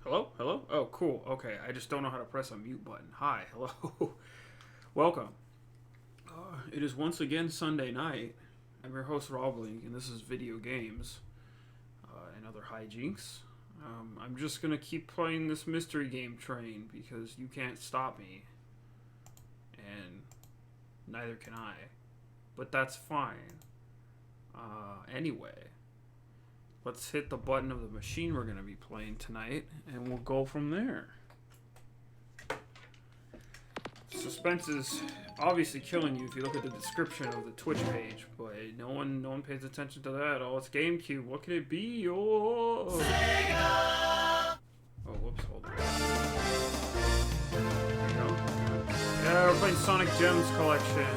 Hello? Hello? Oh, cool. Okay, I just don't know how to press a mute button. Hi, hello. Welcome. It is once again Sunday night. I'm your host, Roblink, and this is Video Games and Other Hijinks. I'm just gonna keep playing this mystery game train because you can't stop me. And neither can I. But that's fine. Anyway. Let's hit the button of the machine we're going to be playing tonight, and we'll go from there. Suspense is obviously killing you if you look at the description of the Twitch page, but no one pays attention to that. Oh, it's GameCube. What could it be? Oh, whoops, hold on. There we go. Yeah, we're playing Sonic Gems Collection.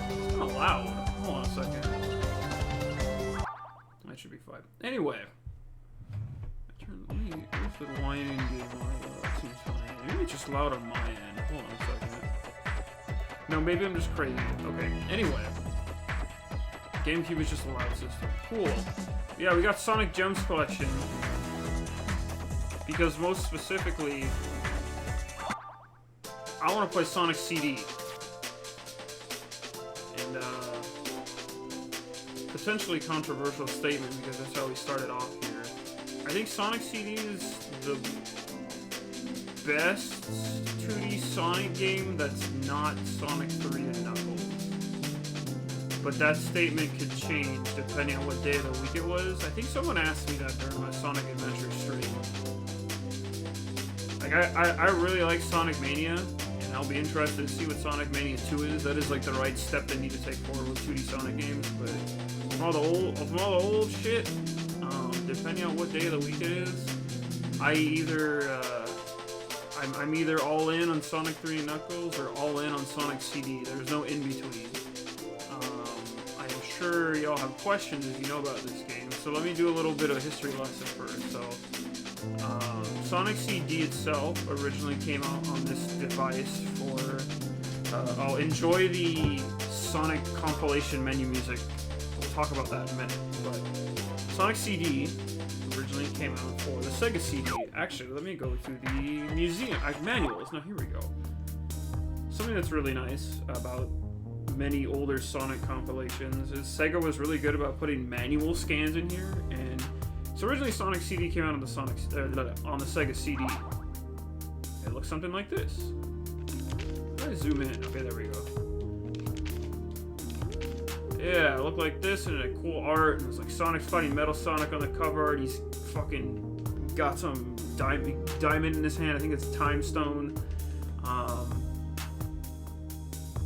It's kind of loud. Hold on a second. That should be fine. Anyway, where's the whining game? Seems fine. Maybe it's just loud on my end. Hold on a second. No, maybe I'm just crazy. Okay. Anyway, GameCube is just a loud system. Cool. Yeah, we got Sonic Gems Collection because most specifically, I want to play Sonic CD. And potentially controversial statement because that's how we started off here. I think Sonic CD is the best 2D Sonic game that's not Sonic 3 and Knuckles. But that statement could change depending on what day of the week it was. I think someone asked me that during my Sonic Adventure stream. Like, I really like Sonic Mania, and I'll be interested to see what Sonic Mania 2 is. That is like the right step they need to take forward with 2D Sonic games, but from all the old shit, depending on what day of the week it is, I'm either all in on Sonic 3 and Knuckles or all in on Sonic CD. There's no in between. I'm sure y'all have questions if you know about this game, so let me do a little bit of a history lesson first. So, Sonic CD itself originally came out on this device for. I'll enjoy the Sonic compilation menu music. We'll talk about that in a minute. But Sonic CD originally came out for the Sega CD. Actually, let me go to the museum manuals. Now here we go. Something that's really nice about many older Sonic compilations is Sega was really good about putting manual scans in here. And so originally Sonic CD came out on the Sega CD. It looks something like this. Let me zoom in. Okay, there we go. Yeah, it looked like this, and it had cool art, and it was like Sonic's fighting Metal Sonic on the cover art. He's fucking got some diamond in his hand. I think it's a time stone.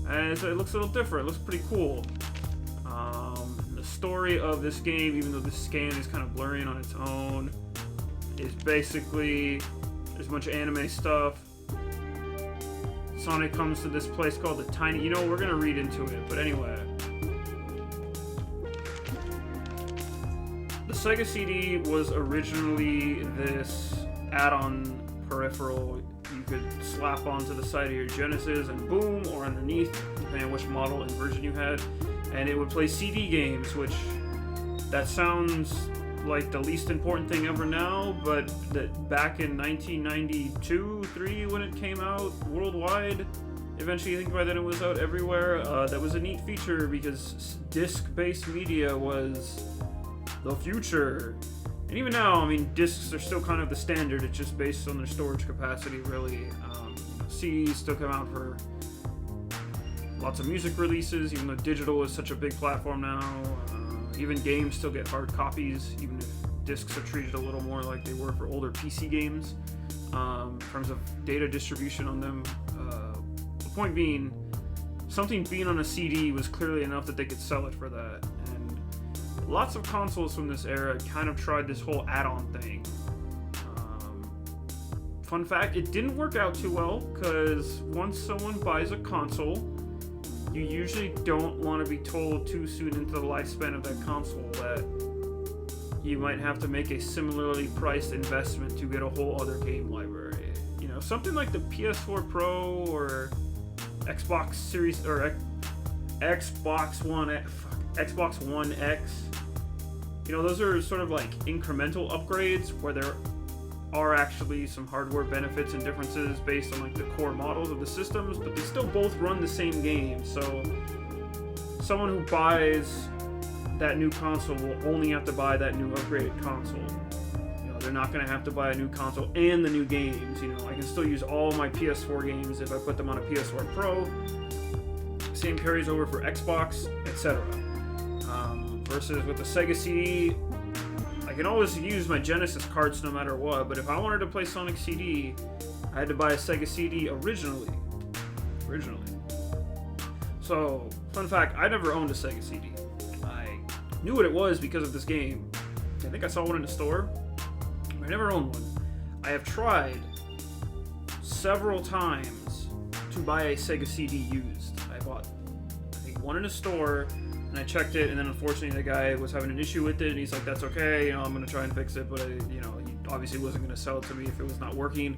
And so it looks a little different. It looks pretty cool. The story of this game, even though the scan is kind of blurry on its own, is basically there's a bunch of anime stuff. Sonic comes to this place called the Tiny... You know, we're going to read into it, but anyway. The Sega CD was originally this add-on peripheral you could slap onto the side of your Genesis and boom, or underneath, depending on which model and version you had, and it would play CD games, which that sounds like the least important thing ever now, but that back in 1992-3 when it came out worldwide, eventually I think by then it was out everywhere, that was a neat feature because disc-based media was the future. And even now, I mean, discs are still kind of the standard. It's just based on their storage capacity, really. CDs still come out for lots of music releases, even though digital is such a big platform now. Even games still get hard copies, even if discs are treated a little more like they were for older PC games. In terms of data distribution on them. The point being, something being on a CD was clearly enough that they could sell it for that. Lots of consoles from this era kind of tried this whole add-on thing. Fun fact, it didn't work out too well, because once someone buys a console, you usually don't want to be told too soon into the lifespan of that console that you might have to make a similarly priced investment to get a whole other game library. You know, something like the PS4 Pro or Xbox Series or Xbox One X those are sort of like incremental upgrades where there are actually some hardware benefits and differences based on like the core models of the systems, but they still both run the same game. So someone who buys that new console will only have to buy that new upgraded console. They're not going to have to buy a new console and the new games. I can still use all my PS4 games if I put them on a PS4 Pro. Same carries over for Xbox, etc. Versus with the Sega CD, I can always use my Genesis cards no matter what, but if I wanted to play Sonic CD, I had to buy a Sega CD originally. So, fun fact, I never owned a Sega CD. I knew what it was because of this game. I think I saw one in the store. I never owned one. I have tried several times to buy a Sega CD used. I bought, I think, one in a store, and I checked it, and then unfortunately the guy was having an issue with it, and he's like, that's okay, I'm going to try and fix it, but he obviously wasn't going to sell it to me if it was not working.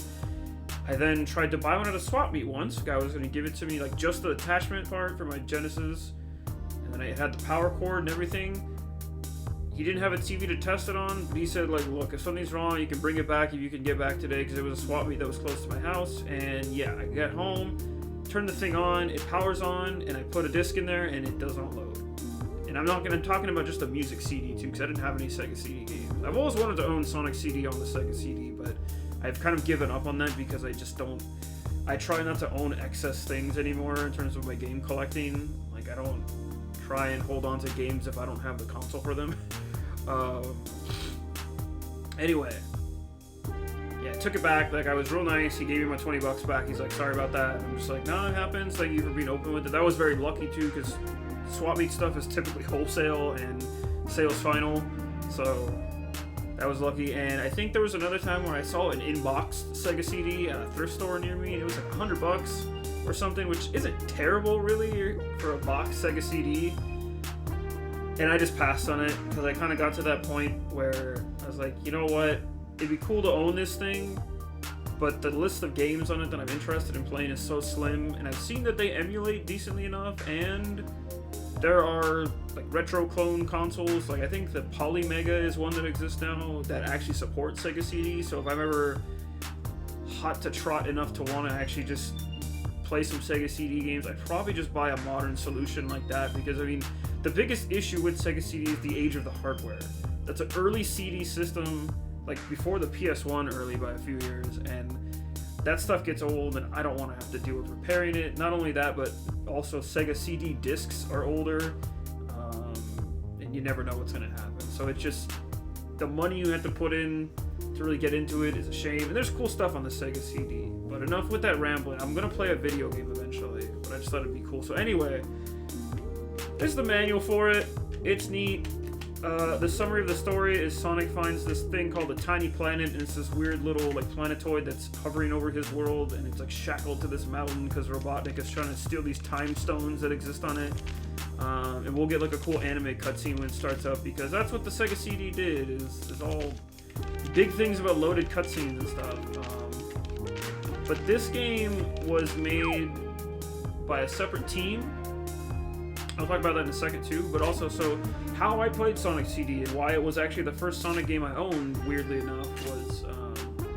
I then tried to buy one at a swap meet once. The guy was going to give it to me, like just the attachment part for my Genesis, and then I had the power cord and everything. He didn't have a TV to test it on, but he said, like, look, if something's wrong, you can bring it back if you can get back today, because it was a swap meet that was close to my house. And yeah, I get home, turn the thing on, it powers on, and I put a disc in there, and it does not load. And I'm talking about just a music CD too, because I didn't have any Sega CD games. I've always wanted to own Sonic CD on the Sega CD, but I've kind of given up on that because I try not to own excess things anymore in terms of my game collecting. Like, I don't try and hold on to games if I don't have the console for them. Anyway, yeah, I took it back. Like, I was real nice. He gave me my $20 back. He's like, sorry about that. I'm just like, no, it happens. Thank you for being open with it. That was very lucky too, because swap meet stuff is typically wholesale and sales final, so that was lucky. And I think there was another time where I saw an in-box Sega CD at a thrift store near me. It was like $100 or something, which isn't terrible really for a box Sega CD. And I just passed on it because I kind of got to that point where I was like, you know what? It'd be cool to own this thing, but the list of games on it that I'm interested in playing is so slim, and I've seen that they emulate decently enough, and there are like retro clone consoles. Like, I think the Polymega is one that exists now that actually supports Sega CD. So if I'm ever hot to trot enough to want to actually just play some Sega CD games, I'd probably just buy a modern solution like that, because I mean, the biggest issue with Sega CD is the age of the hardware. That's an early CD system, like before the PS1 early by a few years, and that stuff gets old, and I don't want to have to deal with repairing it. Not only that, but also Sega CD discs are older, and you never know what's going to happen. So it's just, the money you have to put in to really get into it is a shame. And there's cool stuff on the Sega CD. But enough with that rambling. I'm going to play a video game eventually, but I just thought it'd be cool. So anyway, this is the manual for it. It's neat. The summary of the story is Sonic finds this thing called a tiny planet, and it's this weird little like planetoid that's hovering over his world, and it's like shackled to this mountain because Robotnik is trying to steal these time stones that exist on it. And we'll get like a cool anime cutscene when it starts up, because that's what the Sega CD did, is all big things about loaded cutscenes and stuff. But this game was made by a separate team. I'll talk about that in a second too, but also, so how I played Sonic CD and why it was actually the first Sonic game I owned, weirdly enough, was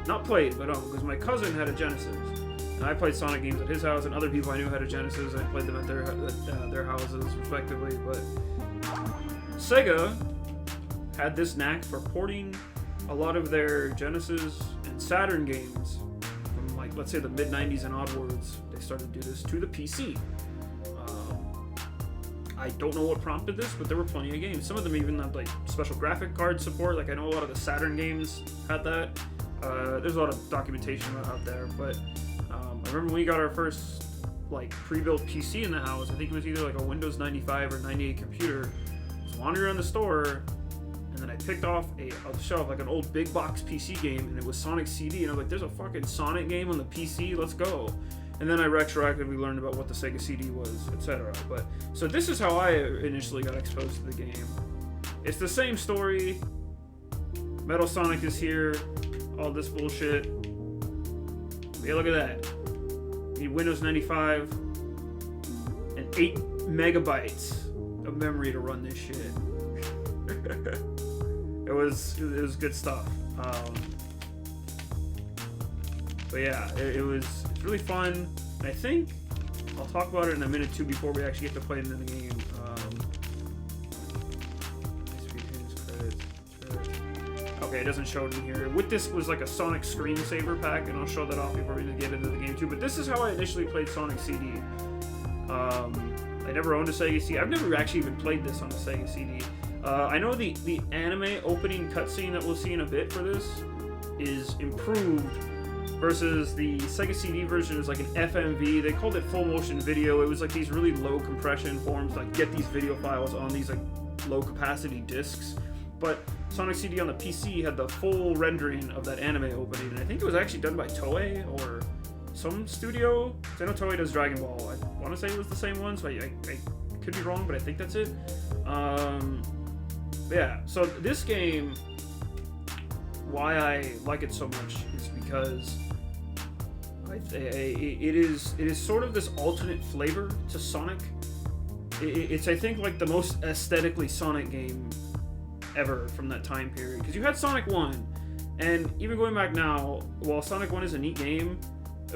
not played, but owned, because my cousin had a Genesis. And I played Sonic games at his house, and other people I knew had a Genesis. I played them at their houses, respectively. But Sega had this knack for porting a lot of their Genesis and Saturn games from, like, let's say the mid-90s and onwards. They started to do this to the PC. I don't know what prompted this, but there were plenty of games. Some of them even had like special graphic card support. Like, I know a lot of the Saturn games had that. There's a lot of documentation out there, but I remember when we got our first like pre-built PC in the house. I think it was either like a Windows 95 or 98 computer. I was wandering around the store, and then I picked off a shelf like an old big box PC game, and it was Sonic CD, and I was like, "There's a fucking Sonic game on the PC. Let's go." And then I retroactively learned about what the Sega CD was, etc. But so this is how I initially got exposed to the game. It's the same story. Metal Sonic is here. All this bullshit. Yeah, look at that. You need Windows 95 and 8 megabytes of memory to run this shit. it was good stuff. But yeah, it's really fun. And I think I'll talk about it in a minute too before we actually get to play it in the game. Okay, it doesn't show it in here. With this was like a Sonic screensaver pack, and I'll show that off before we get into the game too. But this is how I initially played Sonic CD. I never owned a Sega CD. I've never actually even played this on a Sega CD. I know the anime opening cutscene that we'll see in a bit for this is improved versus the Sega CD version is like an FMV. They called it full motion video. It was like these really low compression forms, like get these video files on these like low capacity discs. But Sonic CD on the PC had the full rendering of that anime opening, and I think it was actually done by Toei or some studio. I know Toei does Dragon Ball. I want to say it was the same one, so I could be wrong, but I think that's it. Yeah, so this game, why I like it so much is because it is sort of this alternate flavor to Sonic. It's I think like the most aesthetically Sonic game ever from that time period, because you had Sonic 1, and even going back now, while Sonic 1 is a neat game,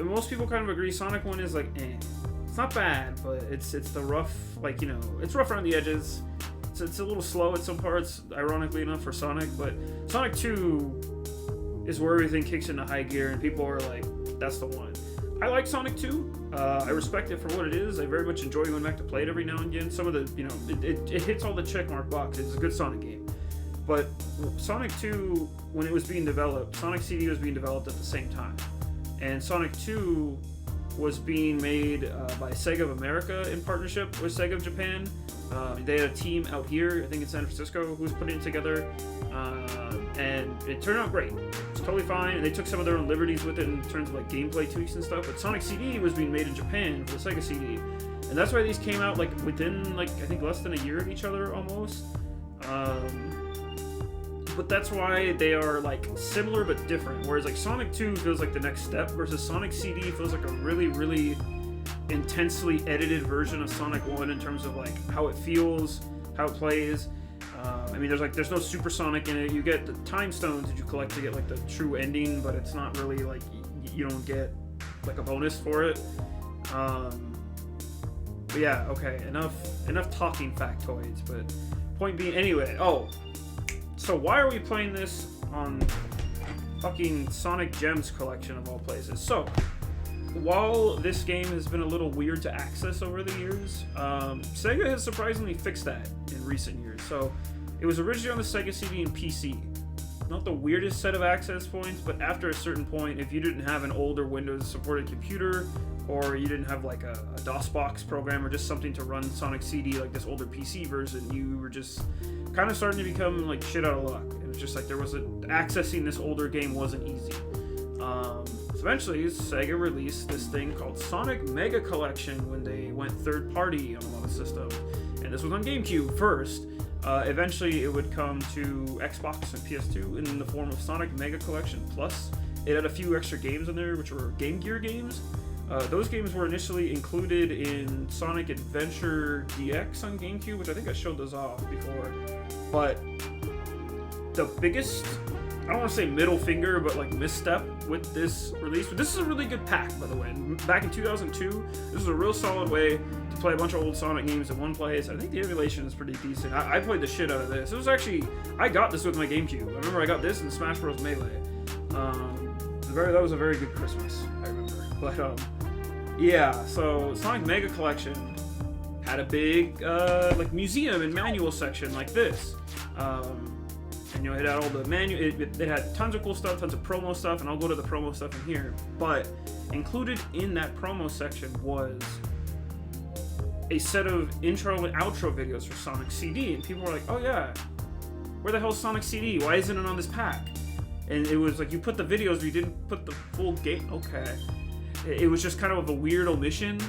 most people kind of agree Sonic 1 is like it's not bad, but it's the rough, like, you know, it's rough around the edges. It's a little slow at some parts, ironically enough, for Sonic, but Sonic 2 is where everything kicks into high gear and people are like, that's the one. I like Sonic 2. I respect it for what it is. I very much enjoy going back to play it every now and again. Some of the, you know, it hits all the checkmark boxes. It's a good Sonic game. But Sonic 2, when it was being developed, Sonic CD was being developed at the same time. And Sonic 2 was being made by Sega of America in partnership with Sega of Japan. They had a team out here, I think in San Francisco, who was putting it together. And it turned out great. It's totally fine. And they took some of their own liberties with it in terms of like gameplay tweaks and stuff. But Sonic CD was being made in Japan for the Sega CD. And that's why these came out like within like I think less than a year of each other almost. But that's why they are like similar but different. Whereas like Sonic 2 feels like the next step versus Sonic CD feels like a really, really intensely edited version of Sonic 1 in terms of like how it feels, how it plays. I mean, there's no Supersonic in it. You get the time stones that you collect to get like the true ending, but it's not really like you don't get like a bonus for it. But yeah, okay, enough talking factoids. But point being, anyway. So why are we playing this on fucking Sonic Gems collection of all places? So, while this game has been a little weird to access over the years, Sega has surprisingly fixed that in recent years. So, it was originally on the Sega CD and PC. Not the weirdest set of access points, but after a certain point, if you didn't have an older Windows-supported computer, or you didn't have like a DOSBox program or just something to run Sonic CD like this older PC version, you were just kind of starting to become like shit out of luck. It was just like accessing this older game wasn't easy. So eventually Sega released this thing called Sonic Mega Collection when they went third party on a lot of systems, and this was on GameCube first. Eventually it would come to Xbox and PS2 in the form of Sonic Mega Collection Plus. It had a few extra games in there which were Game Gear games. Those games were initially included in Sonic Adventure DX on GameCube, which I think I showed those off before. But the biggest, I don't want to say middle finger, but like misstep with this release. This is a really good pack, by the way. Back in 2002, this was a real solid way to play a bunch of old Sonic games in one place. I think the emulation is pretty decent. I played the shit out of this. It was actually, I got this with my GameCube. I remember I got this in Smash Bros. Melee. That was a very good Christmas, I remember. But yeah, so Sonic Mega Collection had a big like museum and manual section like this. And you know, it had all the it had tons of cool stuff, tons of promo stuff, and I'll go to the promo stuff in here. But included in that promo section was a set of intro and outro videos for Sonic CD, and people were like, "Oh yeah, where the hell's Sonic CD? Why isn't it on this pack?" And it was like you put the videos, but you didn't put the full game. Okay, it was just kind of a weird omission.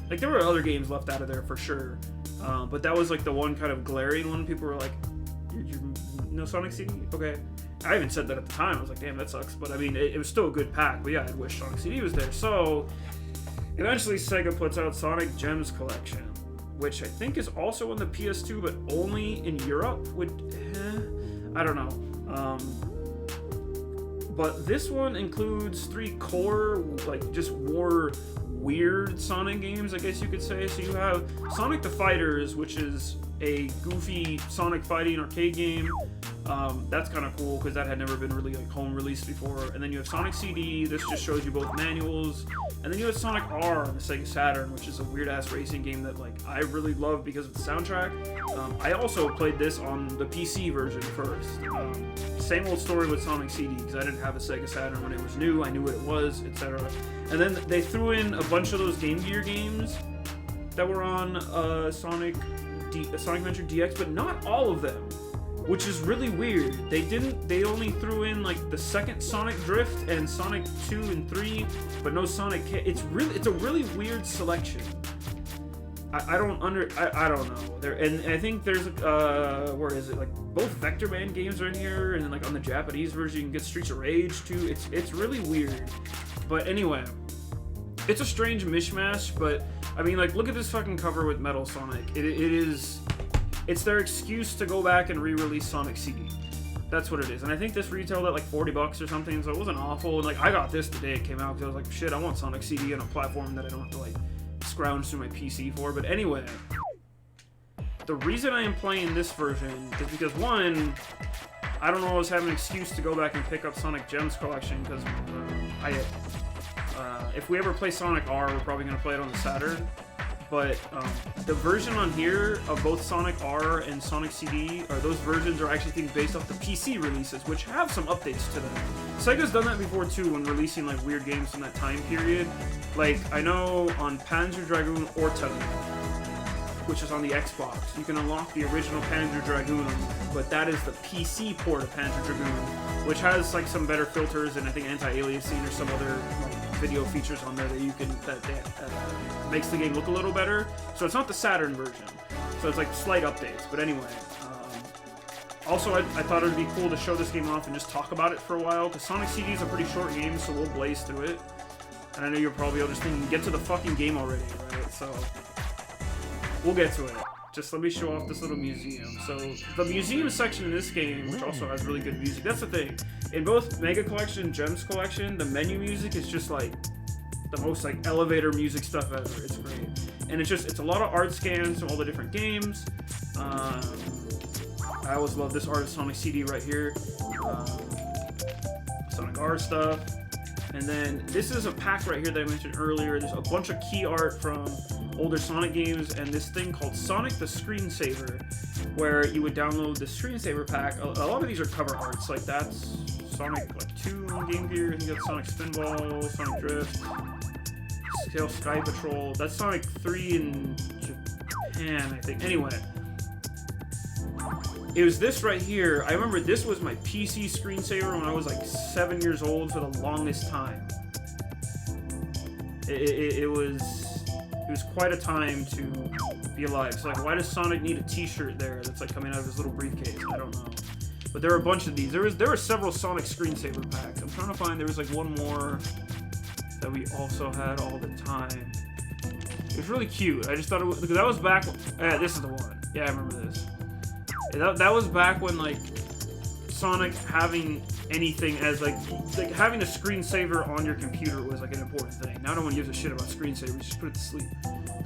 Like there were other games left out of there for sure, but that was like the one kind of glaring one. People were like, "You know Sonic CD? Okay." I even said that at the time. I was like, "Damn, that sucks." But I mean, it was still a good pack. But yeah, I wish Sonic CD was there. So eventually, Sega puts out Sonic Gems Collection, which I think is also on the PS2, but only in Europe. I don't know. But this one includes 3 core, like, just more weird Sonic games, I guess you could say. So you have Sonic the Fighters, which is a goofy Sonic fighting arcade game. That's kind of cool because that had never been really like home released before. And then you have Sonic CD. This just shows you both manuals. And then you have Sonic R on the Sega Saturn, which is a weird ass racing game that like I really love because of the soundtrack. I also played this on the PC version first. Same old story with Sonic CD because I didn't have a Sega Saturn when it was new. I knew what it was, etc. And then they threw in a bunch of those Game Gear games that were on Sonic Adventure DX, but not all of them, which is really weird. They only threw in like the second Sonic Drift and Sonic 2 and 3, but no Sonic K. It's a really weird selection. I don't know. And I think there's where is it? Like both Vector Man games are in here, and then like on the Japanese version you can get Streets of Rage too. It's really weird. But anyway, it's a strange mishmash, but I mean, like, look at this fucking cover with Metal Sonic. It's their excuse to go back and re-release Sonic CD. That's what it is. And I think this retailed at like $40 or something, so it wasn't awful. And like, I got this the day it came out because I was like, shit, I want Sonic CD on a platform that I don't have to like scrounge through my PC for. But anyway, the reason I am playing this version is because, one, I don't always have an excuse to go back and pick up Sonic Gems Collection because if we ever play Sonic R, we're probably going to play it on the Saturn. But the version on here of both Sonic R and Sonic CD, those versions are actually things based off the PC releases, which have some updates to them. Sega's done that before too when releasing like weird games from that time period. Like, I know on Panzer Dragoon Orta, which is on the Xbox, you can unlock the original Panzer Dragoon, but that is the PC port of Panzer Dragoon, which has like some better filters and I think anti-aliasing or some other like video features on there that you can that makes the game look a little better. So it's not the Saturn version, so it's like slight updates. But anyway, also I thought it would be cool to show this game off and just talk about it for a while because Sonic CD is a pretty short game, so we'll blaze through it. And I know you're probably all just thinking, get to the fucking game already, right? So we'll get to it. Just let me show off this little museum. So the museum section in this game, which also has really good music, that's the thing. In both Mega Collection and Gems Collection, the menu music is just like the most like elevator music stuff ever. It's great. And it's a lot of art scans from all the different games. I always love this art of Sonic CD right here. Sonic R stuff. And then this is a pack right here that I mentioned earlier. There's a bunch of key art from older Sonic games and this thing called Sonic the Screensaver, where you would download the Screensaver pack. A lot of these are cover arts, like that's Sonic like 2 on Game Gear, and you got Sonic Spinball, Sonic Drift, Sky Patrol. That's Sonic 3 in Japan, I think. Anyway, it was this right here. I remember this was my PC screensaver when I was like 7 years old for the longest time. It was quite a time to be alive. So like, why does Sonic need a t-shirt there that's like coming out of his little briefcase? I don't know. But there were a bunch of these. There were several Sonic screensaver packs. I'm trying to find, there was like one more that we also had all the time. It was really cute. I just thought it was, because that was back, this is the one. Yeah, I remember this. That was back when like Sonic having anything as like having a screensaver on your computer was like an important thing. Now no one gives a shit about screensavers, just put it to sleep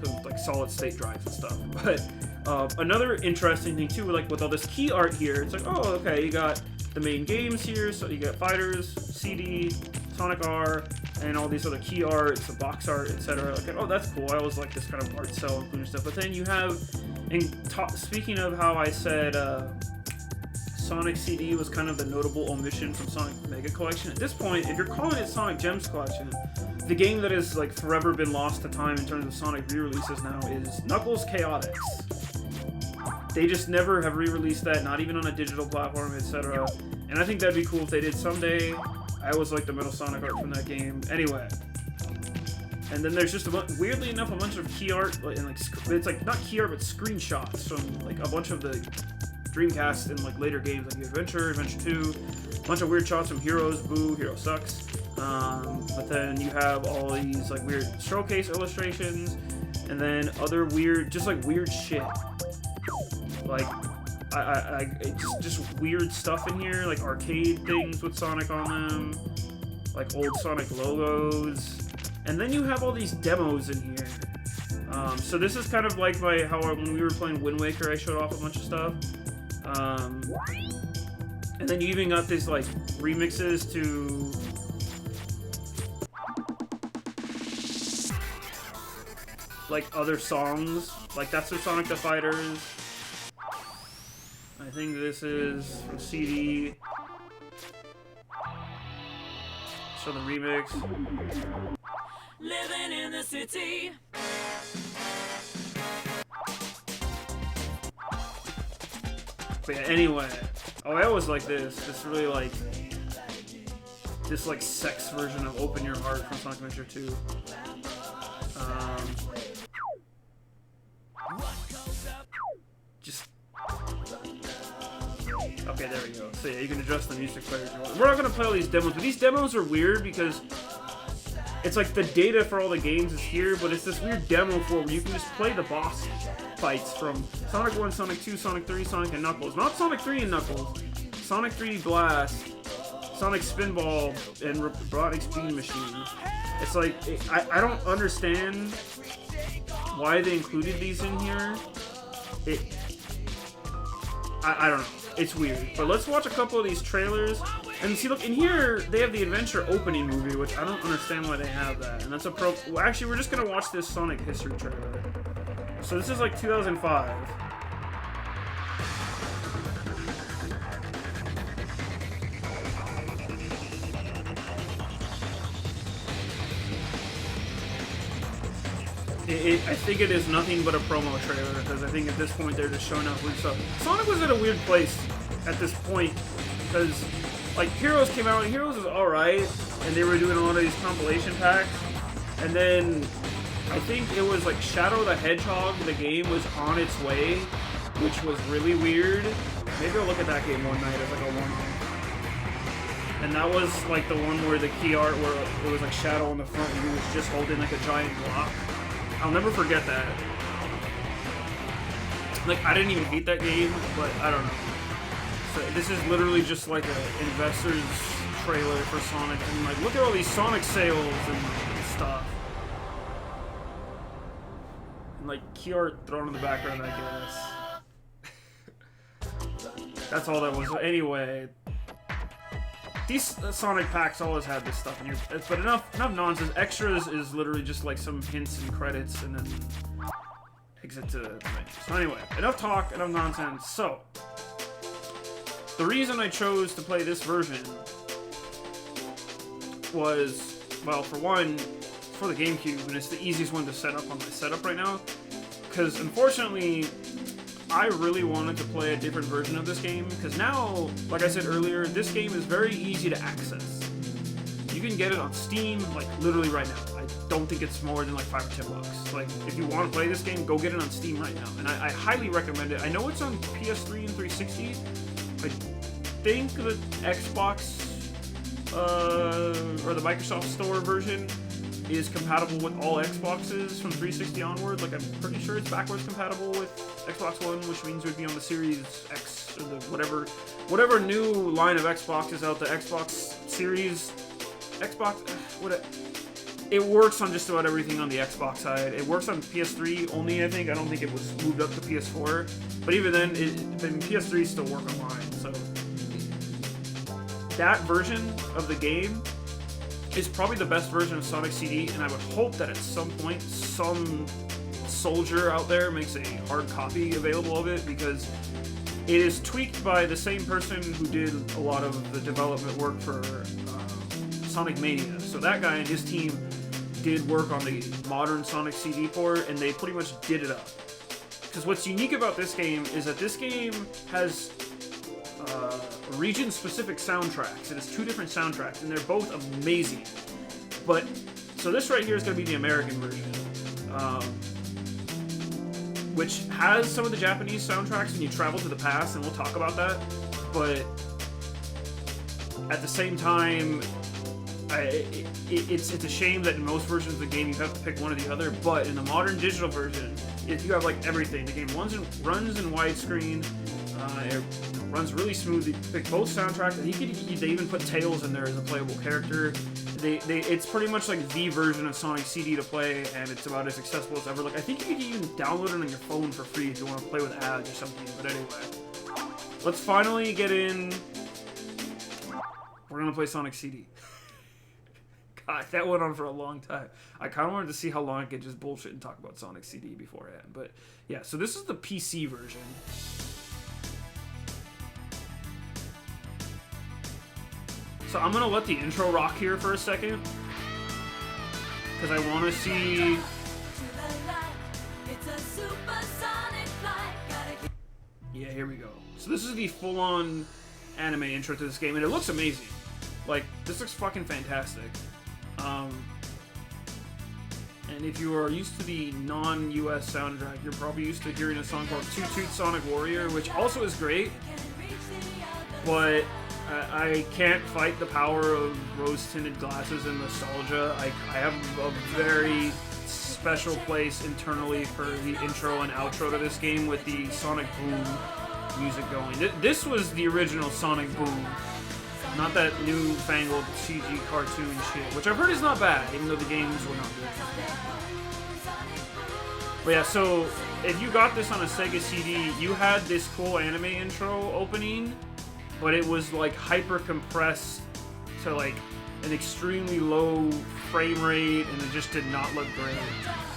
because like solid state drives and stuff. But another interesting thing too, like with all this key art here, it's like, oh okay, you got the main games here, so you got Fighters, CD, Sonic R, and all these other key art, some box art, etc. Like, oh, that's cool. I always like this kind of art cell including stuff. But then you have, speaking of how I said Sonic CD was kind of the notable omission from Sonic Mega Collection, at this point, if you're calling it Sonic Gems Collection, the game that has like forever been lost to time in terms of Sonic re-releases now is Knuckles Chaotix. They just never have re-released that, not even on a digital platform, etc. And I think that'd be cool if they did someday. I always like the Metal Sonic art from that game. Anyway. And then there's just weirdly enough, a bunch of key art, and like it's like not key art, but screenshots from like a bunch of the Dreamcast and like later games, like Adventure, Adventure 2, a bunch of weird shots from Heroes, Boo, Hero Sucks. But then you have all these like weird showcase illustrations, and then other weird, just like weird shit. Like just weird stuff in here, like arcade things with Sonic on them, like old Sonic logos, and then you have all these demos in here. So this is kind of like when we were playing Wind Waker, I showed off a bunch of stuff. And then you even got these like remixes to like other songs. Like that's for Sonic the Fighters. I think this is from CD. So the remix. Living in the city. But yeah, anyway. Oh, I always like this really like, this like sex version of Open Your Heart from Sonic Adventure 2. Okay, there we go. So yeah, you can adjust the music player if you want. We're not gonna play all these demos, but these demos are weird because it's like the data for all the games is here, but it's this weird demo for where you can just play the boss fights from Sonic 1, Sonic 2, Sonic 3, Sonic and Knuckles. Not Sonic 3 and Knuckles. Sonic 3D Blast, Sonic Spinball, and Robotic Speed Machine. It's like, I don't understand why they included these in here. I don't know. It's weird. But let's watch a couple of these trailers. And see, look, in here, they have the Adventure opening movie, which I don't understand why they have that. And that's well, actually, we're just going to watch this Sonic history trailer. So this is like 2005. I think it is nothing but a promo trailer, because I think at this point they're just showing off weird stuff. Sonic was at a weird place at this point, because like Heroes came out, and Heroes was alright, and they were doing a lot of these compilation packs, and then I think it was like Shadow the Hedgehog, the game was on its way, which was really weird. Maybe I'll look at that game one night as like a one-off. And that was like the one where the key art where it was like Shadow on the front and he was just holding like a giant block. I'll never forget that. Like, I didn't even hate that game, but I don't know. So this is literally just like an investor's trailer for Sonic, and like, look at all these Sonic sales and stuff. And like, key art thrown in the background, I guess. That's all that was. Anyway, these Sonic packs always have this stuff in here, but enough nonsense. Extras is literally just like some hints and credits, and then exit to the menu. So anyway, enough talk, enough nonsense. So, the reason I chose to play this version was, well, for one, for the GameCube, and it's the easiest one to set up on my setup right now, because unfortunately, I really wanted to play a different version of this game, because now, like I said earlier, this game is very easy to access. You can get it on Steam, like, literally right now. I don't think it's more than like $5 or $10. Like, if you want to play this game, go get it on Steam right now. And I highly recommend it. I know it's on PS3 and 360. I think the Xbox, or the Microsoft Store version is compatible with all Xboxes from 360 onward. Like, I'm pretty sure it's backwards compatible with Xbox One, which means it would be on the Series X, or the whatever new line of Xboxes out, the Xbox Series, it works on just about everything on the Xbox side. It works on PS3 only, I think. I don't think it was moved up to PS4. But even then, PS3 still work online, so that version of the game is probably the best version of Sonic CD, and I would hope that at some point some soldier out there makes a hard copy available of it, because it is tweaked by the same person who did a lot of the development work for Sonic Mania. So that guy and his team did work on the modern Sonic CD port, and they pretty much did it up. Because what's unique about this game is that this game has region-specific soundtracks. It has 2 different soundtracks, and they're both amazing. But, so this right here is going to be the American version, which has some of the Japanese soundtracks when you travel to the past, and we'll talk about that. But at the same time, it's a shame that in most versions of the game you have to pick one or the other, but in the modern digital version, if you have like everything, the game runs in widescreen, It runs really smoothly. Like both soundtracks, I think they even put Tails in there as a playable character. It's pretty much like the version of Sonic CD to play, and it's about as accessible as ever. Like I think you can even download it on your phone for free if you want to play with ads or something. But anyway, let's finally get in. We're gonna play Sonic CD. God, that went on for a long time. I kind of wanted to see how long I could just bullshit and talk about Sonic CD beforehand. But yeah, so this is the PC version. So I'm gonna let the intro rock here for a second, because I want to see. Yeah, here we go. So this is the full-on anime intro to this game, and it looks amazing. Like, this looks fucking fantastic. And if you are used to the non-US soundtrack, you're probably used to hearing a song called Toot Toot Sonic Warrior, which also is great, but I can't fight the power of rose-tinted glasses and nostalgia. I have a very special place internally for the intro and outro to this game with the Sonic Boom music going. This was the original Sonic Boom. Not that newfangled CG cartoon shit, which I've heard is not bad, even though the games were not good. But yeah, so if you got this on a Sega CD, you had this cool anime intro opening, but it was like hyper compressed to like an extremely low frame rate, and it just did not look great.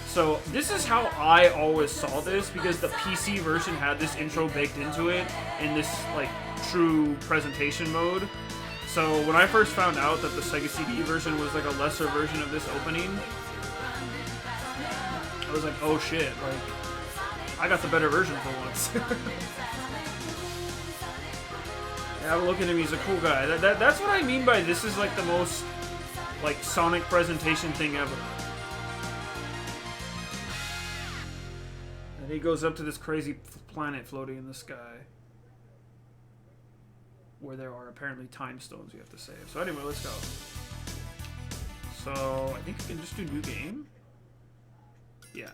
So this is how I always saw this, because the PC version had this intro baked into it in this like true presentation mode. So when I first found out that the Sega CD version was like a lesser version of this opening, I was like, oh shit, like, I got the better version for once. Yeah, look at him, he's a cool guy. That's what I mean by this is like the most like Sonic presentation thing ever. And he goes up to this crazy planet floating in the sky, where there are apparently time stones you have to save. So anyway, let's go. So I think we can just do new game. Yeah.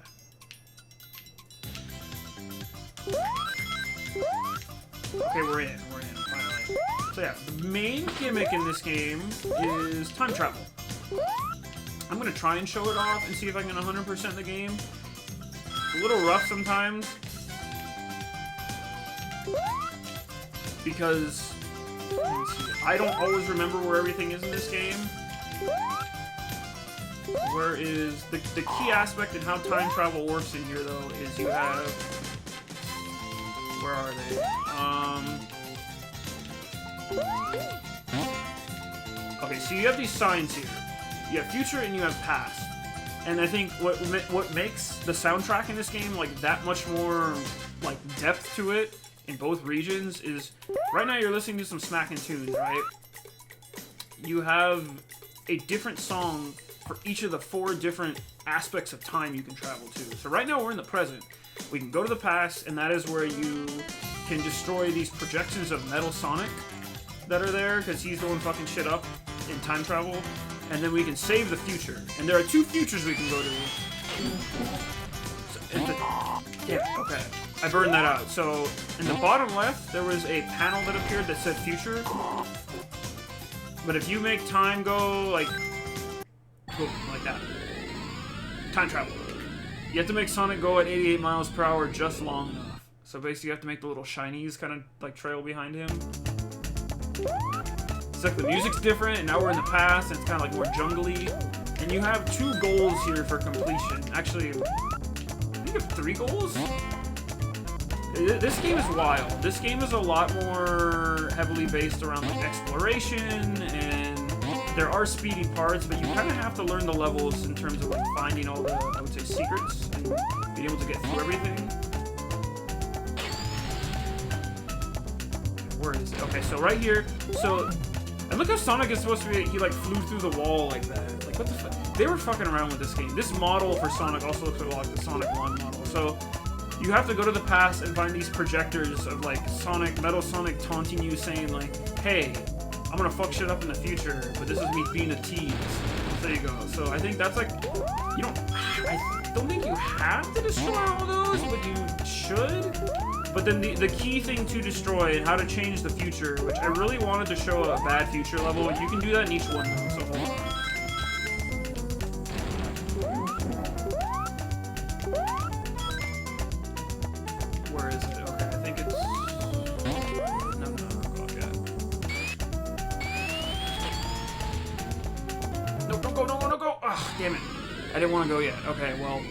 Okay, we're in finally. So yeah, the main gimmick in this game is time travel. I'm gonna try and show it off and see if I can 100% the game. It's a little rough sometimes, because I don't always remember where everything is in this game. Where is the key aspect in how time travel works in here, though, is you have... Where are they? Okay, so you have these signs here. You have future and you have past. And I think what makes the soundtrack in this game like that much more like depth to it in both regions is, right now you're listening to some smacking tunes, right? You have a different song for each of the 4 different aspects of time you can travel to. So right now we're in the present. We can go to the past, and that is where you can destroy these projections of Metal Sonic that are there, because he's the one fucking shit up in time travel. And then we can save the future. And there are 2 futures we can go to. Yeah, okay. I burned that out. So, in the bottom left, there was a panel that appeared that said future. But if you make time go, like... Boom, like that. Time travel. You have to make Sonic go at 88 miles per hour just long enough. So basically you have to make the little shinies kind of like trail behind him. It's like the music's different, and now we're in the past, and it's kind of like more jungly. And you have 2 goals here for completion. Actually, I think you have 3 goals? This game is wild. This game is a lot more heavily based around like exploration, and there are speedy parts, but you kind of have to learn the levels in terms of like finding all the, I would say, secrets and being able to get through everything. Where is it? Okay, so right here. So, and look how Sonic is supposed to be. He like flew through the wall like that. Like what the fuck? They were fucking around with this game. This model for Sonic also looks a lot like the Sonic 1 model. So you have to go to the past and find these projectors of like Metal Sonic taunting you, saying like, "Hey, I'm gonna fuck shit up in the future, but this is me being a tease." So there you go. So I think that's like, I don't think you have to destroy all those, but you should. But then the key thing to destroy and how to change the future, which I really wanted to show a bad future level, you can do that in each one though, so hold on. Where is it? Okay, I think it's... No, not go yet. No, don't go, don't go! Ah, damn it. I didn't want to go yet. Okay, well,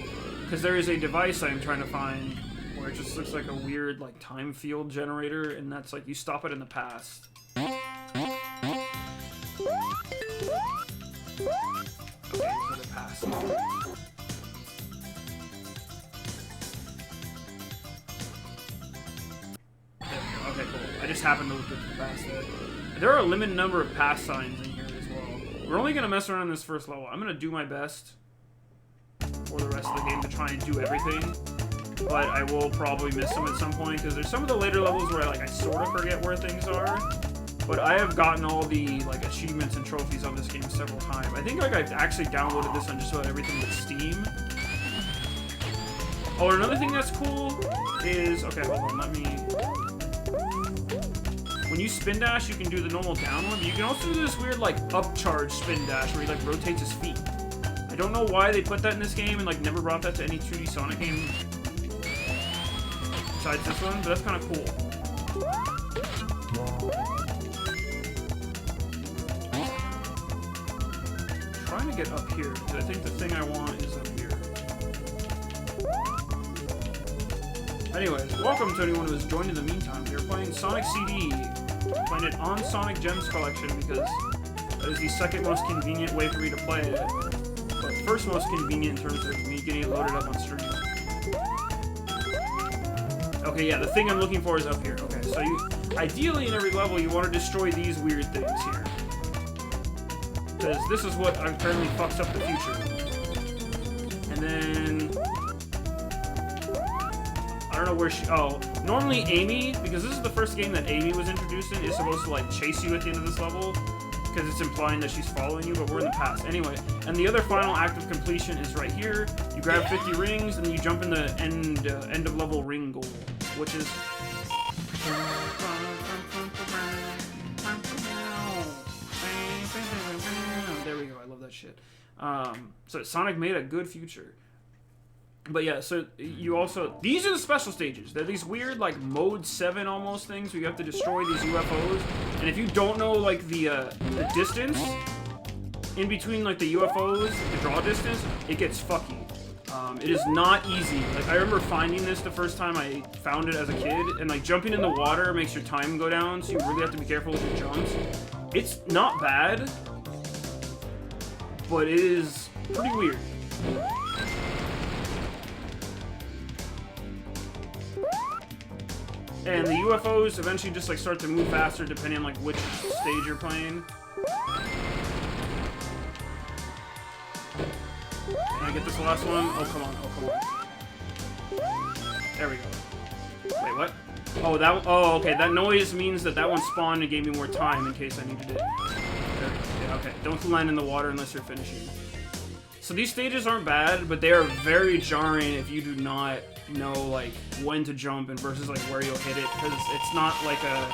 because there is a device I'm trying to find where it just looks like a weird, like, time field generator, and that's like, you stop it in the past. Okay, so the past. Okay, cool. I just happened to look at the past there. There are a limited number of pass signs in here as well. We're only going to mess around in this first level. I'm going to do my best for the rest of the game to try and do everything. But I will probably miss them at some point, because there's some of the later levels where I sort of forget where things are. But I have gotten all the like achievements and trophies on this game several times. I think like I've actually downloaded this on just about everything but Steam. Oh, and another thing that's cool is... Okay, hold on, let me... When you spin dash, you can do the normal down one, but you can also do this weird like upcharge spin dash where he like rotates his feet. I don't know why they put that in this game and like never brought that to any 2D Sonic game besides this one, but that's kind of cool. I'm trying to get up here, because I think the thing I want is up here. Anyways, welcome to anyone who has joined in the meantime. We are playing Sonic CD. We're playing it on Sonic Gems Collection because that is the second most convenient way for me to play it. But first most convenient in terms of me getting it loaded up on stream. Okay, yeah, the thing I'm looking for is up here. Okay, so you, ideally in every level you want to destroy these weird things here. Because this is what apparently fucks up the future. And then... I don't know where she... Oh, normally Amy, because this is the first game that Amy was introduced in, is supposed to like chase you at the end of this level. Because it's implying that she's following you, but we're in the past. Anyway, and the other final act of completion is right here. You grab 50 rings, and then you jump in the end of level ring goal, which is... There we go, I love that shit. So Sonic made a good future. But yeah, so you also... These are the special stages. They're these weird, like, Mode 7 almost things where you have to destroy these UFOs. And if you don't know, like, the distance in between, like, the UFOs, the draw distance, it gets fucky. It is not easy. Like, I remember finding this the first time I found it as a kid, and, like, jumping in the water makes your time go down, so you really have to be careful with your jumps. It's not bad, but it is pretty weird. And the UFOs eventually just like start to move faster depending on like which stage you're playing. Can I get this last one? Oh come on, oh come on. There we go. Wait, what? Oh, that. Oh, okay. That noise means that one spawned and gave me more time in case I needed it. There, yeah, okay. Don't land in the water unless you're finishing. So these stages aren't bad, but they are very jarring if you do not know like when to jump and versus like where you'll hit it, because it's not like a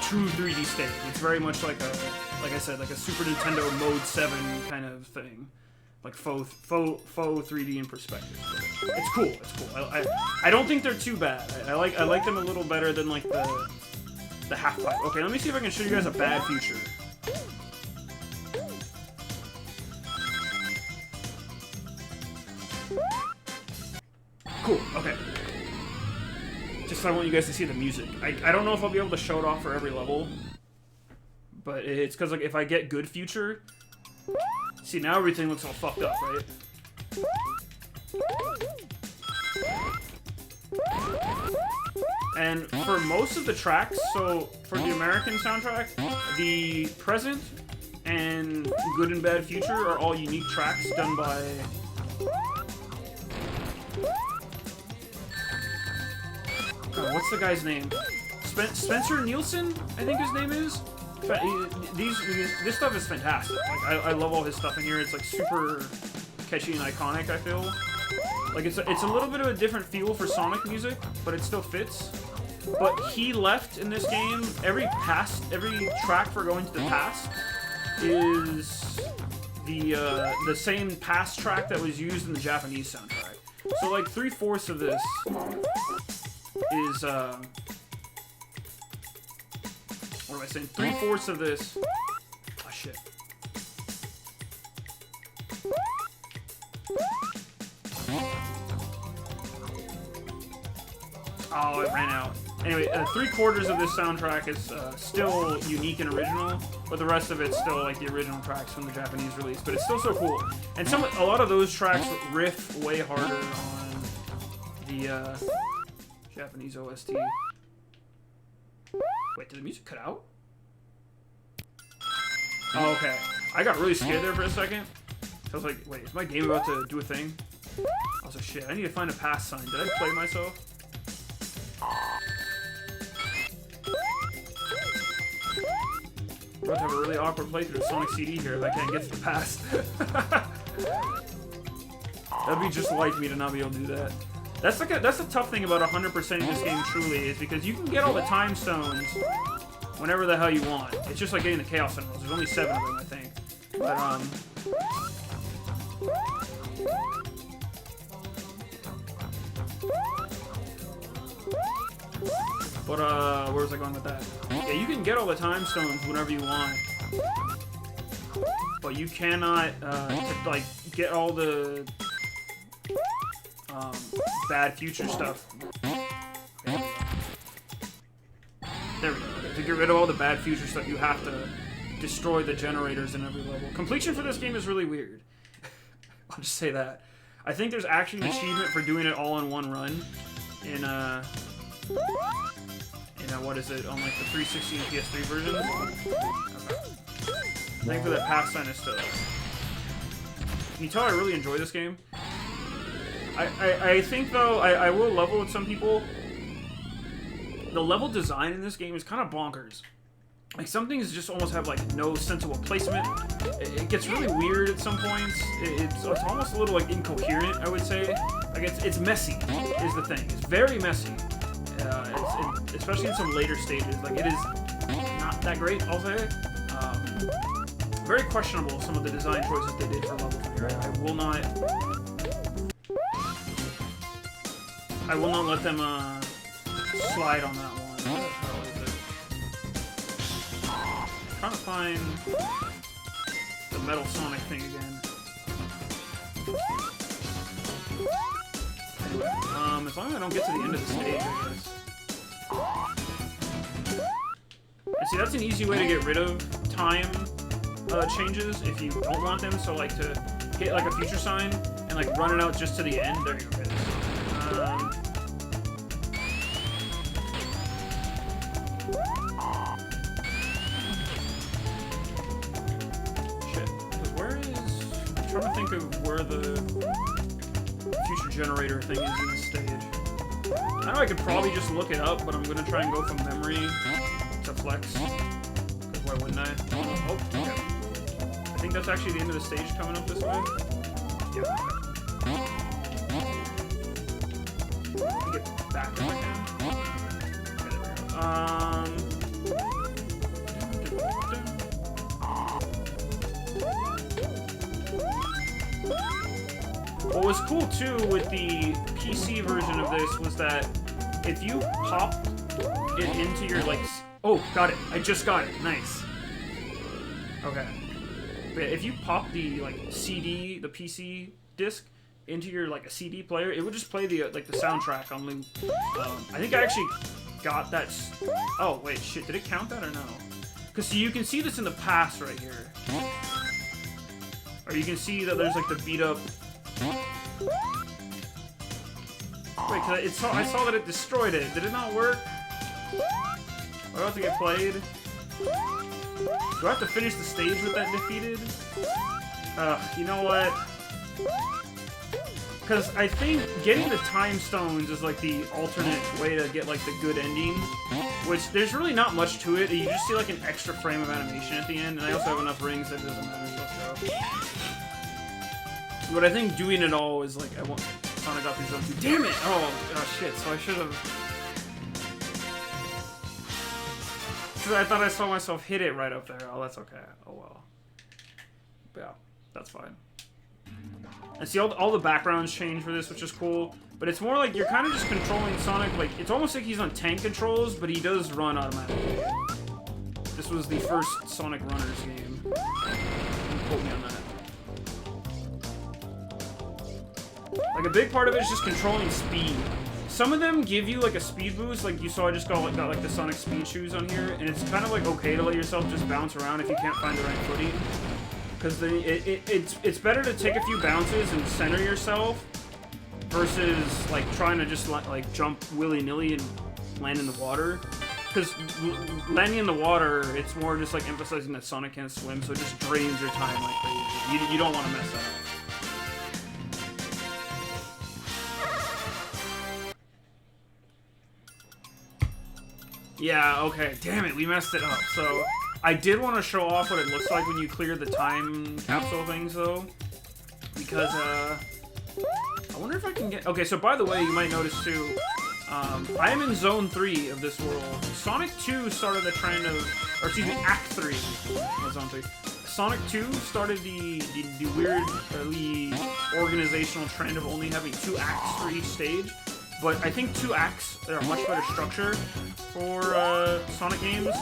true 3D stage. It's very much like like I said, like a Super Nintendo Mode 7 kind of thing, like faux 3D in perspective. It's cool. It's cool. I don't think they're too bad. I like them a little better than like the half pipe. Okay, let me see if I can show you guys a bad future. Cool, okay. Just I want you guys to see the music. I don't know if I'll be able to show it off for every level, but it's because like if I get good future, see now everything looks all fucked up, right? And for most of the tracks, so for the American soundtrack, the present and good and bad future are all unique tracks done by... what's the guy's name? Spencer Nielsen, I think his name is. But this stuff is fantastic. Like I love all his stuff in here. It's like super catchy and iconic. I feel like it's a little bit of a different feel for Sonic music, but it still fits. But he left in this game. Every track for going to the past is the same past track that was used in the Japanese soundtrack. So like 3/4 of this is what am I saying? 3/4 of this. Oh shit. Oh, it ran out. Anyway, 3/4 of this soundtrack is still unique and original, but the rest of it's still like the original tracks from the Japanese release. But it's still so cool. And a lot of those tracks riff way harder on the Japanese OST. Wait, did the music cut out? Oh, okay. I got really scared there for a second. I was like, wait, is my game about to do a thing? I was like, shit, I need to find a pass sign. Did I play myself? We're about to have a really awkward playthrough of Sonic CD here if I can't get to the past. That'd be just like me to not be able to do that. That's a tough thing about 100% in this game, truly, is because you can get all the time stones whenever the hell you want. It's just like getting the Chaos Emeralds. There's only 7 of them, I think. But, where was I going with that? Yeah, you can get all the time stones whenever you want. But you cannot, like, get all the, bad future stuff. There we go. To get rid of all the bad future stuff, you have to destroy the generators in every level. Completion for this game is really weird. I'll just say that. I think there's actually an achievement for doing it all in one run in what is it, on like the 360 and PS3 version? Okay. I think for that pass sign is still. Can you tell I really enjoy this game? I think though, I will level with some people. The level design in this game is kind of bonkers. Like, some things just almost have, like, no sensible placement. It gets really weird at some points. It's almost a little, like, incoherent, I would say. Like, it's messy, is the thing. It's very messy. Especially in some later stages. Like, it is not that great, I'll say. Very questionable, some of the design choices they did for levels here. I will not let them, slide on that one. I'm trying to find the Metal Sonic thing again. Anyway, as long as I don't get to the end of the stage, I guess. And see, that's an easy way to get rid of time changes if you don't want them. So, like, to hit like a future sign and like run it out just to the end. There you go. I'm trying to think of where the future generator thing is in this stage. I know I could probably just look it up, but I'm going to try and go from memory to flex. Because why wouldn't I? Oh, okay. I think that's actually the end of the stage coming up this way. Yeah. Let me get back if I can. Okay, there we go. What was cool too with the PC version of this was that if you popped it into your like, oh, got it! I just got it. Nice. Okay. But if you pop the like CD, the PC disc into your like a CD player, it would just play the like the soundtrack on loop. I think I actually got that. Oh wait, shit! Did it count that or no? Because see, you can see this in the past right here. Or you can see that there's like the beat up. Wait, cause I saw that it destroyed it. Did it not work? Do I have to get played? Do I have to finish the stage with that defeated? You know what? Because I think getting the time stones is like the alternate way to get like the good ending. Which there's really not much to it. You just see like an extra frame of animation at the end, and I also have enough rings that it doesn't matter. So. But I think doing it all is like I want Sonic got these up to. Damn it! Oh shit! So I should have. I thought I saw myself hit it right up there. Oh, that's okay. Oh well. Yeah, that's fine. And see, all the backgrounds change for this, which is cool. But it's more like you're kind of just controlling Sonic. Like, it's almost like he's on tank controls, but he does run automatically. This was the first Sonic Runners game. Don't quote me on that. Like, a big part of it is just controlling speed. Some of them give you like a speed boost, like you saw I just got like the Sonic Speed shoes on here, and it's kind of like okay to let yourself just bounce around if you can't find the right footing. Because it's better to take a few bounces and center yourself versus like trying to just like jump willy-nilly and land in the water. Because landing in the water, it's more just like emphasizing that Sonic can't swim, so it just drains your time like crazy. You don't want to mess that up. Yeah, okay. Damn it, we messed it up. So, I did want to show off what it looks like when you clear the time capsule things, though. Because, I wonder if I can get... Okay, so by the way, you might notice, too, I am in Zone 3 of this world. Sonic 2 started the trend of... Or, excuse me, Act 3. Not Zone 3. Sonic 2 started the weirdly organizational trend of only having 2 acts for each stage. But I think 2 acts are a much better structure for Sonic games,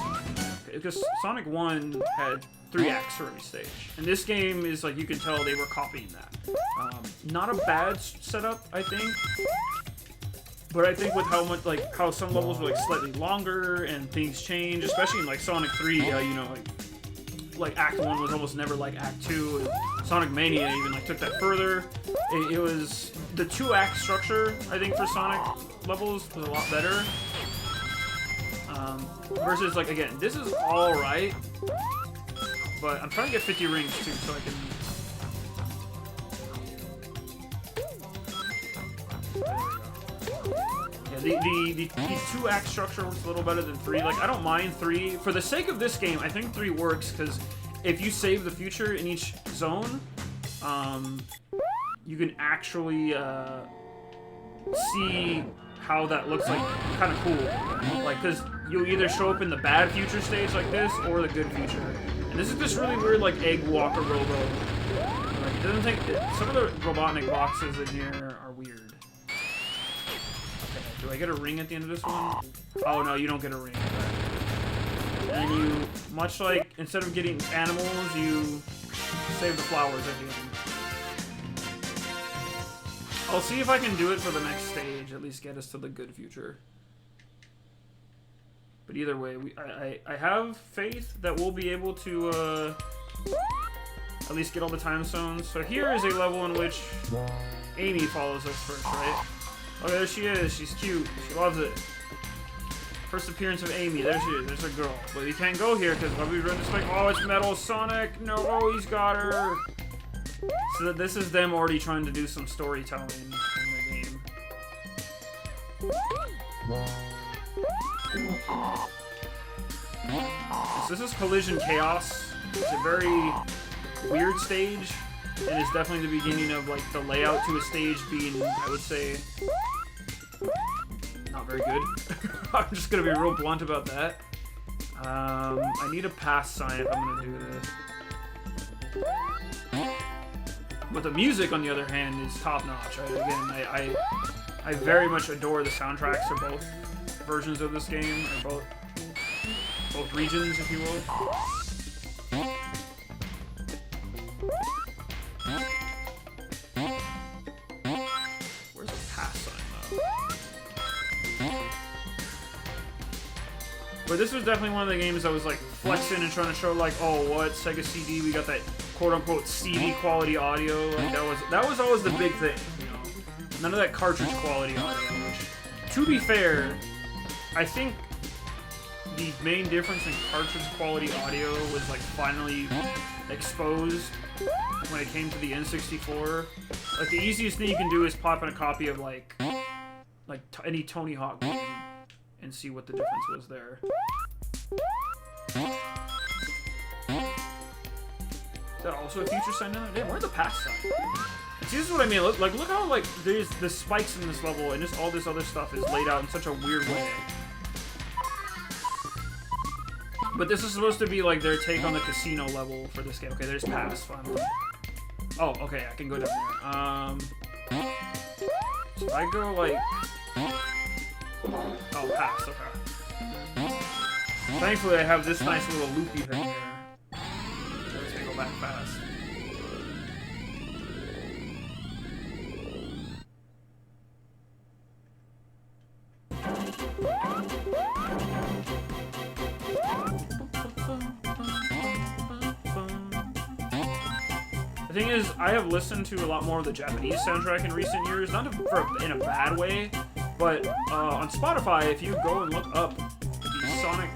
because Sonic 1 had 3 acts for every stage, and this game is like you can tell they were copying that. Not a bad setup, I think, but I think with how some levels were like slightly longer and things change, especially in like Sonic 3, you know, like Act 1 was almost never like Act 2, and Sonic Mania even like took that further. It was the 2-act structure, I think, for Sonic levels was a lot better. Versus, like, again, this is alright, but I'm trying to get 50 rings too, so I can... There we go. Yeah, the 2-act structure works a little better than 3. Like, I don't mind 3. For the sake of this game, I think 3 works, because if you save the future in each zone, you can actually see how that looks like kind of cool. Like, because you'll either show up in the bad future stage like this, or the good future. And this is this really weird, like, Egg Walker Robo. Like, it doesn't take... Some of the Robotnik boxes in here are weird. Okay, do I get a ring at the end of this one? Oh, no, you don't get a ring. And you, much like, instead of getting animals, you save the flowers at the end. I'll see if I can do it for the next stage, at least get us to the good future. But either way, I have faith that we'll be able to at least get all the time stones. So here is a level in which Amy follows us first, right? Oh, there she is. She's cute. She loves it. First appearance of Amy. There she is. There's a girl. But you can't go here because we read this like, oh, it's Metal Sonic. No, oh, he's got her. So that this is them already trying to do some storytelling in the game. So this is Collision Chaos. It's a very weird stage, and it's definitely the beginning of like the layout to a stage being, I would say, not very good. I'm just gonna be real blunt about that. I need a pass sign if I'm gonna do this. But the music, on the other hand, is top notch. Again, I very much adore the soundtracks for both versions of this game, or both regions, if you will. Where's the pass sign, though? But this was definitely one of the games that was like flexing and trying to show like, oh, what, Sega CD, we got that quote-unquote CD quality audio. Like that was always the big thing, you know. None of that cartridge quality audio. Which, to be fair, I think the main difference in cartridge quality audio was like finally exposed when it came to the N64. Like the easiest thing you can do is pop in a copy of like any Tony Hawk game and see what the difference was there. Is that also a future sign now? Damn, where's the past sign? See, this is what I mean. Look how like there's the spikes in this level and just all this other stuff is laid out in such a weird way. But this is supposed to be like their take on the casino level for this game. Okay, there's pass finally. Oh, okay, I can go down there. So I go like... Oh, pass, okay. Thankfully I have this nice little loopy thing here. That lets me go back fast. The thing is, I have listened to a lot more of the Japanese soundtrack in recent years, not in a bad way, but on Spotify, if you go and look up the Sonic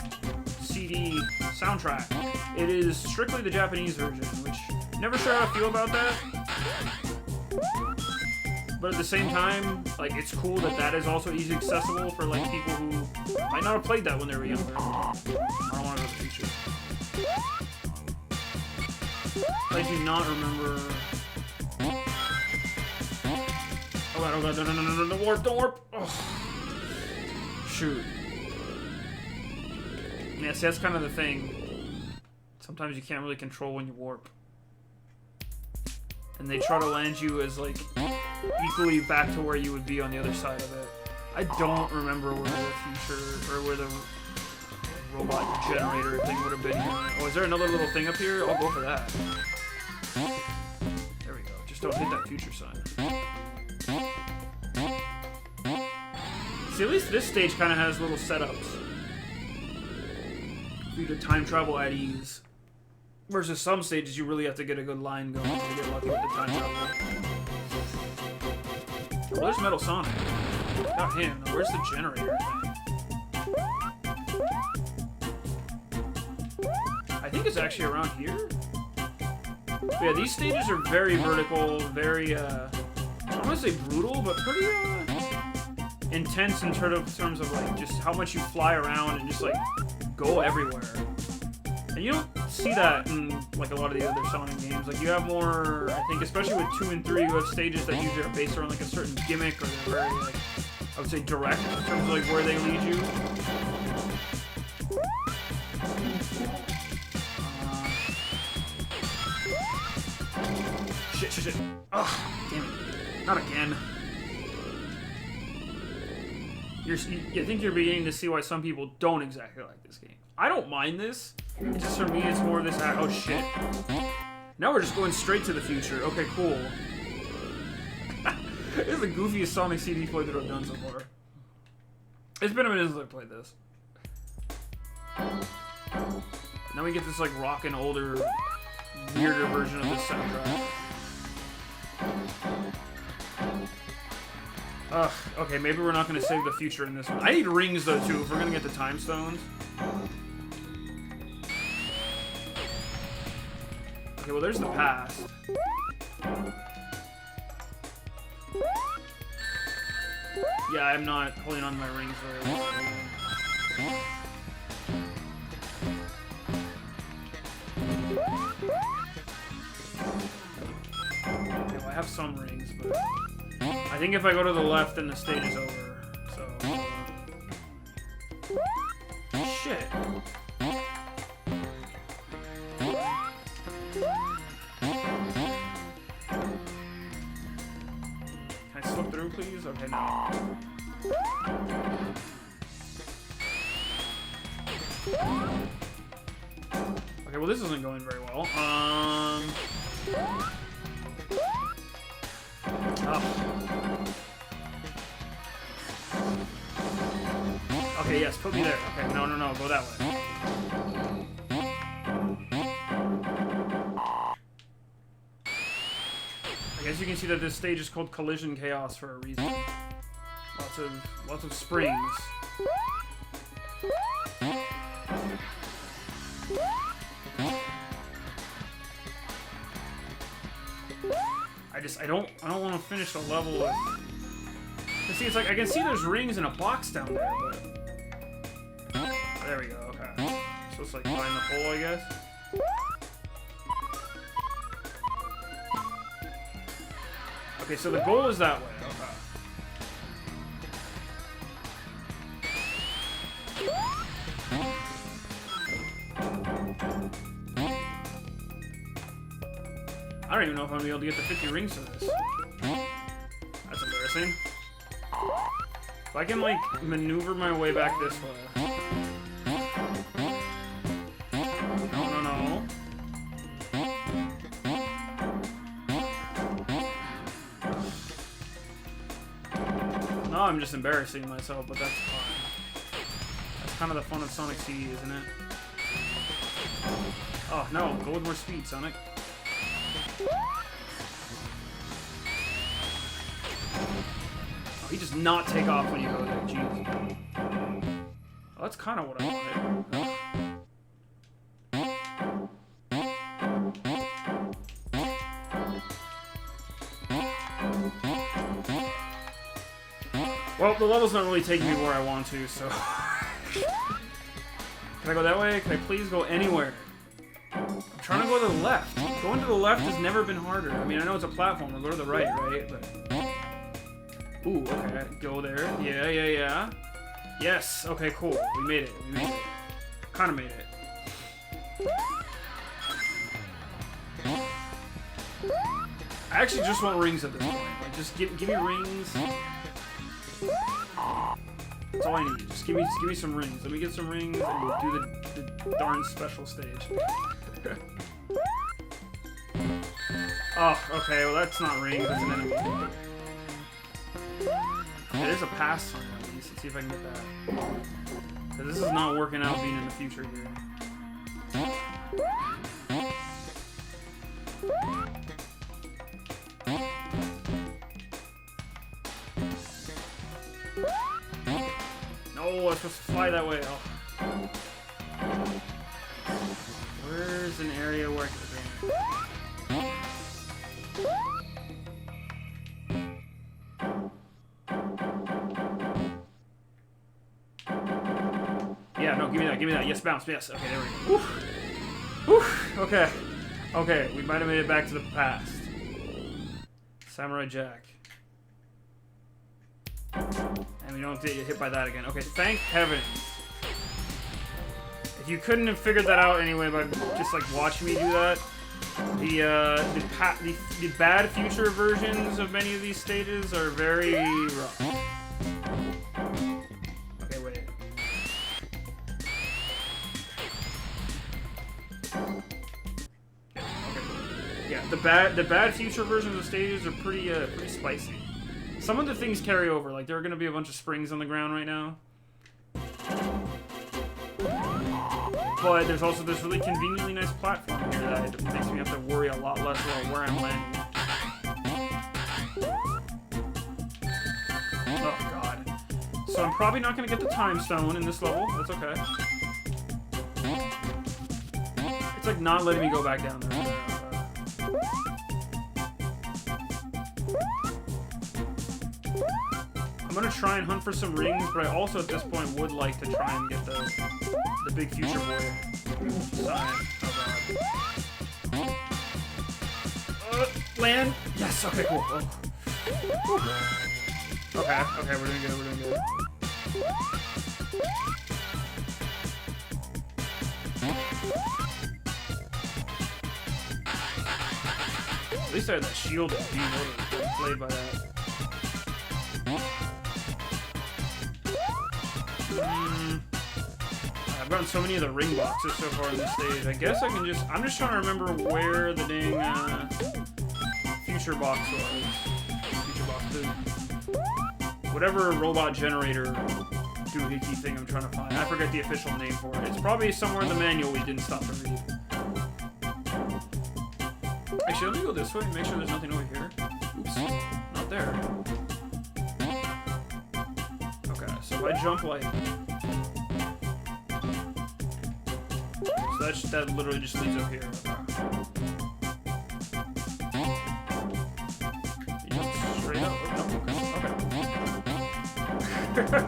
CD soundtrack, it is strictly the Japanese version, which never sure how to feel about that. But at the same time, like, it's cool that that is also easy accessible for like people who might not have played that when they were younger. I don't want to go to the future. I do not remember. Oh god, no, don't warp, don't warp! Oh. Shoot. Yeah, see, that's kind of the thing. Sometimes you can't really control when you warp. And they try to land you as, like, equally back to where you would be on the other side of it. I don't remember where the future, or where the robot generator thing would have been here. Oh, is there another little thing up here? I'll go for that. There we go. Just don't hit that future sign. See, at least this stage kind of has little setups for you to time travel at ease. Versus some stages, you really have to get a good line going to get lucky with the time travel. Oh, there's Metal Sonic. Not him. Where's the generator thing? I think it's actually around here. But yeah, these stages are very vertical, very, I don't want to say brutal, but pretty, intense in terms of, like, just how much you fly around and just, like, go everywhere. And you don't see that in, like, a lot of the other Sonic games. Like, you have more, I think, especially with 2 and 3, you have stages that usually are based around, like, a certain gimmick, or they're very, like, I would say direct in terms of, like, where they lead you. Shit. Ugh, damn it. Not again. You think you're beginning to see why some people don't exactly like this game. I don't mind this. It's just for me, it's more of this, oh shit. Now we're just going straight to the future. Okay, cool. This is the goofiest Sonic CD playthrough I've done so far. It's been a minute since I played this. Now we get this, like, rockin' older, weirder version of this soundtrack. Ugh, okay, maybe we're not going to save the future in this one. I need rings, though, too, if we're going to get the time stones. Okay, well, there's the past. Yeah, I'm not holding on to my rings very well. Okay, well, I have some rings, but I think if I go to the left, then the stage is over. So, shit. Can I slip through, please? Okay, no. Okay, well, this isn't going very well. Okay, yes, put me there. Okay, no, go that way. I guess you can see that this stage is called Collision Chaos for a reason. Lots of springs. I don't want to finish the level with... See, it's like, I can see there's rings in a box down there, but... There we go, okay. So it's like find the hole, I guess? Okay, so the goal is that way, okay. don't even know if I'm gonna be able to get the 50 rings for this. That's embarrassing. If I can, like, maneuver my way back this way. No. No, I'm just embarrassing myself, but that's fine. That's kind of the fun of Sonic CD, isn't it? Oh, no. Go with more speed, Sonic. Oh, he does not take off when you go there. Jeez. Oh, that's kind of what I wanted. Well, the level's not really taking me where I want to, so... Can I go that way? Can I please go anywhere? I'm trying to go to the left. Going to the left has never been harder. I mean, I know it's a platform. I'll go to the right, right? But... Ooh, okay. Go there. Yeah. Yes. Okay, cool. We made it. Kind of made it. I actually just want rings at this point. Like, just give me rings. That's all I need. Just give me some rings. Let me get some rings and we'll do the darn special stage. Oh, okay. Well, that's not rings. That's an enemy. It is a pass sign at least. Let's see if I can get that. Because this is not working out being in the future here. No, I'm supposed to fly that way. Oh. Where's an area where I can go? Yeah, no, give me that. Yes, bounce, yes. Okay, there we go. Whew. Okay. Okay, we might have made it back to the past. Samurai Jack. And we don't get hit by that again. Okay, thank heavens. If you couldn't have figured that out anyway by just like watching me do that, the bad future versions of many of these stages are very rough. Okay, wait. Okay. Yeah, the bad future versions of stages are pretty spicy. Some of the things carry over, like there are gonna be a bunch of springs on the ground right now. But there's also this really conveniently nice platform here that makes me have to worry a lot less about where I'm landing. Oh god. So I'm probably not gonna get the time stone in this level. That's okay. It's like not letting me go back down there. I'm gonna try and hunt for some rings, but I also at this point would like to try and get the big future boy sign. Oh god. Land. Yes. Okay. Cool. Oh. Okay. We're doing good. At least I had that shield and beam played by that. I've gotten so many of the ring boxes so far in this stage. I guess I can I'm just trying to remember where the dang future box was. Future box 2. Whatever robot generator doohickey thing I'm trying to find. I forget the official name for it. It's probably somewhere in the manual we didn't stop to read. Actually, let me go this way and make sure there's nothing over here. Oops. Not there. Okay, so if I jump like... So that literally just leads up here. You jump straight up? Oh, okay.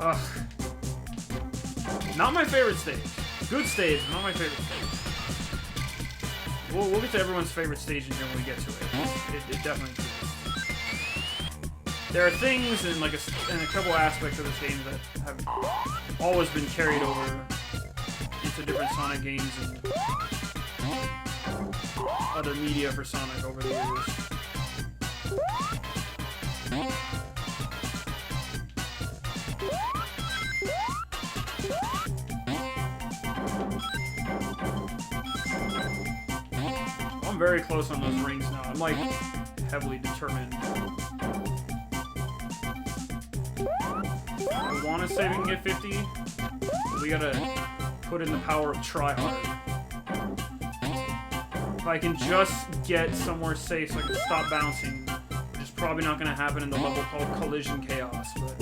Ugh. Not my favorite stage. Good stage, not my favorite stage. We'll get to everyone's favorite stage in here when we get to it. It definitely is. There are things in a couple aspects of this game that have always been carried over into different Sonic games, and other media for Sonic over the years. I'm very close on those rings now. I'm like heavily determined. I want to say we can get 50, but we gotta put in the power of try hard. If I can just get somewhere safe so I can stop bouncing, which is probably not gonna happen in the level called Collision Chaos, but...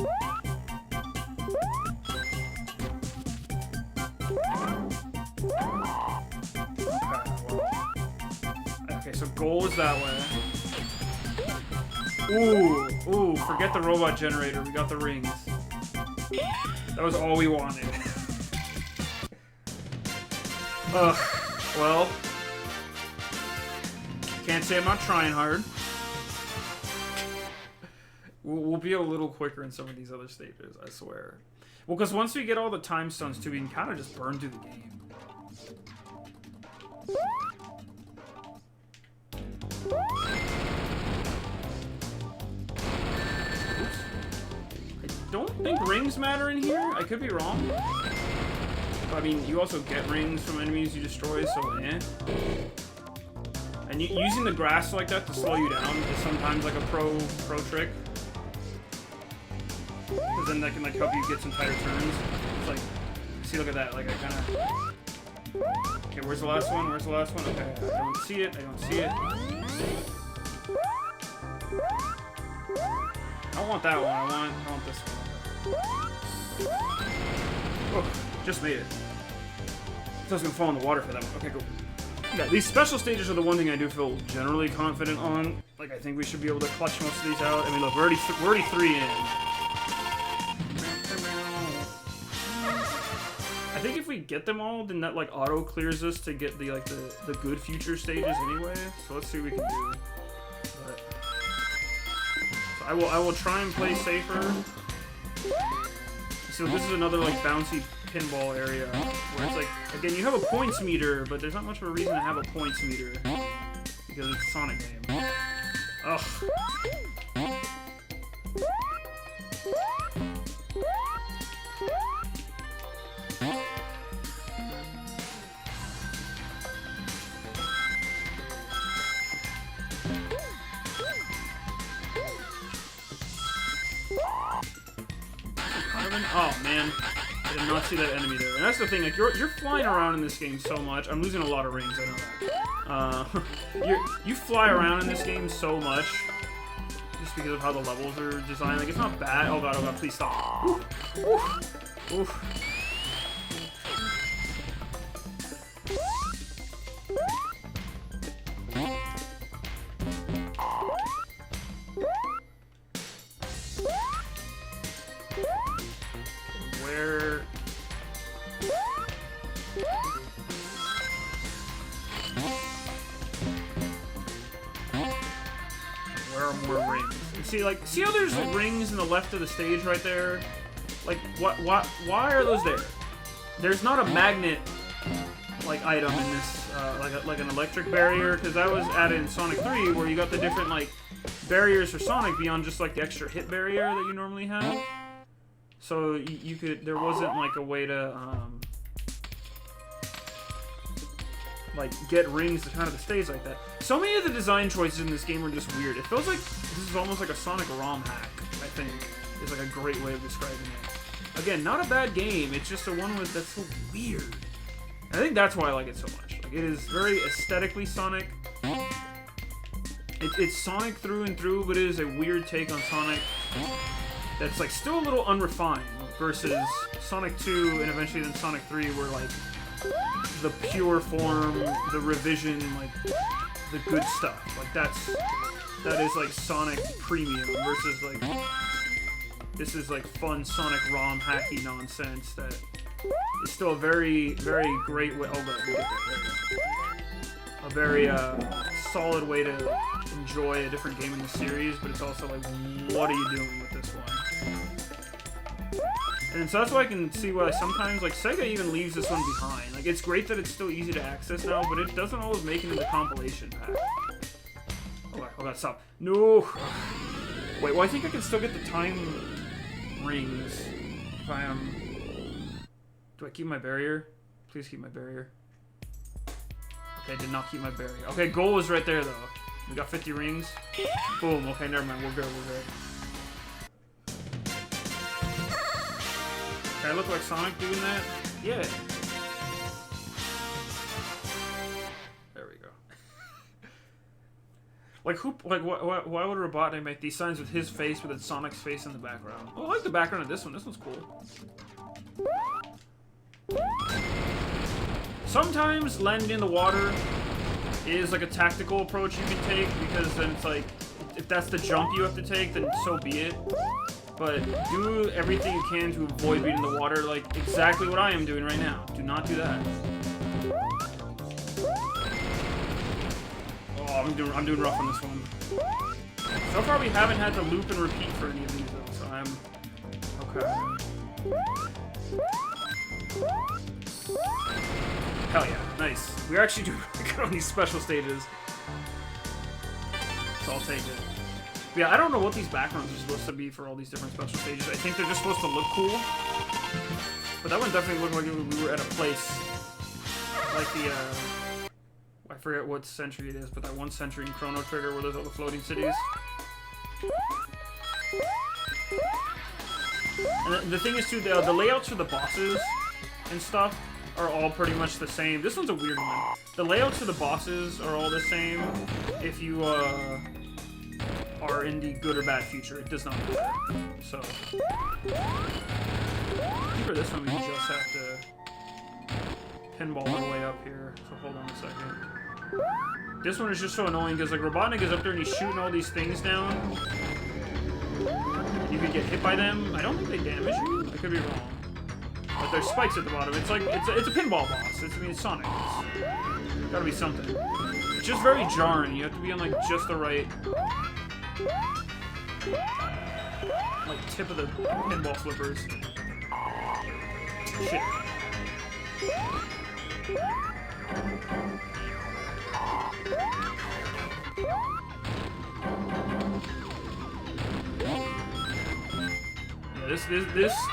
Okay, so goal is that way. Ooh, forget the robot generator, we got the rings. That was all we wanted. Ugh, well... Can't say I'm not trying hard. We'll be a little quicker in some of these other stages, I swear. Well, because once we get all the time stones too, we can kind of just burn through the game. Oops. I don't think rings matter in here. I could be wrong. But, I mean, you also get rings from enemies you destroy, so eh. And using the grass like that to slow you down is sometimes like a pro trick. Because then that can like help you get some tighter turns. It's like, see, look at that. Like I kind of. Okay, where's the last one? Where's the last one? Okay, I don't see it. I don't see it. I don't want that one. I want this one. Oh, just made it. I was gonna fall in the water for that one. Okay, cool. Yeah, these special stages are the one thing I do feel generally confident on. Like, I think we should be able to clutch most of these out. I mean, look, we're already 3 in. I think if we get them all, then that, like, auto-clears us to get the, like, the good future stages anyway. So let's see what we can do. But, so I will try and play safer. So this is another, like, bouncy pinball area where it's like, again, you have a points meter, but there's not much of a reason to have a points meter because it's a Sonic game. Ugh. Oh man. I did not see that enemy there. And that's the thing, like, you're flying around in this game so much. I'm losing a lot of rings, I know that. You fly around in this game so much just because of how the levels are designed. Like, it's not bad. Oh god, please stop. Oof. Oof. Oof. Where are more rings? You see, like, see how there's rings in the left of the stage right there? Like, why are those there? There's not a magnet, like, item in this, like an electric barrier, because that was added in Sonic 3, where you got the different, like, barriers for Sonic beyond just, like, the extra hit barrier that you normally have. So, you could, there wasn't, like, a way to, like, get rings to kind of the stage like that. So many of the design choices in this game are just weird. It feels like this is almost like a Sonic ROM hack, I think, is like a great way of describing it. Again, not a bad game, it's just a one with that's so weird. And I think that's why I like it so much. Like, it is very aesthetically Sonic. It's Sonic through and through, but it is a weird take on Sonic that's like still a little unrefined versus Sonic 2 and eventually then Sonic 3 were like the pure form, the revision, like the good stuff. Like that is like Sonic Premium versus like this is like fun Sonic ROM hacky nonsense that is still a very, very great way. Oh, but a very solid way to enjoy a different game in the series, but it's also like, what are you doing with this one? And so that's why I can see why sometimes, like, Sega even leaves this one behind. Like, it's great that it's still easy to access now, but it doesn't always make it into the compilation pack. Oh god, stop. No! Wait, well, I think I can still get the time rings if I am... Do I keep my barrier? Please keep my barrier. Okay, I did not keep my barrier. Okay, goal is right there, though. We got 50 rings. Boom. Okay, never mind. We're good. We're good. Can I look like Sonic doing that? Yeah. There we go. Like who? Like why would Robotnik make these signs with his face, with Sonic's face in the background? Oh, I like the background of this one. This one's cool. Sometimes landing in the water is like a tactical approach you can take, because then it's like, if that's the jump you have to take, then so be it. But do everything you can to avoid being in the water, like exactly what I am doing right now. Do not do that. Oh, I'm doing rough on this one. So far we haven't had to loop and repeat for any of these though, so I'm okay. Hell yeah, nice. We're actually doing really good on these special stages. So I'll take it. But yeah, I don't know what these backgrounds are supposed to be for all these different special stages. I think they're just supposed to look cool. But that one definitely looked like we were at a place like the, I forget what century it is, but that one century in Chrono Trigger where there's all the floating cities. And the thing is too, the layouts for the bosses and stuff are all pretty much the same. This one's a weird one. The layouts for the bosses are all the same if you are in the good or bad future. It does not matter. So, I think for this one we just have to pinball all the way up here. So hold on a second. This one is just so annoying because like Robotnik is up there and he's shooting all these things down. You could get hit by them. I don't think they damage you. I could be wrong. But there's spikes at the bottom. It's like it's a pinball boss. I mean, it's Sonic. It's gotta be something. It's just very jarring. You have to be on like just the right like tip of the pinball flippers. Shit.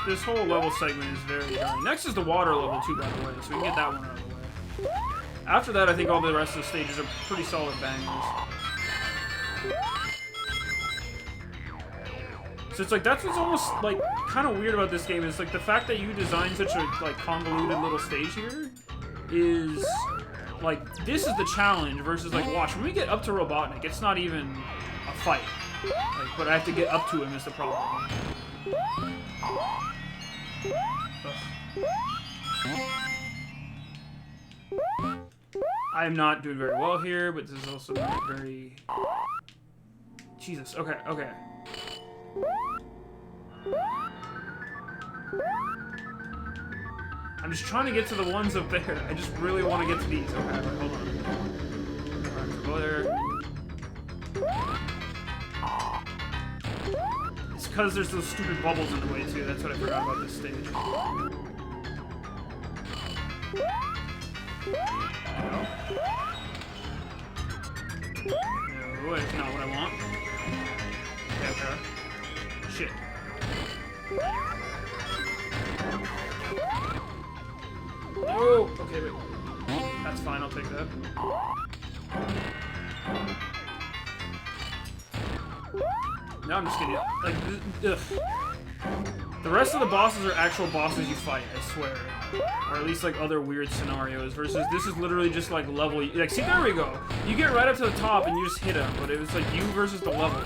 This whole level segment is very jarring. Next is the water level too, by the way, so we can get that one out of the way. After that, I think all the rest of the stages are pretty solid bangers. So it's like, that's what's almost like kind of weird about this game, is like the fact that you designed such a like convoluted little stage here is like, this is the challenge versus like, watch, when we get up to Robotnik, it's not even a fight. Like, but I have to get up to him is the problem. I am not doing very well here, but this is also not very... Jesus, okay, okay. I'm just trying to get to the ones up there. I just really want to get to these. Okay, right, hold on. Alright, go there. It's because there's those stupid bubbles in the way, too. That's what I forgot about this stage. No. No, that's not what I want. Okay, okay. Shit. Oh, okay, wait. That's fine, I'll take that. Now I'm just kidding. Like, ugh. The rest of the bosses are actual bosses you fight, I swear. Or at least like other weird scenarios, versus this is literally just like level. Like, see, there we go. You get right up to the top and you just hit him, but it was like you versus the level.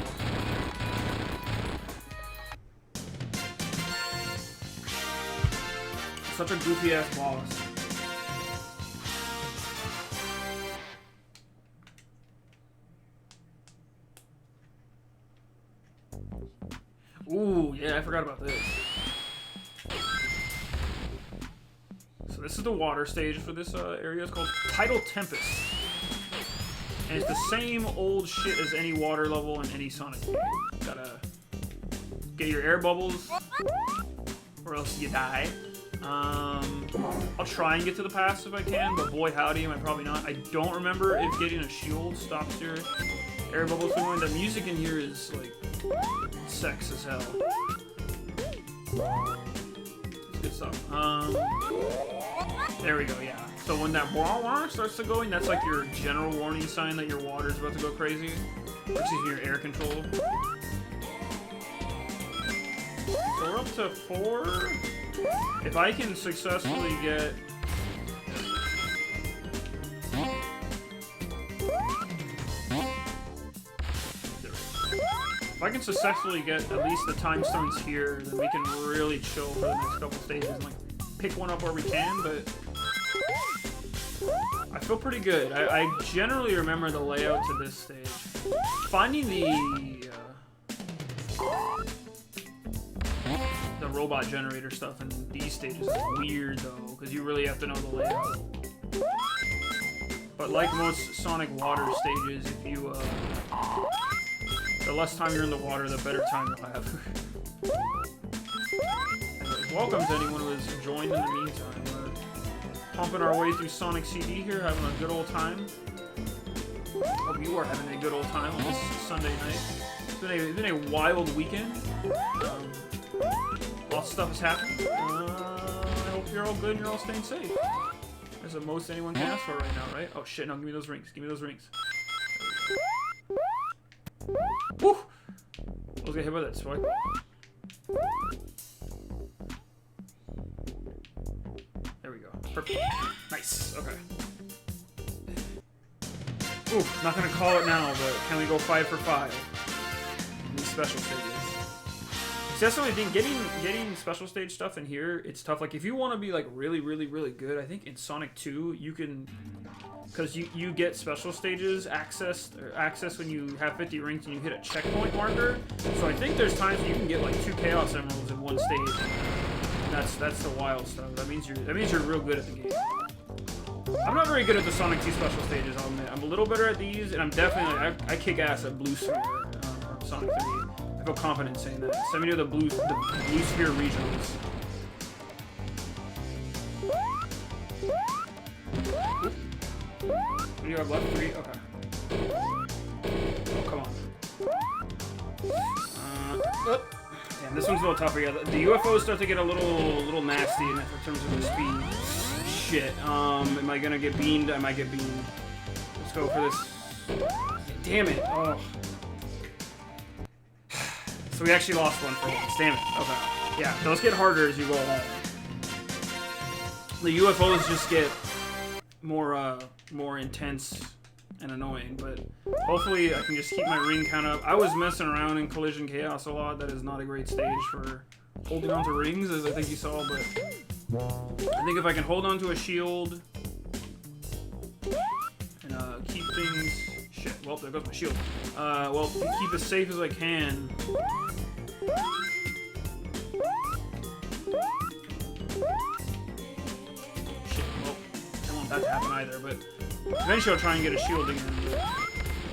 Such a goofy ass boss. Ooh, yeah, I forgot about this. So this is the water stage for this area. It's called Tidal Tempest. And it's the same old shit as any water level in any Sonic game. Gotta get your air bubbles. or else you die. I'll try and get to the pass if I can, but boy howdy, am I probably not. I don't remember if getting a shield stops your air bubbles from going. The music in here is like sex as hell. It's good stuff. There we go, yeah. So when that wah wah starts to going, that's like your general warning sign that your water's about to go crazy. Excuse me, your air control. So we're up to 4. If I can successfully get... If I can successfully get at least the time stones here, then we can really chill for the next couple stages and like pick one up where we can, but I feel pretty good. I generally remember the layout to this stage. Finding the robot generator stuff in these stages is weird though, because you really have to know the layout. But like most Sonic Water stages, if you the less time you're in the water, the better time you'll have. Anyways, welcome to anyone who has joined in the meantime. We're pumping our way through Sonic CD here, having a good old time. Hope you are having a good old time on this Sunday night. It's been a wild weekend. Lots of stuff has happened. I hope you're all good and you're all staying safe. That's what most anyone can ask for right now, right? Oh shit, no, give me those rings. Give me those rings. Woo! I was gonna hit by that swipe. There we go. Perfect. Nice. Okay. Ooh, not gonna call it now, but can we go 5 for 5? In these special stages. See, that's the only thing. Getting special stage stuff in here, it's tough. Like, if you want to be, like, really, really, really good, I think in Sonic 2, you can... Because you get special stages access when you have 50 rings and you hit a checkpoint marker. So I think there's times you can get, like, 2 Chaos Emeralds in one stage. And that's the wild stuff. That means you're real good at the game. I'm not very good at the Sonic 2 special stages, I'll admit. I'm a little better at these, and I'm definitely, like, I kick ass at Blue Sphere, Sonic 3. I feel confident saying that. Send me to the Blue Sphere regionals. What do you have left? 3? Okay. Oh, come on. Damn, this one's a little tougher. Yeah, the UFOs start to get a little nasty in terms of the speed. Shit. Am I gonna get beamed? I might get beamed. Let's go for this. Damn it. Oh. So we actually lost one for once. Damn it. Okay. Yeah, those get harder as you go along. The UFOs just get more intense and annoying, but hopefully I can just keep my ring count up. I was messing around in Collision Chaos a lot. That is not a great stage for holding on to rings, as I think you saw, but I think if I can hold on to a shield and keep things... Shit, well, there goes my shield. Well, keep as safe as I can. Shit, well, I don't want that to happen either, but eventually I'll try and get a shield again.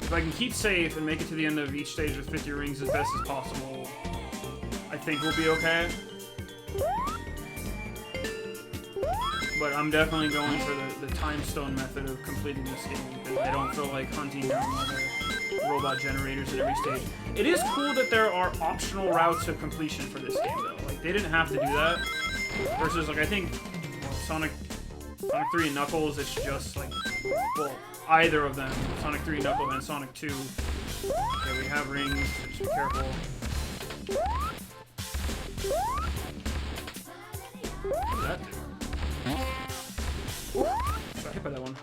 If I can keep safe and make it to the end of each stage with 50 rings as best as possible, I think we'll be okay. But I'm definitely going for the time stone method of completing this game, because I don't feel like hunting down all the robot generators at every stage. It is cool that there are optional routes of completion for this game, though. Like, they didn't have to do that. Versus, like, I think Sonic 3 and Knuckles, it's just, like, well, either of them, Sonic 3, Knuckles, and Sonic 2. Okay, we have rings, so just be careful. What did that do? Ooh, got hit by that one.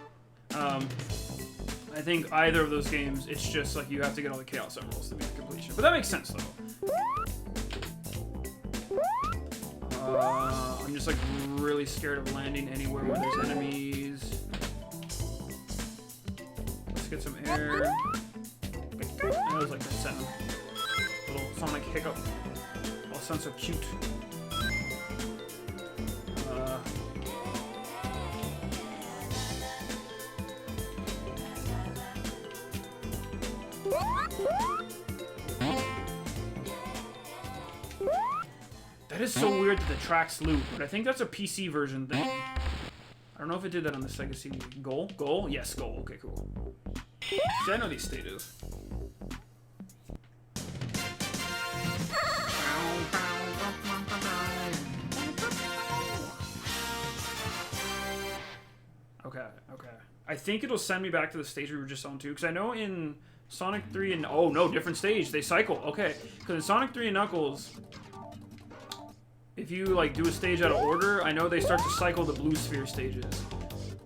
I think either of those games, it's just like you have to get all the Chaos Emeralds to make completion. But that makes sense, though. I'm just like really scared of landing anywhere where there's enemies. Let's get some air. That was like a sound. Little Sonic hiccup. All sounds so cute. That is so weird that the tracks loop, but I think that's a PC version thing. I don't know if it did that on the Sega CD. Goal? Goal? Yes, goal. Okay, cool. See, I know these stages. Okay, okay. I think it'll send me back to the stage we were just on too, because I know in Sonic 3 and... Oh, no, different stage. They cycle. Okay, because in Sonic 3 and Knuckles... If you, like, do a stage out of order, I know they start to cycle the blue sphere stages.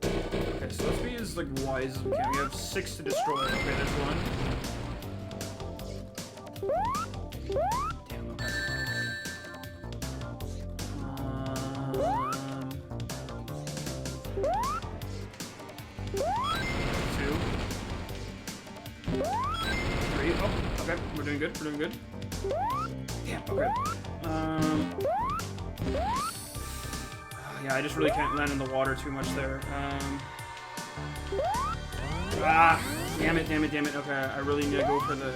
Okay, so let's be as, like, wise as we can. We have 6 to destroy. Okay, there's one. Damn, okay. 2. 3. Oh, okay. We're doing good. We're doing good. Damn, okay. Yeah, I just really can't land in the water too much there. Damn it, damn it, damn it. Okay, I really need to go for the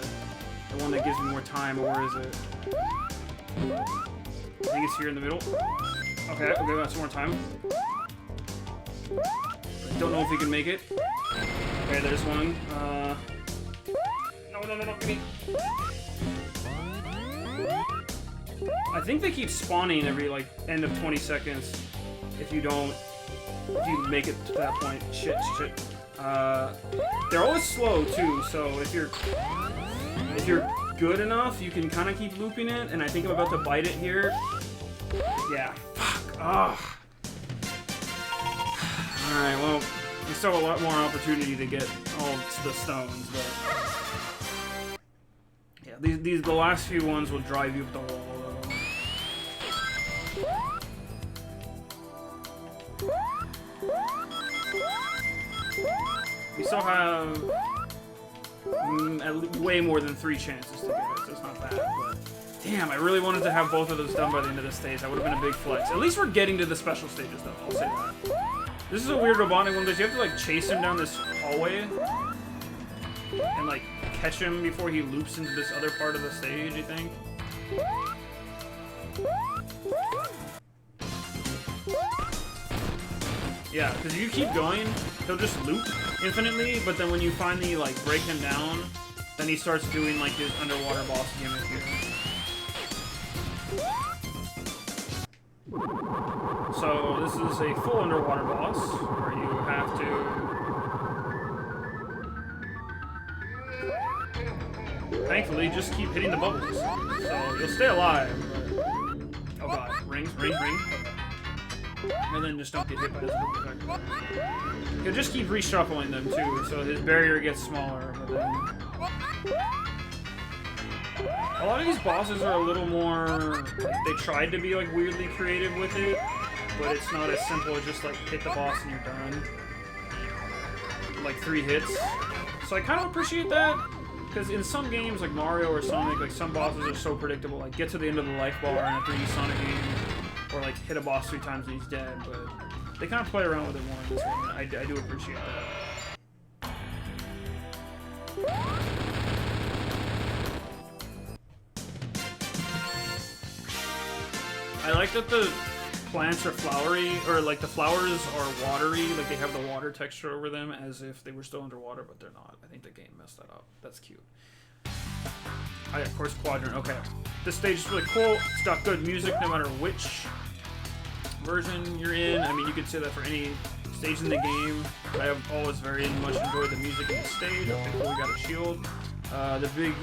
one that gives me more time. Or where is it? I think it's here in the middle. Okay, okay, that's some more time. Don't know if we can make it. Okay, there's one. No, give me. I think they keep spawning every, like, end of 20 seconds if you make it to that point. Shit. They're always slow, too, so if you're good enough, you can kind of keep looping it, and I think I'm about to bite it here. Yeah. Fuck. Ugh. Alright, well, we still have a lot more opportunity to get all the stones, but... Yeah, the last few ones will drive you up the wall. We still have way more than 3 chances to get it, so it's not bad, but... Damn, I really wanted to have both of those done by the end of the stage. That would have been a big flex. At least we're getting to the special stages, though. I'll say that. This is a weird robotic one, because you have to, like, chase him down this hallway and, like, catch him before he loops into this other part of the stage, I think. Yeah, because if you keep going, he'll just loop infinitely, but then when you finally, like, break him down, then he starts doing, like, his underwater boss gimmick here. So, this is a full underwater boss, where you have to... Thankfully, just keep hitting the bubbles. So, you'll stay alive, but... Oh god, ring. Okay. And then just don't get hit by his hook effect. He'll just keep reshuffling them too, so his barrier gets smaller, but then... A lot of these bosses are a little more... They tried to be, like, weirdly creative with it, but it's not as simple as just, like, hit the boss and you're done. Like, 3 hits. So I kind of appreciate that, because in some games, like Mario or Sonic, like, some bosses are so predictable. Like, get to the end of the life bar in a 3D Sonic game, or, like, hit a boss 3 times and he's dead, but they kind of play around with it more in this one. I do appreciate that. I like that the plants are flowery, or, like, the flowers are watery, like, they have the water texture over them as if they were still underwater, but they're not. I think the game messed that up. That's cute. Oh yeah, of course, Quadrant. Okay. This stage is really cool. It's got good music no matter which version you're in. I mean, you could say that for any stage in the game. I have always very much enjoyed the music in the stage. Okay, cool, we got a shield. The big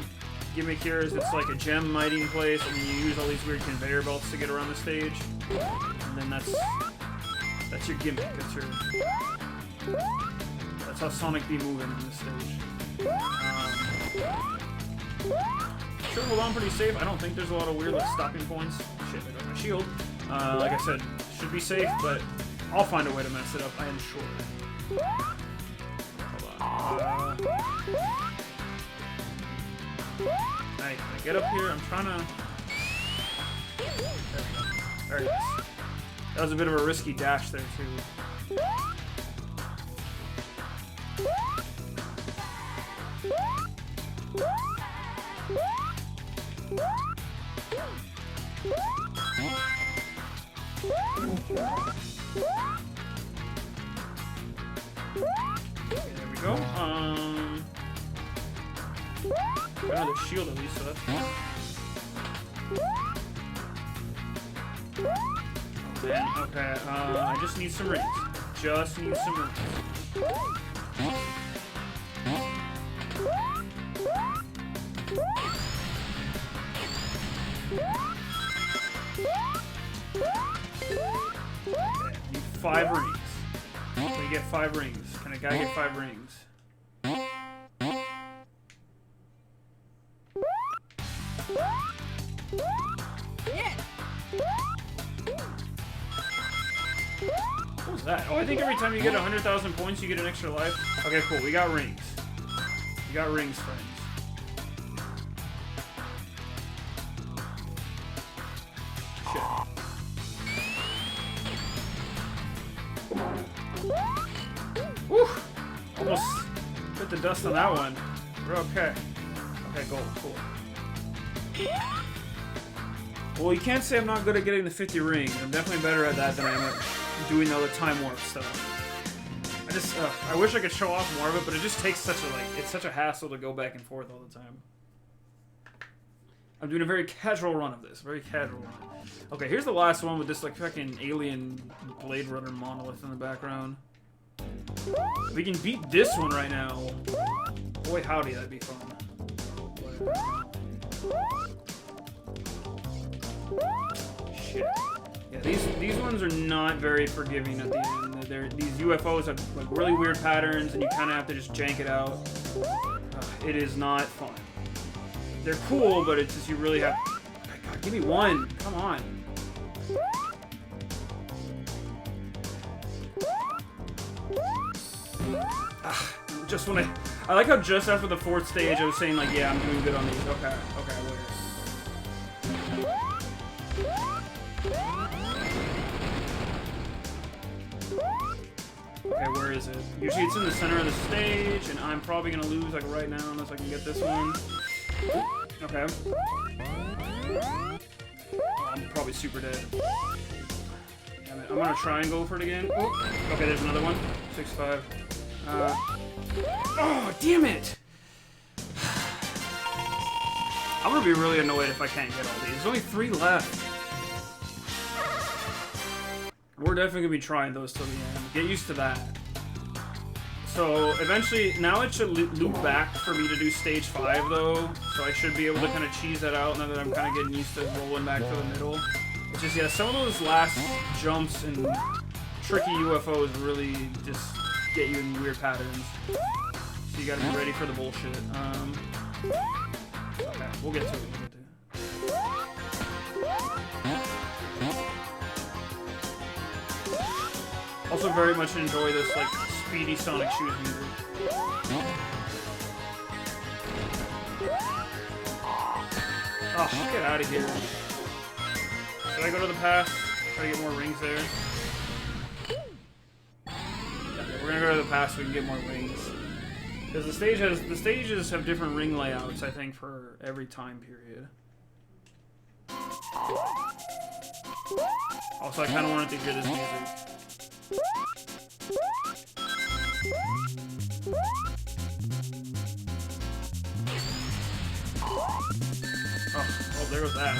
gimmick here is it's like a gem mining place, and you use all these weird conveyor belts to get around the stage. And then that's your gimmick. That's how Sonic be moving in this stage. Should hold on pretty safe. I don't think there's a lot of weird, like, stopping points. Shit, I got my shield. Like I said, should be safe, but I'll find a way to mess it up, I am sure. Hold on. Hey, can I get up here? I'm trying to... There it is. That was a bit of a risky dash there, too. There we go. Got another shield at least, so that's fine. Oh, man. Okay, I just need some rings. Just need some rings. Need 5 rings. So you get 5 rings. Can a guy get 5 rings? What was that? Oh, I think every time you get 100,000 points, you get an extra life. Okay, cool. We got rings. We got rings, friends. Shit. Whew! Almost hit the dust on that one. We're okay. Okay, gold. Cool. Well, you can't say I'm not good at getting the 50 rings. I'm definitely better at that than I am at doing all the time warp stuff. I wish I could show off more of it, but it just takes such a, it's such a hassle to go back and forth all the time. I'm doing a very casual run of this. Very casual run. Okay, here's the last one with this, fucking alien Blade Runner monolith in the background. If we can beat this one right now, boy howdy, that'd be fun. Shit. Yeah, these ones are not very forgiving at the end. These UFOs have really weird patterns, and you kind of have to just jank it out. It is not fun. They're cool, but it's just you really have. God, give me one. Come on. Just when I like how just after the 4th stage I was saying yeah, I'm doing good on these. Okay, wait. Okay, where is it? Usually it's in the center of the stage, and I'm probably gonna lose right now unless I can get this one. Okay. Oh, I'm probably super dead. Damn it. I'm gonna try and go for it again. Oh, okay, there's another one. 6-5. Oh, damn it! I'm gonna be really annoyed if I can't get all these. There's only 3 left. We're definitely gonna be trying those till the end. Get used to that. So eventually, now it should loop back for me to do stage 5 though. So I should be able to kind of cheese that out now that I'm kind of getting used to rolling back to the middle. It's just, yeah, some of those last jumps and tricky UFOs really just get you in weird patterns. So you gotta be ready for the bullshit. Okay, we'll get to it. Also very much enjoy this, speedy Sonic Shoes music. Oh, get out of here. Should I go to the pass? Try to get more rings there? Okay, we're gonna go to the pass so we can get more rings. Because the stages have different ring layouts, I think, for every time period. Also, I kind of wanted to hear this music. Oh, there goes that.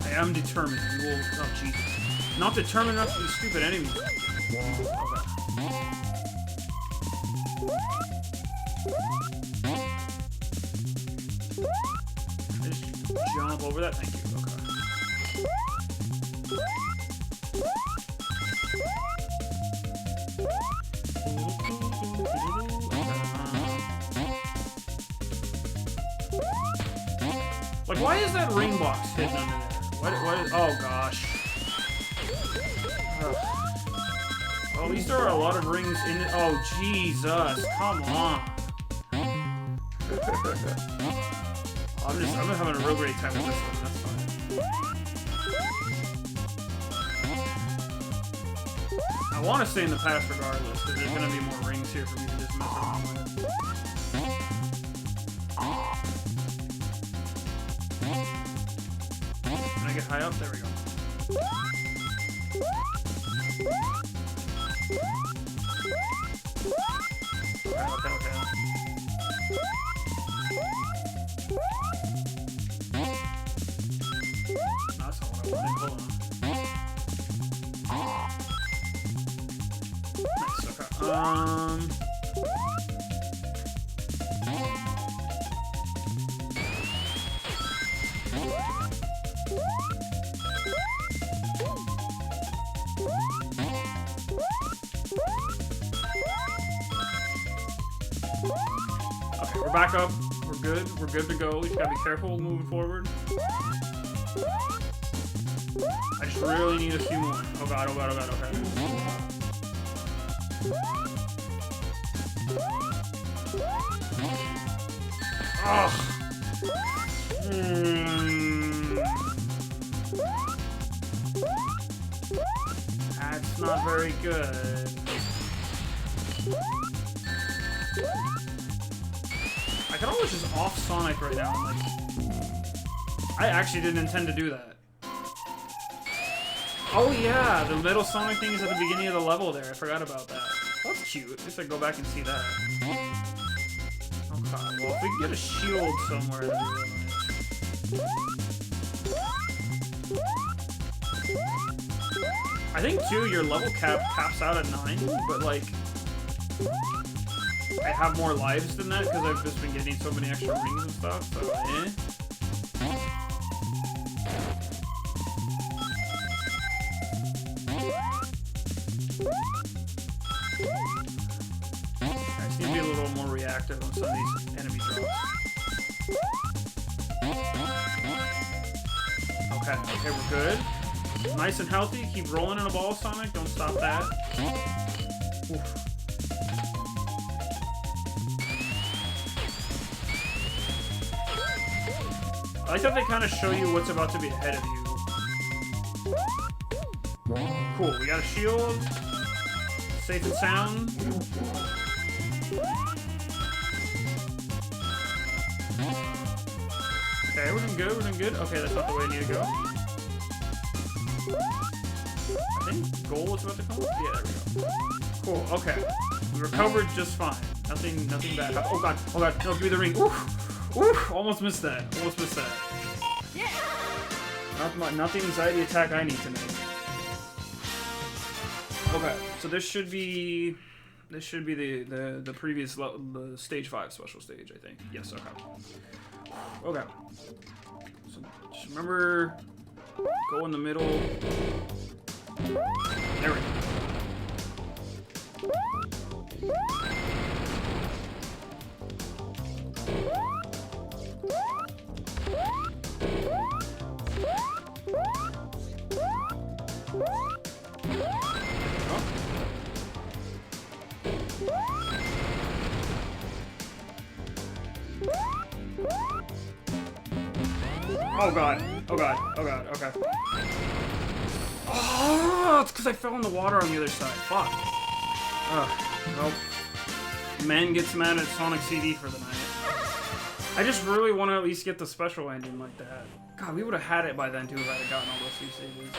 I am determined. We will. Oh, Jesus. Not determined enough for these stupid enemies. Okay. I just jump over that? Thank you. Okay. Why is that ring box hidden under there? What is, oh gosh. Ugh. Oh, at least there are a lot of rings in it. Oh, Jesus. Come on. I'm having a real great time with this one. That's fine. I want to stay in the past regardless, because there's going to be more rings here for me to just mess around with. get high up. There we go. Okay. That's not what I wanted. Hold on. Nice, okay. Okay, we're back up. We're good. We're good to go. We just gotta be careful moving forward. I just really need a few more. Oh god, okay. Ugh. That's not very good. I can almost just off Sonic right now. Like, I actually didn't intend to do that. Oh yeah, the little Sonic thing is at the beginning of the level there. I forgot about that. That's cute. At least I go back and see that. Okay, well if we can get a shield somewhere, that'd be really nice. I think too, your level caps out at 9, but like, I have more lives than that because I've just been getting so many extra rings and stuff, so eh. I just need to be a little more reactive on some of these enemy drops. Okay, we're good. Nice and healthy. Keep rolling in a ball, Sonic. Don't stop that. Oof. I like that they kind of show you what's about to be ahead of you. Cool, we got a shield. Safe and sound. Okay, we're doing good. Okay, that's not the way I need to go. I think goal is about to come. Yeah, there we go. Cool, okay. We recovered just fine. Nothing bad. Oh god, no, give me the ring. Oof, almost missed that. Not the anxiety attack I need to make. Okay, so this should be the previous the stage 5 special stage, I think. Yes, okay. So just remember, go in the middle. There we go. Oh god, okay. Oh, it's because I fell in the water on the other side. Fuck. Nope. Man gets mad at Sonic CD for the night. I just really want to at least get the special ending like that. God, we would have had it by then too if I had gotten all those 2 stages.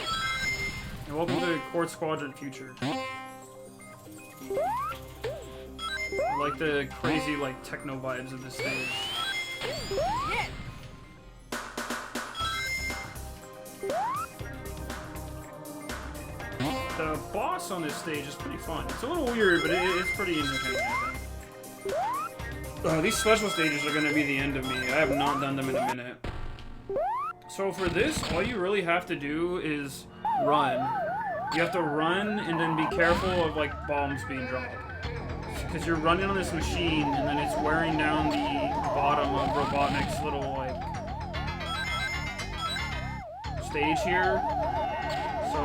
And welcome to Quartz Squadron Future. I like the crazy, like, techno vibes of this stage. The boss on this stage is pretty fun. It's a little weird, but it's pretty entertaining, I think. These special stages are going to be the end of me. I have not done them in a minute. So for this, all you really have to do is run. You have to run and then be careful of, like, bombs being dropped. Because you're running on this machine, and then it's wearing down the bottom of Robotnik's little, like, stage here. So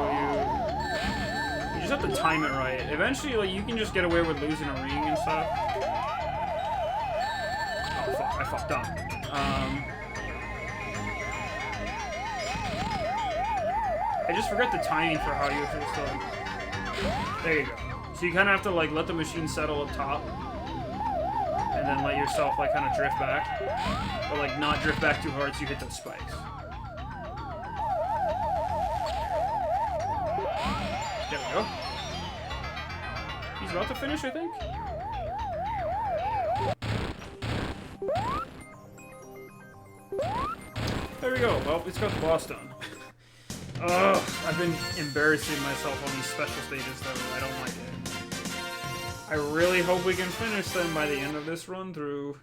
you just have to time it right. Eventually, like, you can just get away with losing a ring and stuff. Oh, fuck. I fucked up. I just forgot the timing for how you're supposed to, like... There you go. So you kind of have to, like, let the machine settle up top. And then let yourself, like, kind of drift back. But, like, not drift back too hard so you hit those spikes. go. He's about to finish, I think. There we go. Well, it's got the boss done. Ugh, I've been embarrassing myself on these special stages, though. I don't like it. I really hope we can finish them by the end of this run through.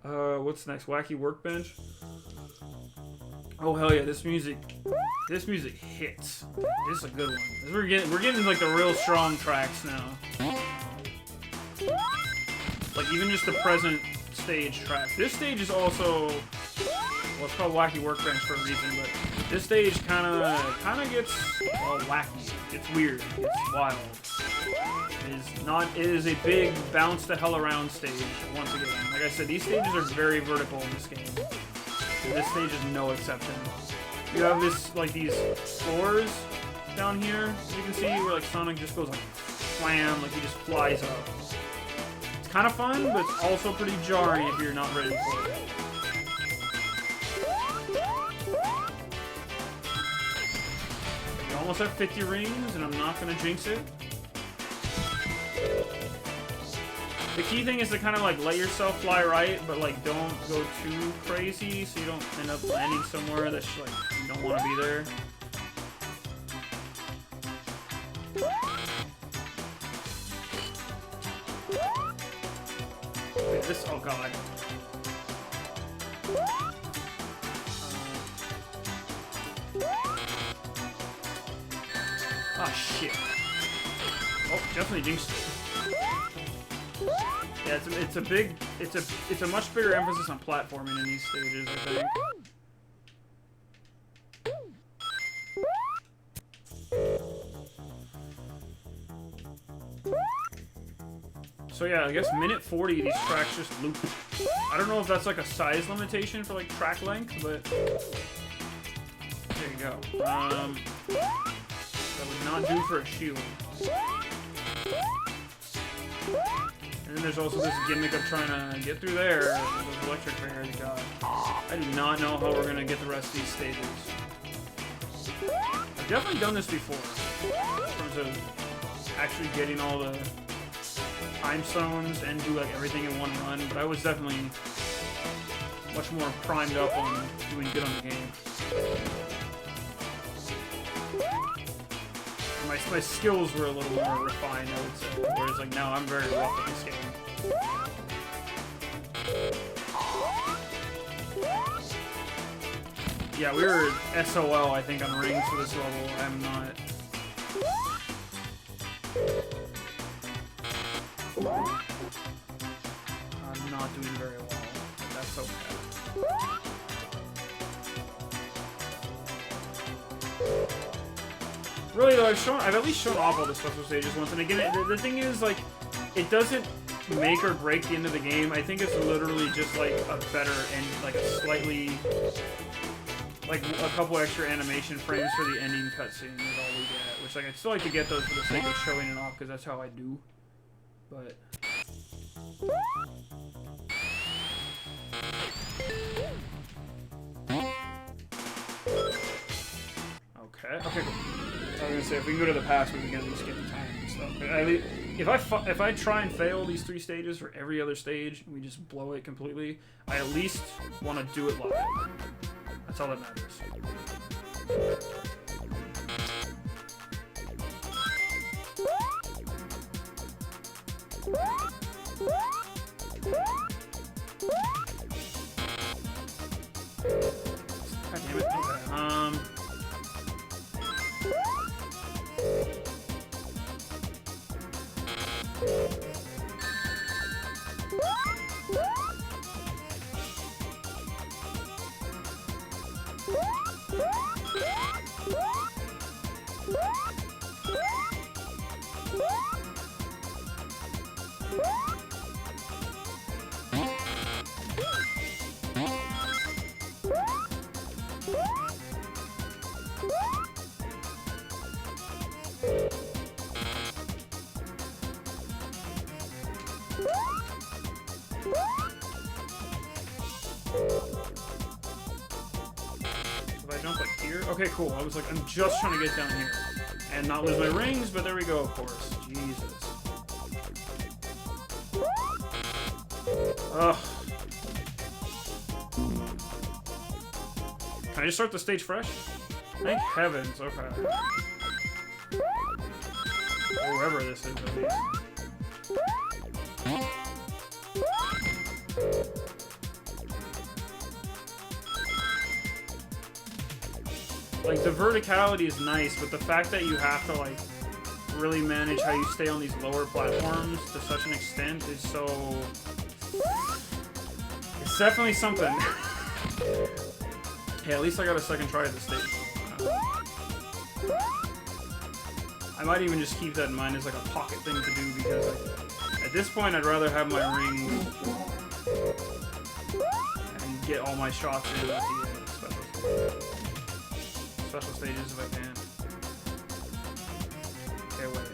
What's next? Wacky Workbench? Oh hell yeah, this music hits. This is a good one. We're getting like the real strong tracks now. Like even just the present stage track. This stage is also, well, it's called Wacky Workbench for a reason, but this stage kinda gets, well, wacky. It's weird. It's wild. It is a big bounce the hell around stage once again. Like I said, these stages are very vertical in this game. And this stage is no exception. You have these floors down here, as you can see, where like Sonic just goes like slam, like he just flies up. It's kind of fun, but it's also pretty jarring if you're not ready for it. You almost have 50 rings, and I'm not gonna jinx it. The key thing is to kind of like let yourself fly right, but like don't go too crazy so you don't end up landing somewhere that's like you don't want to be there. Okay, this, oh god. Oh shit. Oh, definitely jinxed it. Yeah, it's a much bigger emphasis on platforming in these stages, I think. So yeah, I guess minute 40 these tracks just loop. I don't know if that's like a size limitation for like track length, but there you go. That would not do for a shield. And then there's also this gimmick of trying to get through there with those electric barriers. God, I do not know how we're gonna get the rest of these stages. I've definitely done this before in terms of actually getting all the time stones and do like everything in one run, but I was definitely much more primed up on doing good on the game. My skills were a little more refined, I would say, whereas like now I'm very rough at this game. Yeah, we were SOL, I think, on rings for this level. I'm not. I'm not doing very well, but that's okay. Really though, I've at least shown off all the special stages once, and again, the thing is, like, it doesn't make or break the end of the game. I think it's literally just, like, a better and, like, a slightly, like, a couple extra animation frames for the ending cutscene is all we get, which, like, I'd still like to get those for the sake of showing it off, because that's how I do, but... Okay, cool. I was gonna say, if we can go to the past, we can at least get the time and stuff. But if I try and fail these 3 stages for every other stage, and we just blow it completely, I at least want to do it live. That's all that matters. God damn it. Okay. here? Okay, cool. I was like, I'm just trying to get down here. And not lose my rings, but there we go, of course. Jesus. Ugh. Can I just start the stage fresh? Thank heavens, okay. Or wherever this is, at least. Like, the verticality is nice, but the fact that you have to, like, really manage how you stay on these lower platforms to such an extent is so... It's definitely something. Yeah, at least I got a second try at the stage. I might even just keep that in mind as, like, a pocket thing to do, because, like, at this point, I'd rather have my rings and get all my shots in at the special stages if I can. Okay, wait.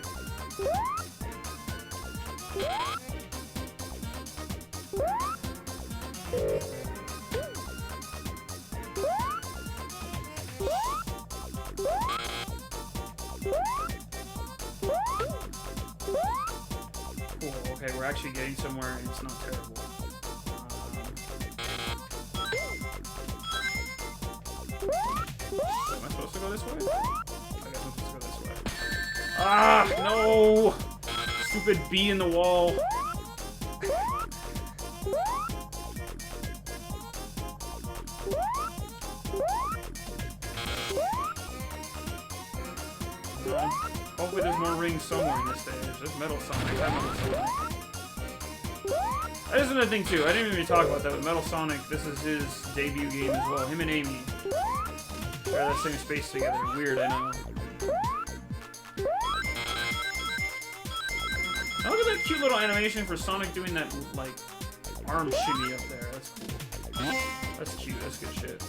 Cool, okay, we're actually getting somewhere and it's not terrible. Am I supposed to go this way? I guess I'm supposed to go this way. Ah, no! Stupid bee in the wall. No. Hopefully there's more rings somewhere in this stage. There's Metal Sonic. That is another thing too. I didn't even talk about that, but Metal Sonic, this is his debut game as well. Him and Amy share the same space together. Weird, I know. Oh, look at that cute little animation for Sonic doing that, like, arm shimmy up there. That's cool. That's cute. That's good shit.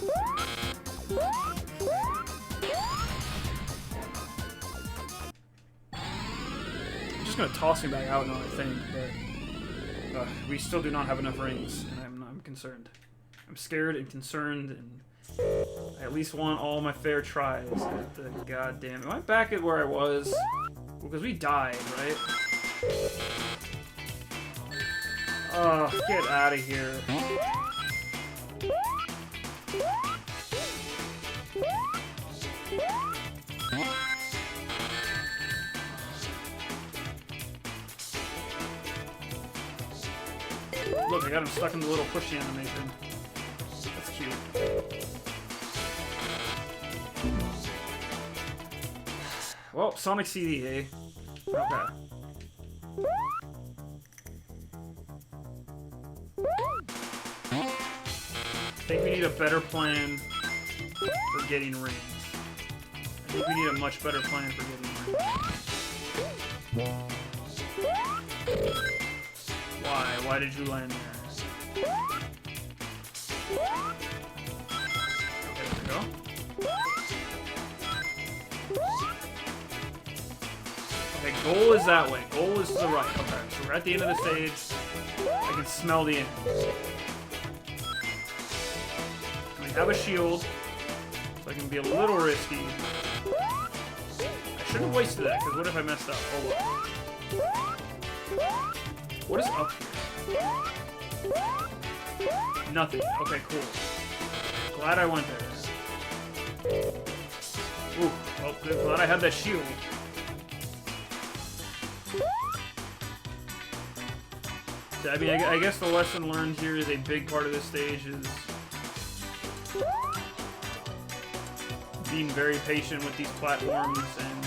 I'm just gonna toss him back out now, I think, but we still do not have enough rings, and I'm concerned. I'm scared and concerned, and I at least want all my fair tries at the goddamn... Am I back at where I was? Because we died, right? Oh, get out of here. Look, I got him stuck in the little pushy animation. That's cute. Well, Sonic CD, eh? Okay. I think we need a better plan for getting rings. I think we need a much better plan for getting rings. Why? Why did you land there? Okay, there we go. Okay, goal is that way. Goal is to the right. Okay, so we're at the end of the stage. I can smell the end. We have a shield, so I can be a little risky. I should have wasted that, because what if I messed up? Oh, well. What is up here? Nothing. Okay, cool. Glad I went there. Ooh, well, good. Glad I had that shield. I mean, I guess the lesson learned here is a big part of this stage is being very patient with these platforms and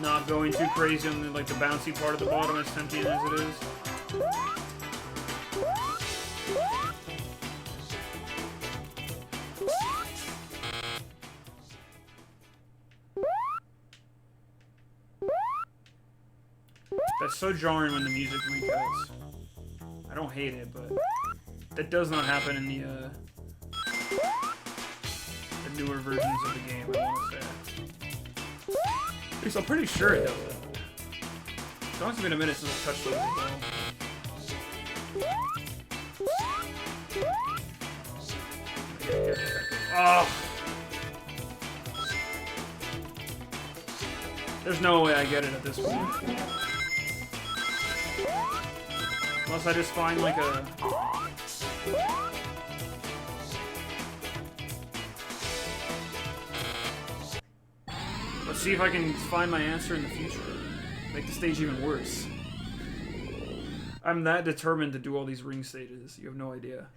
not going too crazy on like the bouncy part of the bottom, as tempting as it is. That's so jarring when the music recuts. I don't hate it, but that does not happen in the newer versions of the game, I want to say. At least I'm pretty sure it does it. It's almost been a minute since I touched those as well. good. Oh! There's no way I get it at this point. Unless I just find like a... Let's see if I can find my answer in the future. Make the stage even worse. I'm that determined to do all these ring stages. You have no idea.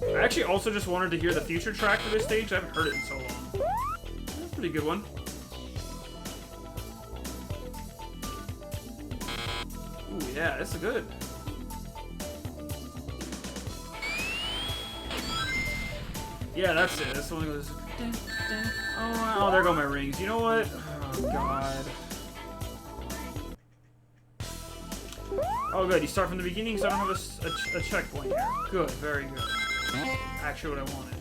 I actually also just wanted to hear the future track for this stage. I haven't heard it in so long. That's a pretty good one. Ooh, yeah, this is good. Yeah, that's it. That's the one that goes... Oh, there go my rings. You know what? Oh, God. Oh, good. You start from the beginning, so I don't have a checkpoint here. Good. Very good. Actually what I wanted.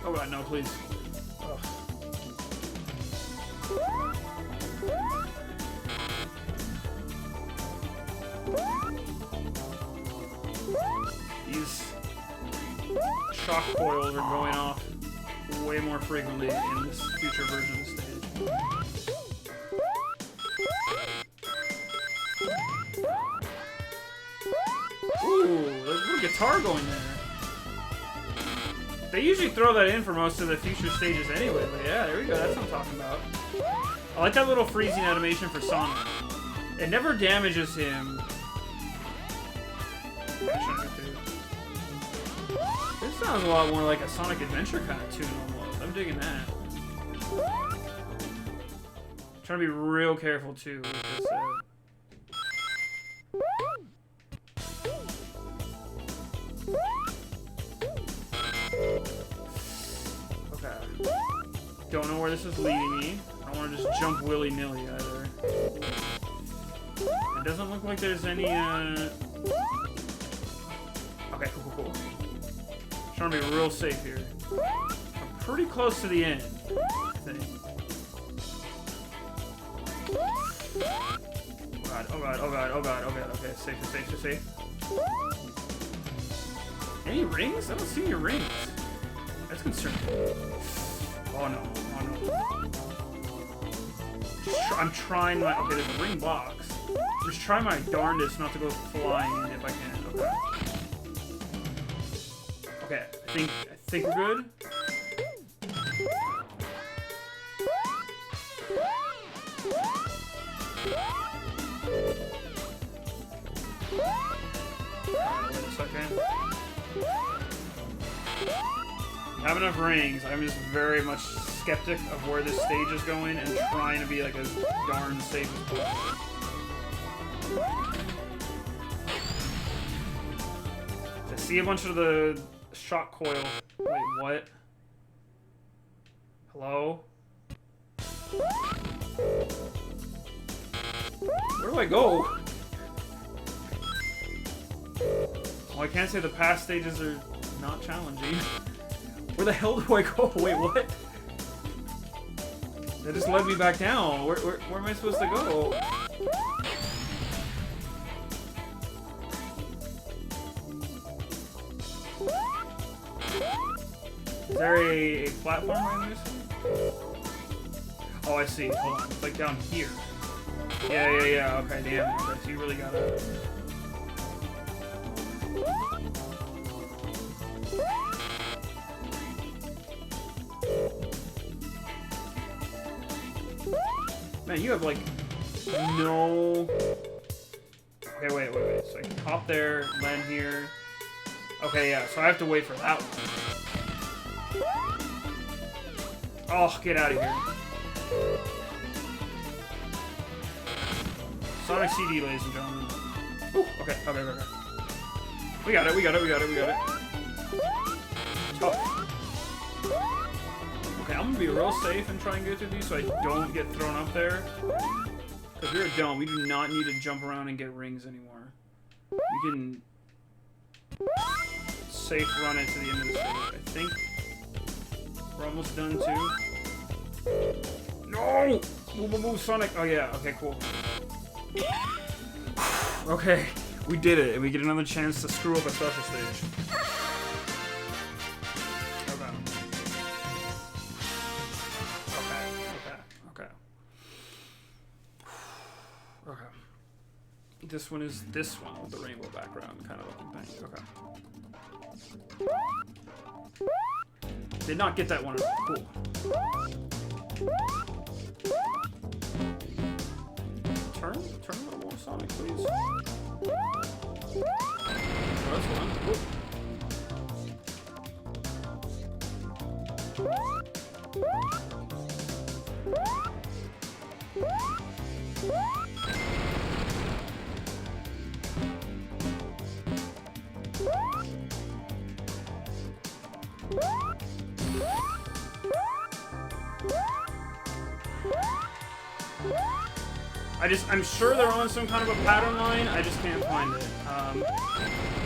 Oh God, no, please. Ugh. These shock coils are going off way more frequently in this future version of the stage. Ooh, there's a little guitar going there. They usually throw that in for most of the future stages anyway, but yeah, there we go, that's what I'm talking about. I like that little freezing animation for Sonic. It never damages him. This sounds a lot more like a Sonic Adventure kind of tune almost. I'm digging that. Trying to be real careful too with this. Okay. Don't know where this is leading me. I don't want to just jump willy-nilly either. It doesn't look like there's any, Okay, cool. Trying to be real safe here. I'm pretty close to the end, I think. Oh god. Okay, safe. Any rings? I don't see any rings. That's concerning. Oh no. I'm trying my... Okay, there's a ring box. I'm just trying my darndest not to go flying if I can. Okay, I think we're good. Wait a second. I have enough rings. I'm just very much skeptic of where this stage is going and trying to be like as darn safe as possible. I see a bunch of the shock coil. Wait, what? Hello? Where do I go? Well, I can't say the past stages are not challenging. Where the hell do I go? Wait, what? That just led me back down. Where am I supposed to go? Is there a platform I'm missing? Oh, I see. Hold on. It's like down here. Yeah. Okay, damn. Okay, so you really gotta... Man, you have like no... Okay, wait. So I can hop there, land here. Okay, yeah, so I have to wait for that one. Oh, get out of here. Sonic CD, ladies and gentlemen. Ooh, okay. We got it. Tough. Okay, I'm gonna be real safe and try and get through these so I don't get thrown up there. Because we're done. We do not need to jump around and get rings anymore. We can safe run it to the end of the stage. I think we're almost done too. No! Move, Sonic! Oh yeah, okay, cool. Okay, we did it, and we get another chance to screw up a special stage. Okay. This one is this one with the rainbow background kind of looking thing. Okay. Did not get that one. Cool. Turn a little more, Sonic, please. Oh, that's one. I'm sure they're on some kind of a pattern line, I just can't find it.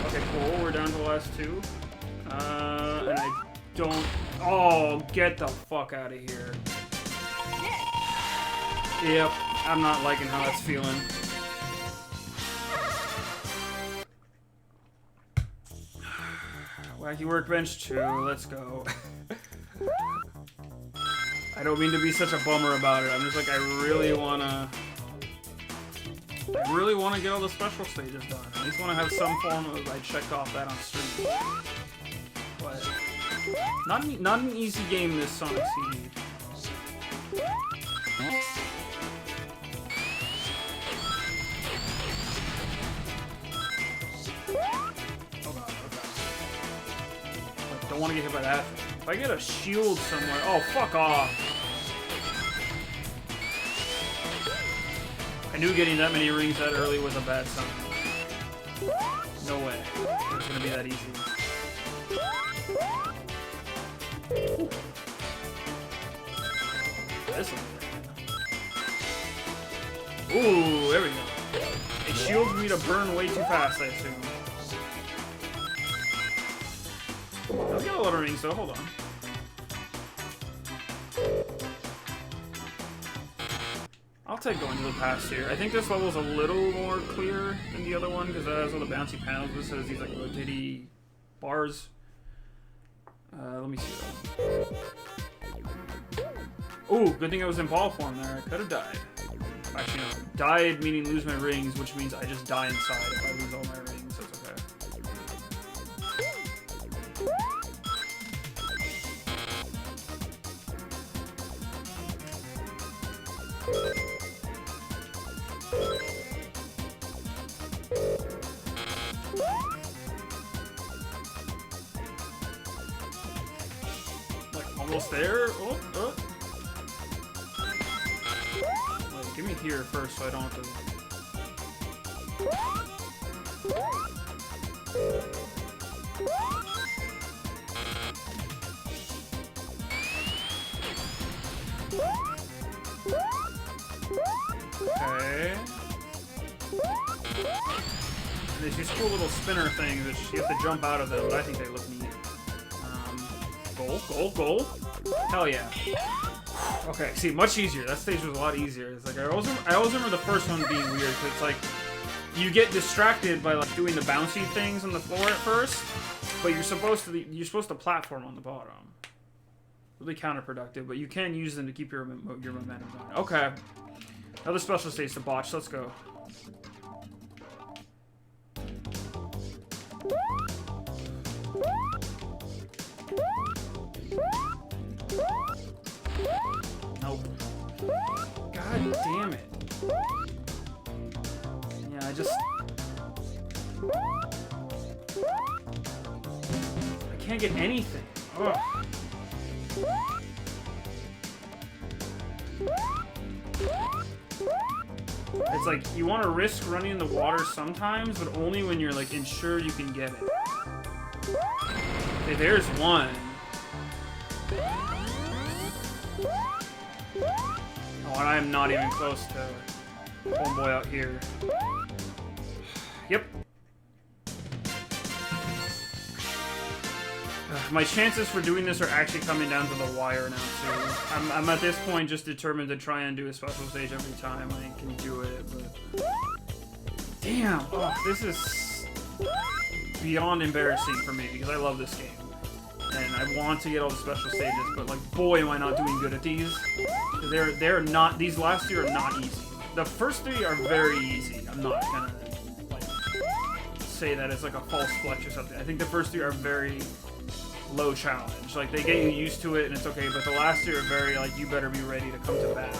Okay, cool, we're down to the last two. And I don't... Oh, get the fuck out of here. Yep, I'm not liking how that's feeling. Wacky Workbench 2, let's go. I don't mean to be such a bummer about it, I'm just like, I really wanna get all the special stages done. I just wanna have some form of, I checked off that on stream. But, not an easy game, this Sonic CD. Don't want to get hit by that. If I get a shield somewhere... Oh, fuck off. I knew getting that many rings that early was a bad sign. No way. It's gonna be that easy. This one. Ooh, there we go. It shields me to burn way too fast, I assume. I'll get a lot of rings though, hold on. I'll take going to the past here. I think this level's a little more clear than the other one because it has all the bouncy panels. This has these like rotating bars. Let me see though. Ooh, good thing I was in ball form there. I could have died. Actually, no. Died meaning lose my rings, which means I just die inside if I lose all my rings. That's okay. Like, almost there. Oh. Wait, give me here first so I don't have to... Okay. There's these cool little spinner things that you have to jump out of them, but I think they look neat. Goal. Hell yeah. Okay, see, much easier. That stage was a lot easier. It's like I always remember the first one being weird because it's like you get distracted by like doing the bouncy things on the floor at first, but you're supposed to platform on the bottom. Really counterproductive, but you can use them to keep your momentum going. Okay. Another special stage to botch. Let's go. Nope. God damn it. Yeah, I can't get anything. Ugh. It's like, you want to risk running in the water sometimes, but only when you're, like, sure you can get it. Okay, there's one. Oh, and I am not even close to... homeboy out here. Yep. My chances for doing this are actually coming down to the wire now, too. I'm at this point just determined to try and do a special stage every time I can do it, but... Damn! Oh, this is beyond embarrassing for me, because I love this game. And I want to get all the special stages, but, like, boy, am I not doing good at these. They're not... These last two are not easy. The first three are very easy. I'm not gonna, like, say that it's like a false flex or something. I think the first three are very... low challenge. Like, they get you used to it and it's okay, but the last two are very, like, you better be ready to come to bat.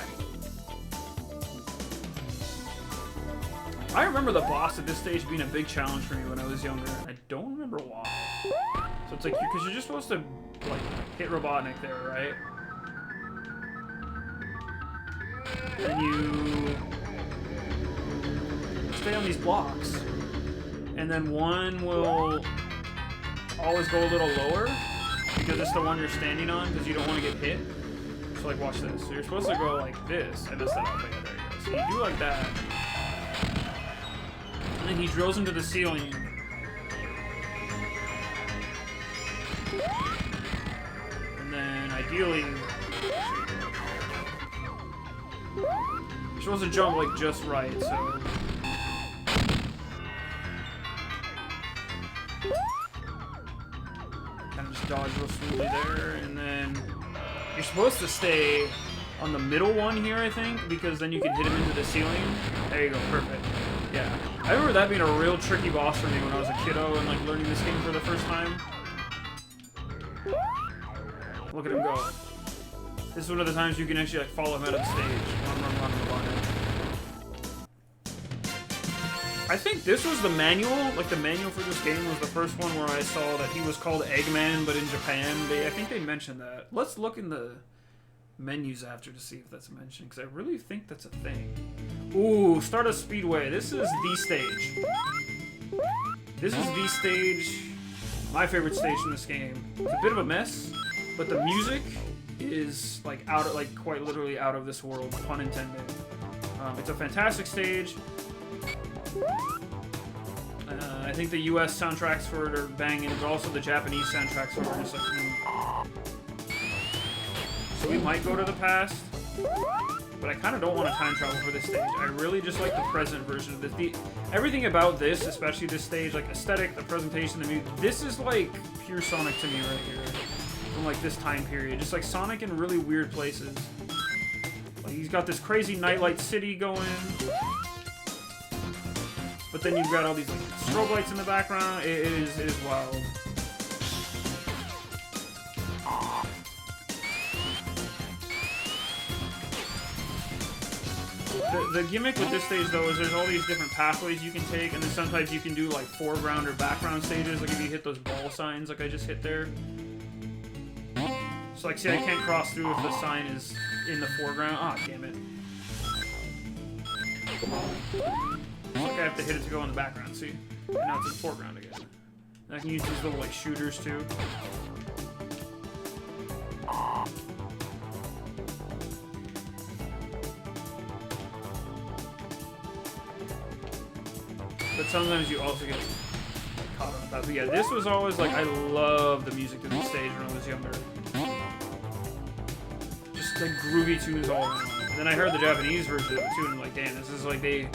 I remember the boss at this stage being a big challenge for me when I was younger. I don't remember why. So it's like, because you're just supposed to, like, hit Robotnik there, right? And you stay on these blocks. And then one will always go a little lower because it's the one you're standing on because you don't want to get hit. So, like, watch this. So you're supposed to go like this. I messed that up. Yeah, there you go. So you do like that. And then he drills into the ceiling. And then, ideally, you're supposed to jump, like, just right, so... Kind of just dodge real smoothly there, and then... You're supposed to stay on the middle one here, I think, because then you can hit him into the ceiling. There you go, perfect. Yeah. I remember that being a real tricky boss for me when I was a kiddo and, like, learning this game for the first time. Look at him go. This is one of the times you can actually, like, follow him out of the stage. Run. I think this was the manual. Like, the manual for this game was the first one where I saw that he was called Eggman, but in Japan, I think they mentioned that. Let's look in the menus after to see if that's mentioned, because I really think that's a thing. Ooh, Stardust Speedway. This is the stage. This is the stage. My favorite stage in this game. It's a bit of a mess, but the music is like quite literally out of this world, pun intended. It's a fantastic stage. I think the US soundtracks for it are banging, but also the Japanese soundtracks for it are just like... So we might go to the past, but I kind of don't want to time travel for this stage. I really just like the present version of this. Everything about this, especially this stage, like aesthetic, the presentation, the music, this is like pure Sonic to me right here. From like this time period. Just like Sonic in really weird places. Like he's got this crazy nightlight city going. But then you've got all these like strobe lights in the background. It is wild. The gimmick with this stage, though, is there's all these different pathways you can take, and then sometimes you can do, like, foreground or background stages, like if you hit those ball signs like I just hit there. So, like, see, I can't cross through if the sign is in the foreground. Ah, damn it. It's like I have to hit it to go in the background, see? And now it's in the foreground again. And I can use these little, like, shooters, too. But sometimes you also get caught on that. But yeah, this was always like, I love the music of the stage when I was younger. Just like groovy tunes all around. And then I heard the Japanese version of it too, and I'm like, damn, this is like they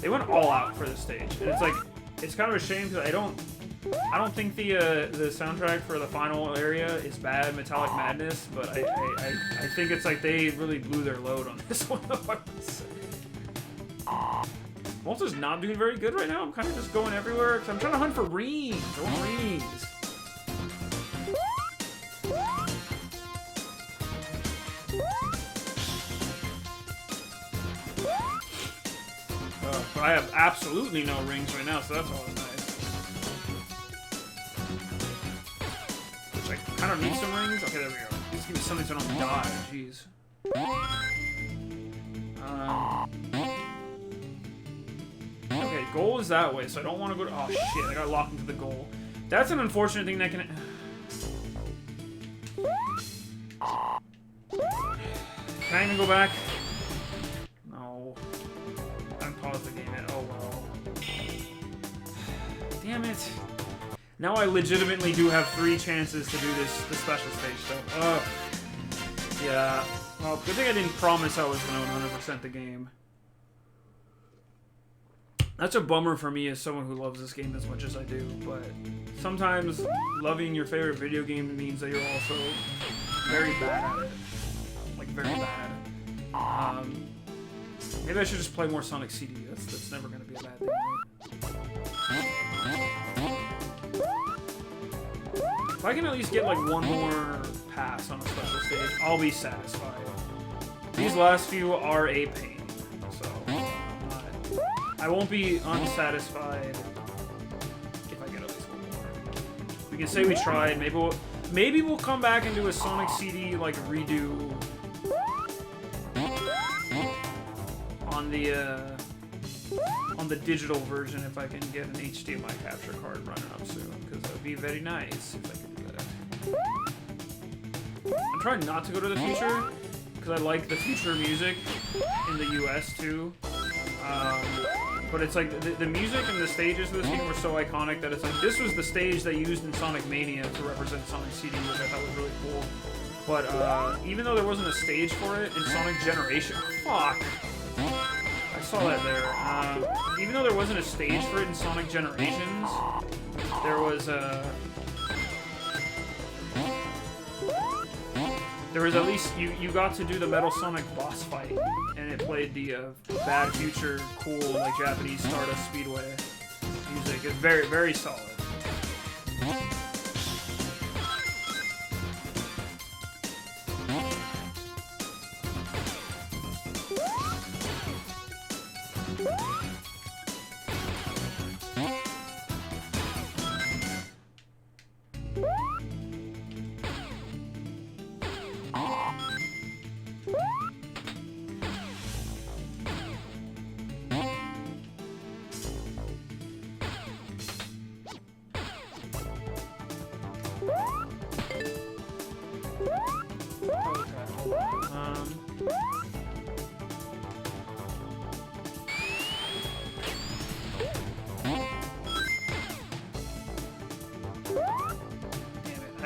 went all out for this stage. And it's like, it's kind of a shame because I don't think the soundtrack for the final area is bad, Metallic Madness, but I think it's like they really blew their load on this one. Malta's not doing very good right now. I'm kind of just going everywhere because I'm trying to hunt for rings. I want rings. But I have absolutely no rings right now, so that's always nice. Which I kind of need some rings. Okay, there we go. Just give me something so I don't die. Jeez. Okay, goal is that way, so I don't want to go to... Oh, shit, I got locked into the goal. That's an unfortunate thing that can... Can I even go back? No. it. Now I legitimately do have 3 chances to do the special stage stuff. Yeah. Well, good thing I didn't promise I was going to 100% the game. That's a bummer for me as someone who loves this game as much as I do, but sometimes loving your favorite video game means that you're also very bad at it. Like, very bad. Maybe I should just play more Sonic CD. That's never going to be a bad thing, right? If I can at least get, like, one more pass on a special stage, I'll be satisfied. These last few are a pain, so I won't be unsatisfied if I get at least one more. We can say we tried. Maybe we'll come back and do a Sonic CD like redo on the digital version if I can get an HDMI capture card running up soon, because that would be very nice if I could do that. I'm trying not to go to the future because I like the future music in the US too. But it's like the music and the stages of this game were so iconic that it's like this was the stage they used in Sonic Mania to represent Sonic CD, which I thought was really cool. But even though there wasn't a stage for it in Sonic Generation, fuck, I saw that there. Even though there wasn't a stage for it in Sonic Generations, there was at least you got to do the Metal Sonic boss fight, and it played the Bad Future cool like Japanese Stardust Speedway music. It's very, very solid.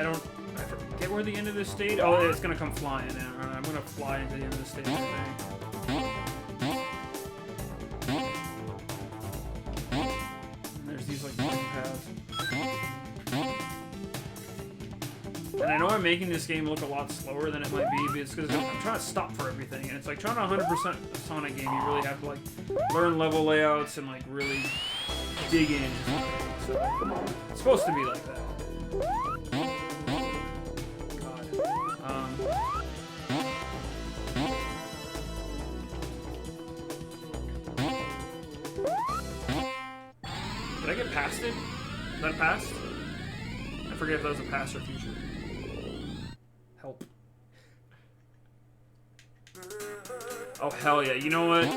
I forget where the end of this stage. Oh, it's gonna come flying in. I'm gonna fly into the end of the stage, I think. And there's these like paths. And I know I'm making this game look a lot slower than it might be, because I'm trying to stop for everything, and it's like trying to 100% a Sonic game. You really have to like learn level layouts and like really dig in. So it's supposed to be like that. Did I get past it? Is that a pass? I forget if that was a pass or future. Help. Oh, hell yeah. You know what?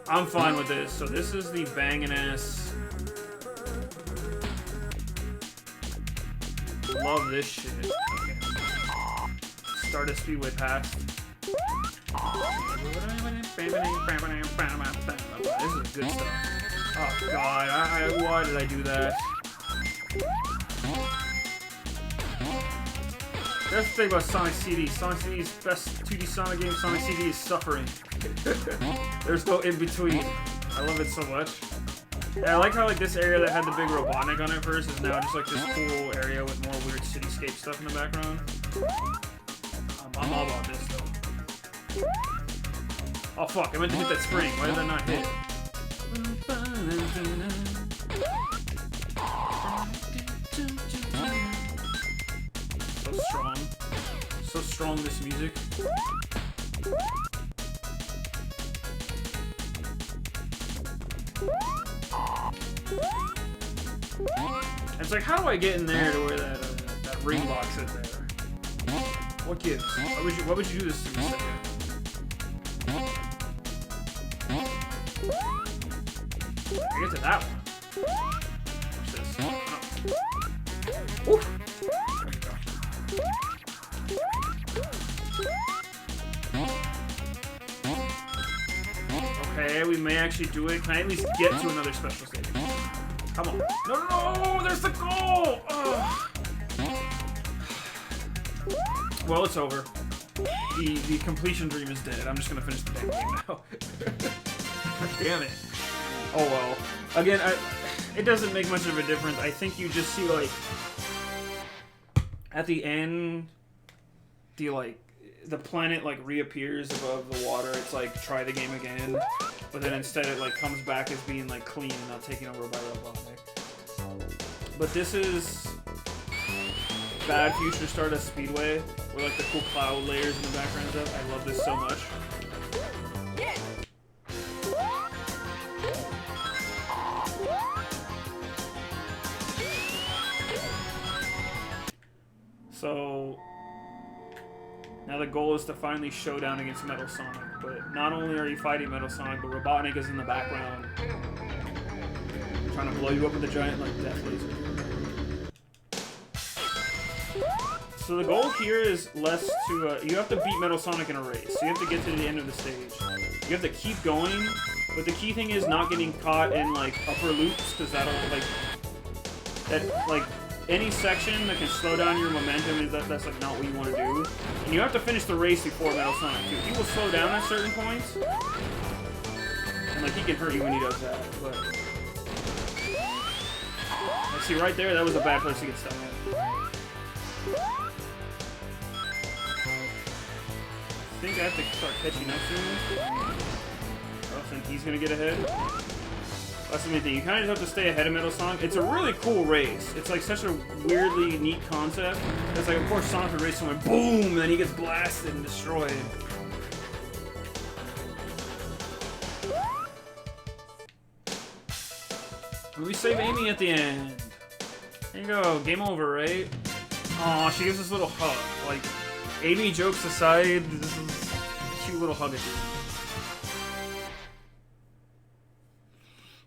I'm fine with this. So this is the bangin' ass. Love this shit. Okay. Stardust Speedway pass. This is good stuff. Oh god, why did I do that? That's the thing about Sonic CD. Sonic CD's best 2D Sonic game, Sonic CD, is suffering. There's no in between. I love it so much. Yeah, I like how like this area that had the big Robotnik on it first is now just like this cool area with more weird cityscape stuff in the background. I'm all about this though. Oh fuck, I meant to hit that spring. Why did that not hit? So strong. So strong, this music. It's like, how do I get in there to where that ring box is there? What gives? Why would you do this to me, Sega? I get to that one. Watch this. Oh. Okay, we may actually do it. Can I at least get to another special stage? Come on. No, there's the goal! Ugh. Well, it's over. The completion dream is dead. I'm just gonna finish the damn game now. Damn it. Oh well. Again, it doesn't make much of a difference. I think you just see, like, at the end, the planet, like, reappears above the water. It's like, try the game again. But then instead it, like, comes back as being, like, clean and not taken over by Robotnik. But this is Bad Future Stardust Speedway, where, like, the cool cloud layers in the background and stuff. I love this so much. So now the goal is to finally show down against Metal Sonic, but not only are you fighting Metal Sonic, but Robotnik is in the background trying to blow you up with a giant, like, death laser. So the goal here is less to, you have to beat Metal Sonic in a race. So you have to get to the end of the stage. You have to keep going, but the key thing is not getting caught in, like, upper loops, because that'll, like, any section that can slow down your momentum, that's like not what you want to do. And you have to finish the race before Metal Sonic 2. He will slow down at certain points, and, like, he can hurt you when he does that, but... Let's see, right there, that was a bad place to get stuck at. I think I have to start catching up soon. I don't think he's gonna get ahead. That's the main thing. You kind of just have to stay ahead of Metal Sonic. It's a really cool race. It's like such a weirdly neat concept. It's like, of course, Sonic would race someone, boom, and then he gets blasted and destroyed. And we save Amy at the end. There you go. Game over, right? Aw, she gives us a little hug. Like, Amy jokes aside, this is a cute little hug at the end.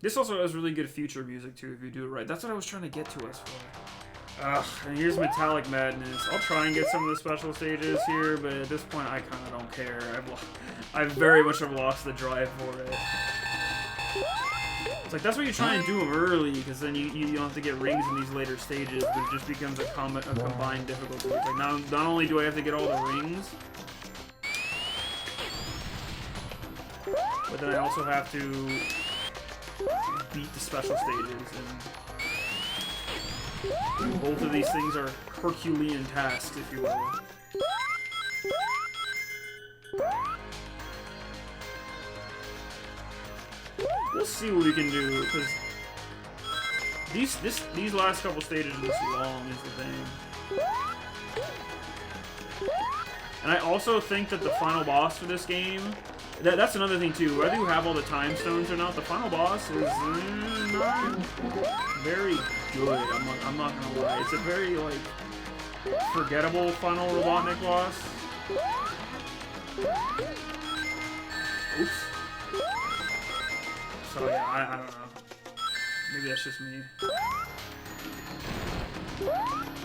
This also has really good future music, too, if you do it right. That's what I was trying to get to us for. Ugh, and here's Metallic Madness. I'll try and get some of the special stages here, but at this point, I kind of don't care. I've very much have lost the drive for it. It's like, that's why you try and do them early, because then you don't have to get rings in these later stages, but it just becomes a combined difficulty. It's like, not only do I have to get all the rings, but then I also have to beat the special stages, and both of these things are Herculean tasks, if you will. We'll see what we can do, because these last couple stages are this long is the thing. And I also think that the final boss for this game, that's another thing too, whether you have all the time stones or not, the final boss is not very good, I'm not gonna lie. It's a very, like, forgettable final Robotnik boss. Oops. So yeah, I don't know. Maybe that's just me.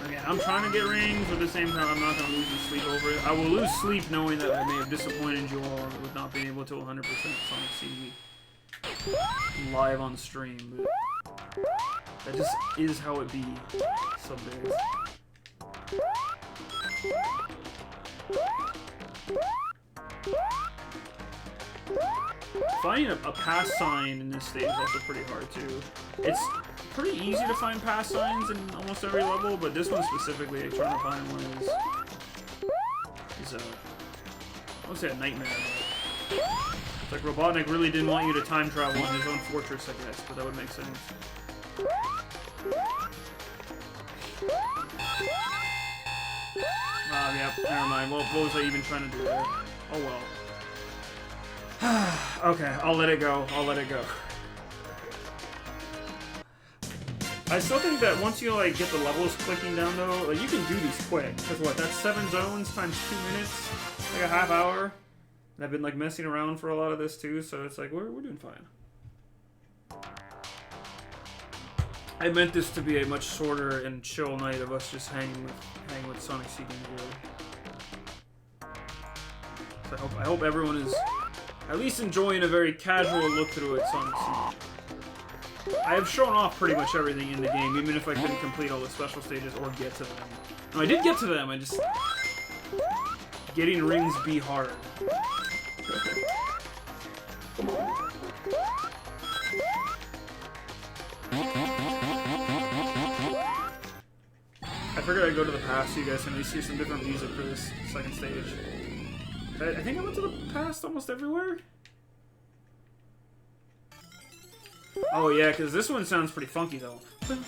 Again, I'm trying to get rings, but at the same time, I'm not going to lose sleep over it. I will lose sleep knowing that I may have disappointed you all with not being able to 100% Sonic CD live on stream, but that just is how it be some days. Finding a pass sign in this stage is also pretty hard too. It's pretty easy to find pass signs in almost every level, but this one specifically, trying to find one is I would say a nightmare. It's like Robotnik really didn't want you to time travel in his own fortress, I guess, but that would make sense. Yep, never mind. What was I even trying to do there? Oh well. Okay, I'll let it go. I'll let it go. I still think that once you, like, get the levels clicking down, though, like, you can do these quick. Because what, that's 7 zones times 2 minutes? Like a half hour? And I've been, like, messing around for a lot of this, too, so it's like, we're doing fine. I meant this to be a much shorter and chill night of us just hanging with Sonic CD Zero. So I hope everyone is at least enjoying a very casual look through at Sonic CD. I have shown off pretty much everything in the game, even if I couldn't complete all the special stages or get to them. No, I did get to them, I just... Getting rings be hard. I figured I'd go to the past so you guys can at least hear some different music for this second stage. I think I went to the past almost everywhere. Oh yeah, because this one sounds pretty funky though. And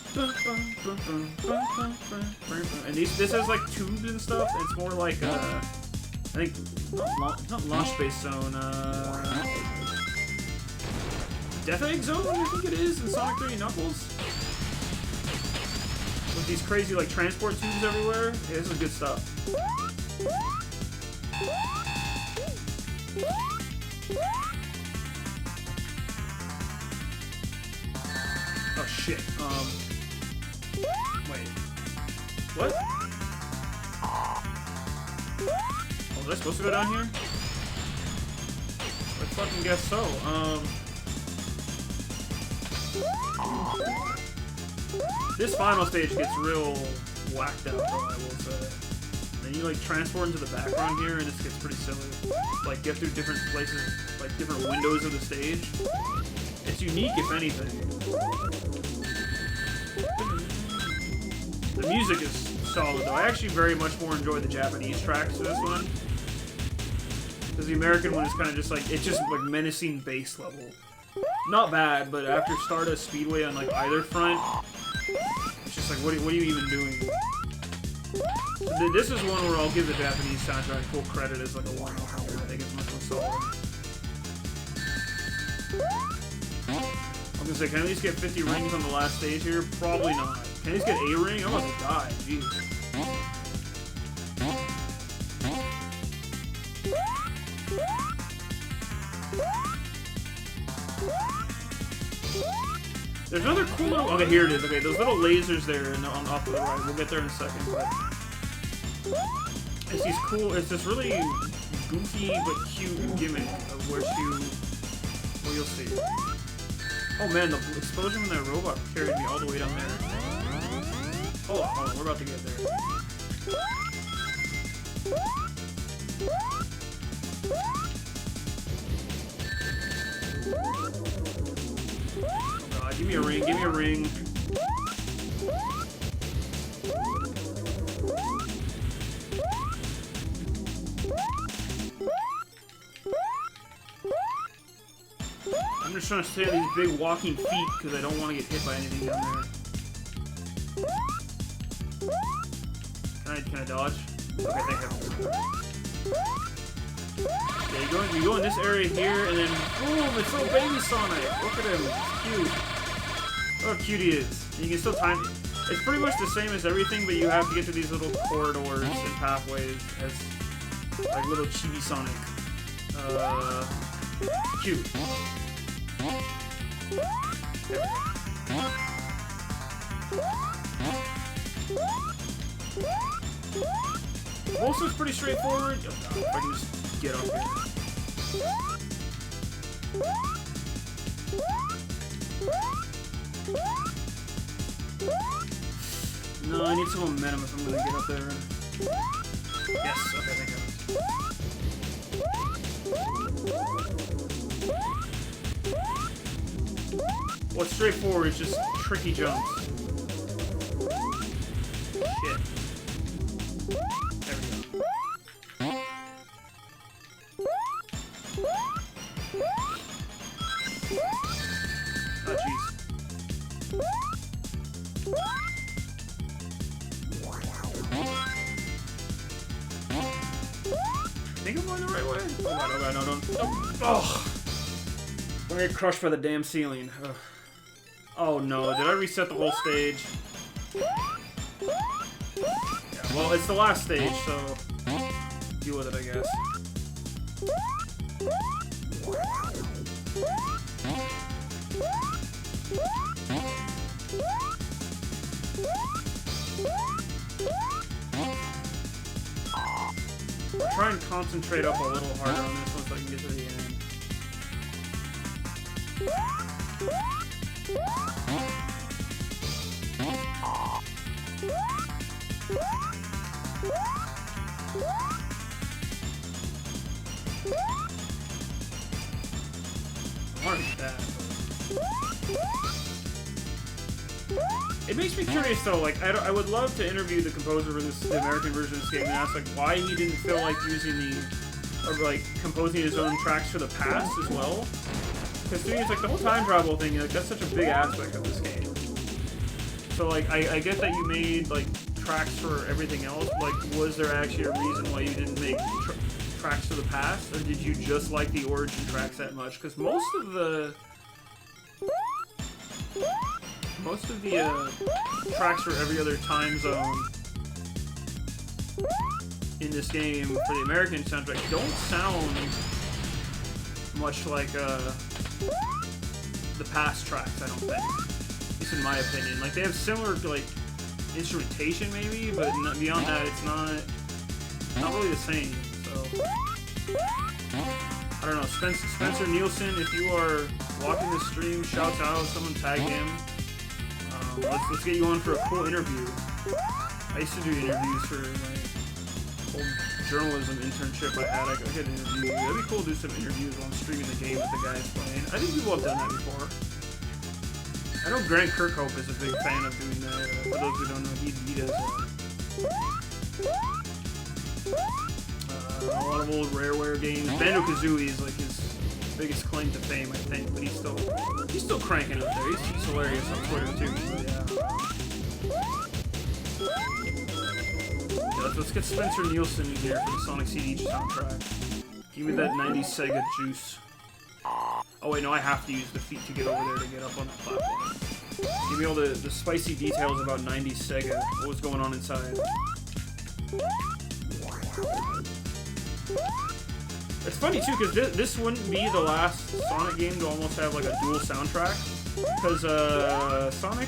this has like tubes and stuff. It's more like I think not Launch Space Zone. Death Egg Zone, I think it is in Sonic 3 Knuckles. With these crazy like transport tubes everywhere. Yeah, this is good stuff. Oh shit. Wait. What? Oh, was I supposed to go down here? I fucking guess so. This final stage gets real whacked out, though, I will say. Then you like transport into the background here, and it gets pretty silly. Like get through different places, like different windows of the stage. It's unique, if anything. The music is solid, though. I actually very much more enjoy the Japanese tracks to this one. Because the American one is kind of just like, it's just like menacing bass level. Not bad, but after Stardust Speedway on like either front, it's just like, what are you even doing? So this is one where I'll give the Japanese soundtrack full credit as like a 1 out of 100. I think it's much more solid. I'm gonna say, can I at least get 50 rings on the last stage here? Probably not. Can I at least get a ring? I'm about to die. Jeez. There's another cool little... Okay, here it is. Okay, those little lasers there on off to the right. We'll get there in a second, but... It's these cool... It's this really goofy but cute gimmick of where you'll see. Oh man, the explosion when that robot carried me all the way down there. Hold on, we're about to get there. Oh god, give me a ring, give me a ring. I'm just trying to stay on these big walking feet because I don't want to get hit by anything down there. Can I dodge? Okay, thank you. Yeah, you go in this area here, and then boom! It's little baby Sonic. Look at him, it's cute. Look how cute he is. You can still time. It's pretty much the same as everything, but you have to get to these little corridors and pathways as like little chibi Sonic. Cute. Most of it's pretty straightforward. Oh, God, if I can just get up here. No, I need some momentum if I'm gonna get up there. Yes, okay, thank you. What's straightforward is just tricky jumps. Shit. There we go. Oh, jeez. I think I'm going the right way. Oh god, oh god, no, don't. Oh! I'm gonna get crushed by the damn ceiling. Ugh. Oh no, did I reset the whole stage? Yeah, well, it's the last stage, so deal with it, I guess. I'll try and concentrate up a little harder on this once I can get to the end. It makes me curious though, like, I would love to interview the composer for the American version of this game and ask, like, why he didn't feel like using or like, composing his own tracks for the past as well. Because to me, it's like, the whole time travel thing, like, that's such a big aspect of this game. So, like, I get that you made, like, tracks for everything else, like, was there actually a reason why you didn't make tracks for the past, or did you just like the origin tracks that much? Because most of the tracks for every other time zone in this game for the American soundtrack don't sound much like the past tracks, I don't think. At least in my opinion. Like, they have similar, like, instrumentation maybe, but beyond that, it's not really the same. So, I don't know. Spencer Nielsen, if you are watching the stream, shouts out, someone tag him. Let's get you on for a cool interview. I used to do interviews for my old journalism internship I had. I get interviews. That'd be cool to do some interviews while I'm streaming the game with the guys playing. I think people have done that before. I know Grant Kirkhope is a big fan of doing that. For those who don't know, he does a lot of old Rareware games. Banjo-Kazooie is like his biggest claim to fame, I think, but he's still cranking out there. He's hilarious on Twitter too. So yeah, let's get Spencer Nielsen in here for the Sonic CD soundtrack. Give me that 90s Sega juice. Oh wait, no, I have to use the feet to get over there to get up on the platform. Give me all the spicy details about 90s Sega. What was going on inside? It's funny too, because this wouldn't be the last Sonic game to almost have like a dual soundtrack. Because Sonic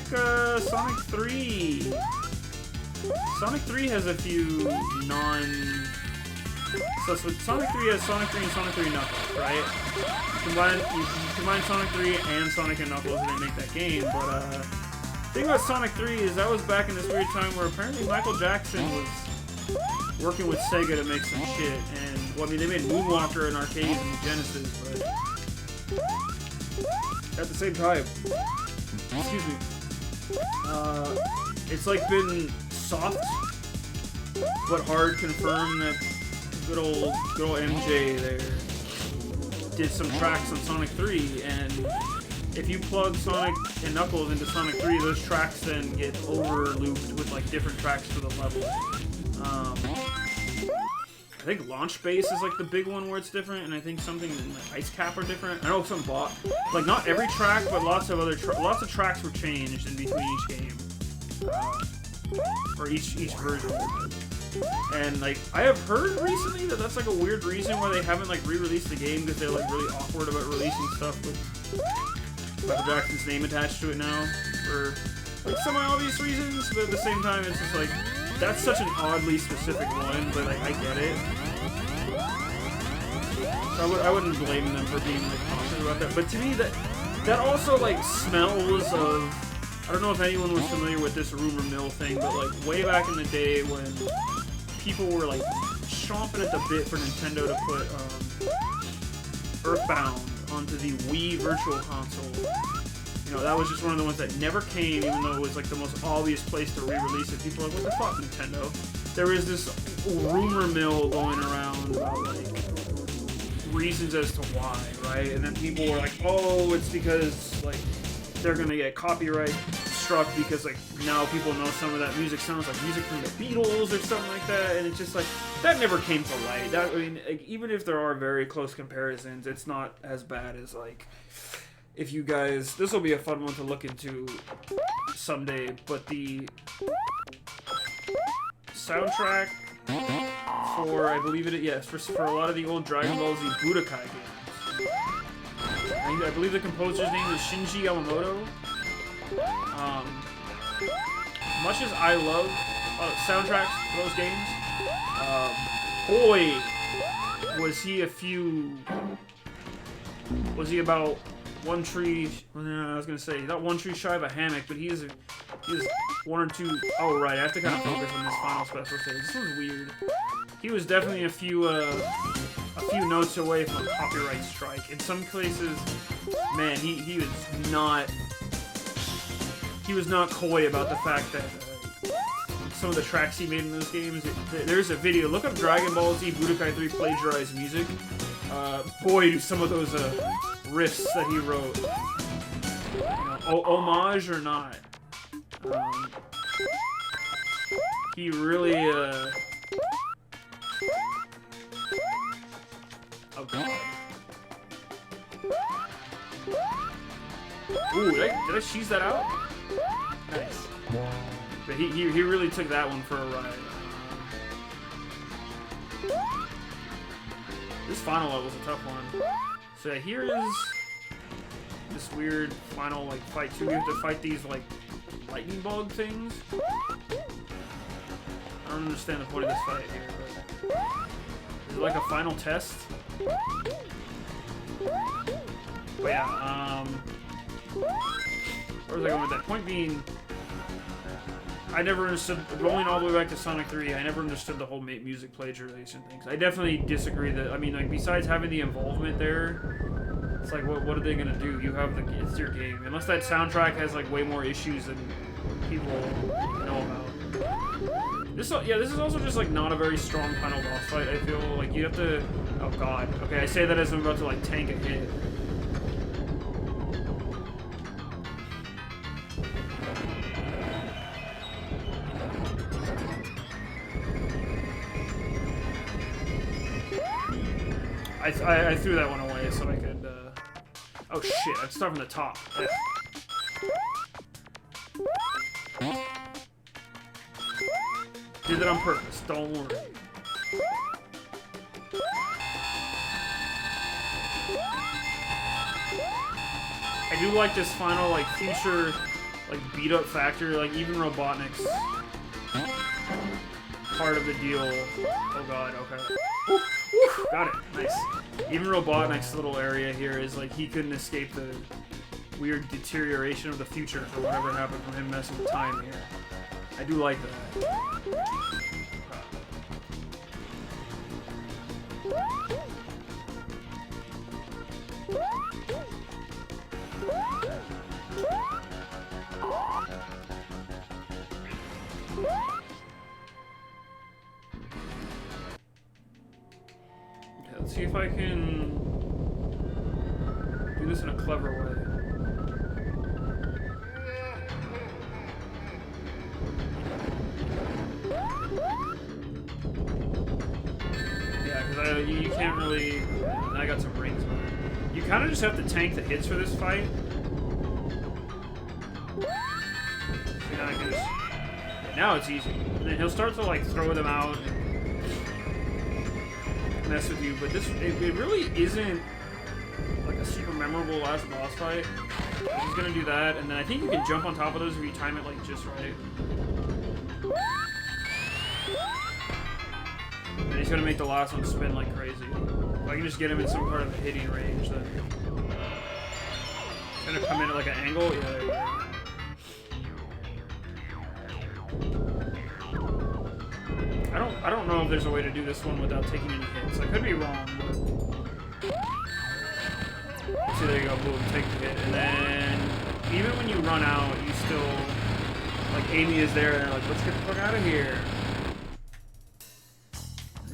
3 has a few So Sonic 3 has Sonic 3 and Sonic 3 Knuckles, right? You combine Sonic 3 and Sonic and Knuckles and they make that game, but the thing about Sonic 3 is that was back in this weird time where apparently Michael Jackson was working with Sega to make some shit, and, well, I mean, they made Moonwalker in arcades and the Genesis, but at the same time, excuse me, it's like been soft but hard confirmed that good old MJ there did some tracks on Sonic 3, and if you plug Sonic and Knuckles into Sonic 3, those tracks then get overlooped with like different tracks for the level. I think Launch Base is like the big one where it's different, and I think something in like Ice Cap are different. I know some like not every track, but lots of tracks were changed in between each game, or each version. And like I have heard recently that that's like a weird reason why they haven't like re-released the game, because they're like really awkward about releasing stuff with Michael Jackson's name attached to it now for like semi-obvious reasons. But at the same time, it's just like that's such an oddly specific one, but like I get it. So I wouldn't blame them for being like cautious about that. But to me, that also like smells of, I don't know if anyone was familiar with this rumor mill thing, but like way back in the day when people were like chomping at the bit for Nintendo to put Earthbound onto the Wii Virtual Console. You know, that was just one of the ones that never came, even though it was like the most obvious place to re-release it. People were like, what the fuck, Nintendo? There was this rumor mill going around about like reasons as to why, right? And then people were like, oh, it's because like they're gonna get copyright struck because like now people know some of that music sounds like music from the Beatles or something like that, and it's just like that never came to light. That, I mean, like, even if there are very close comparisons, it's not as bad as like if you guys. This will be a fun one to look into someday, but the soundtrack for, I believe it, yes, for a lot of the old Dragon Ball Z Budokai games. I believe the composer's name is Shinji Yamamoto. Much as I love soundtracks for those games, boy, was he about one tree. I was gonna say not one tree shy of a hammock, but he is one or two. Oh right, I have to kind of focus on this final special stage. This was weird. He was definitely a few notes away from copyright strike. In some cases, man, he was not coy about the fact that some of the tracks he made in those games. There's a video. Look up Dragon Ball Z Budokai 3 plagiarized music. Boy, do some of those riffs that he wrote, homage or not, he really oh god. Ooh, did I cheese that out? Nice. But he really took that one for a ride. This final level was a tough one. So here is this weird final like fight too. We have to fight these like lightning bug things. I don't understand the point of this fight here, but is it like a final test? But yeah, where was I going with that? Point being, I never understood, going all the way back to Sonic 3, I never understood the whole music plagiarization things. I definitely disagree that, I mean, like, besides having the involvement there, it's like, what are they gonna do? You have it's your game. Unless that soundtrack has, like, way more issues than people know about. This is also just, like, not a very strong final boss fight, I feel. Like, you have to, oh god. Okay, I say that as I'm about to, like, tank a hit. I threw that one away so I could, oh shit, I'd start from the top. Ugh. Did that on purpose, don't worry. I do like this final, like, future, like, beat-up factor, like, even Robotnik's part of the deal. Oh god, okay. Woo, woo, got it, nice. Even Robotnik's little area here is like he couldn't escape the weird deterioration of the future for whatever happened from him messing with time here. I do like that. Let's see if I can do this in a clever way. Yeah, because you can't really... I got some rings, but you kind of just have to tank the hits for this fight. So now I can just... Now it's easy. And then he'll start to like throw them out and mess with you, but this it really isn't like a super memorable last boss fight. He's gonna do that, and then I think you can jump on top of those if you time it like just right. And he's gonna make the last one spin like crazy. If I can just get him in some part of the hitting range, then he's gonna come in at like an angle. Yeah, there you go. I don't know if there's a way to do this one without taking any hits. I could be wrong, but... See, there you go, boom, take the hit. And then, even when you run out, you still... Like, Amy is there, and they're like, let's get the fuck out of here.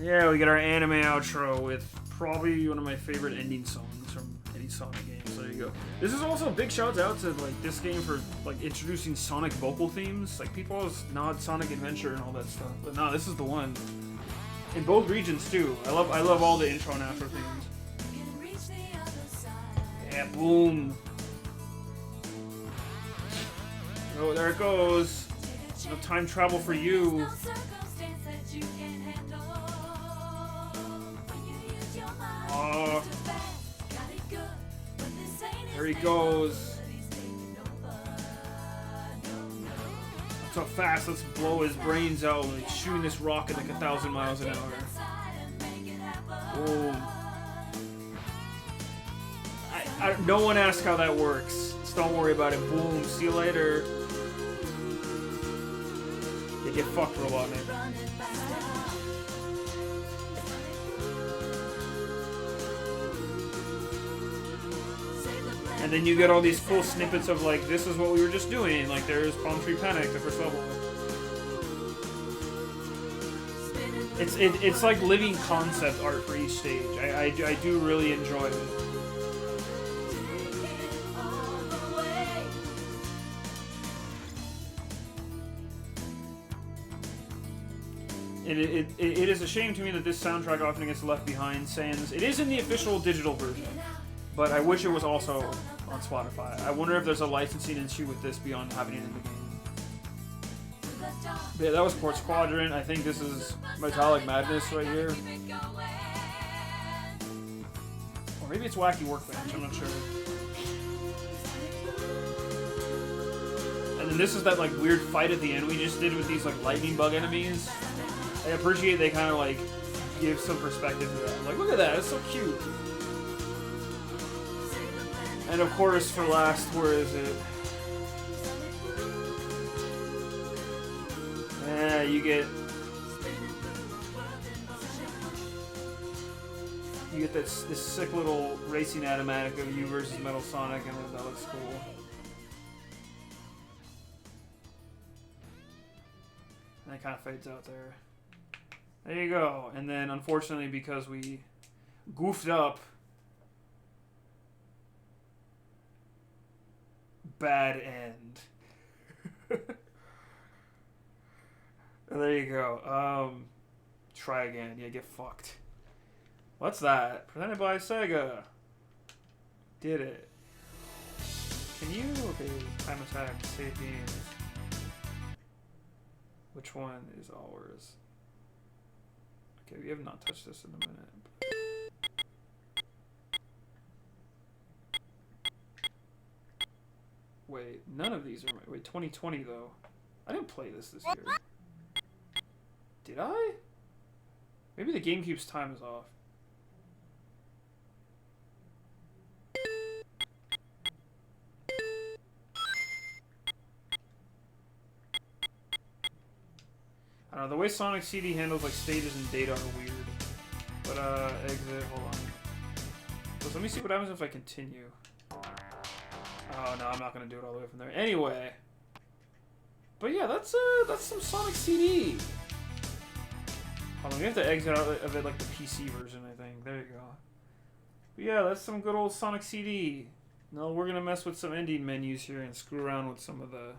Yeah, we get our anime outro with probably one of my favorite ending songs from any Sonic game. So there you go. This is also a big shout out to like this game for like introducing Sonic vocal themes. Like people always nod Sonic Adventure and all that stuff, but no, this is the one. In both regions too. I love all the intro and outro themes. Yeah, boom. Oh, there it goes. No time travel for you. Oh, there he goes. So fast, let's blow his brains out. Like shooting this rocket like 1,000 miles an hour. Oh. I No one asked how that works. Just don't worry about it. Boom. See you later. You get fucked, Robotnik. And then you get all these cool snippets of like, this is what we were just doing. Like there's Palm Tree Panic, the first level. It's like living concept art for each stage. I do really enjoy it. It is a shame to me that this soundtrack often gets left behind, sans it is in the official digital version, but I wish it was also on Spotify. I wonder if there's a licensing issue with this beyond having it in the game. But yeah, that was Quartz Quadrant. I think this is Metallic Madness right here. Or maybe it's Wacky Workbench, I'm not sure. And then this is that like weird fight at the end we just did with these like lightning bug enemies. I appreciate they kind of like give some perspective to that. I'm like, look at that, it's so cute. And of course, for last, where is it? Yeah, you get this sick little racing animatic of you versus Metal Sonic, and that looks cool. And it kind of fades out there. There you go. And then, unfortunately, because we goofed up, bad end. There you go. Try again. Yeah, get fucked. What's that? Presented by Sega. Did it. Can you? Okay, time attack, save game. Which one is ours? Okay, we have not touched this in a minute. Wait, none of these are... Wait, 2020 though. I didn't play this year. Did I? Maybe the GameCube's time is off. I don't know, the way Sonic CD handles like stages and data are weird. But exit, hold on. So let me see what happens if I continue. Oh no, I'm not gonna do it all the way from there. Anyway. But yeah, that's some Sonic CD. Hold on, we have to exit out of it like the PC version, I think. There you go. But yeah, that's some good old Sonic CD. No, we're gonna mess with some ending menus here and screw around with some of the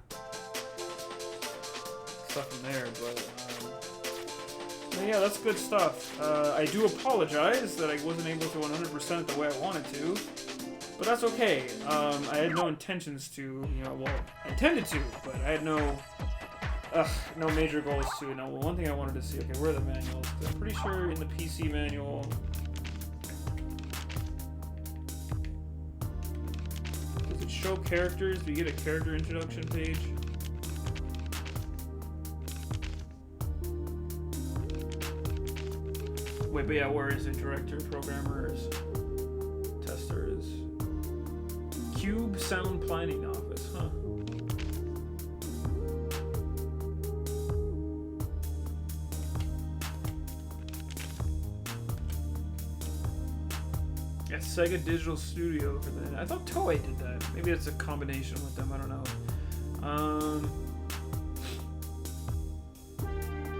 stuff in there, but yeah, that's good stuff. I do apologize that I wasn't able to 100% the way I wanted to, but that's okay. I had no intentions to, you know, well, I intended to, but I had no major goals to. Now, one thing I wanted to see, okay, where are the manuals? I'm pretty sure in the PC manual, does it show characters? Do you get a character introduction page? Wait, but yeah, where is it? Director, programmers, testers, Cube Sound Planning Office, huh? Yeah, Sega Digital Studio for that. I thought Toei did that. Maybe it's a combination with them, I don't know.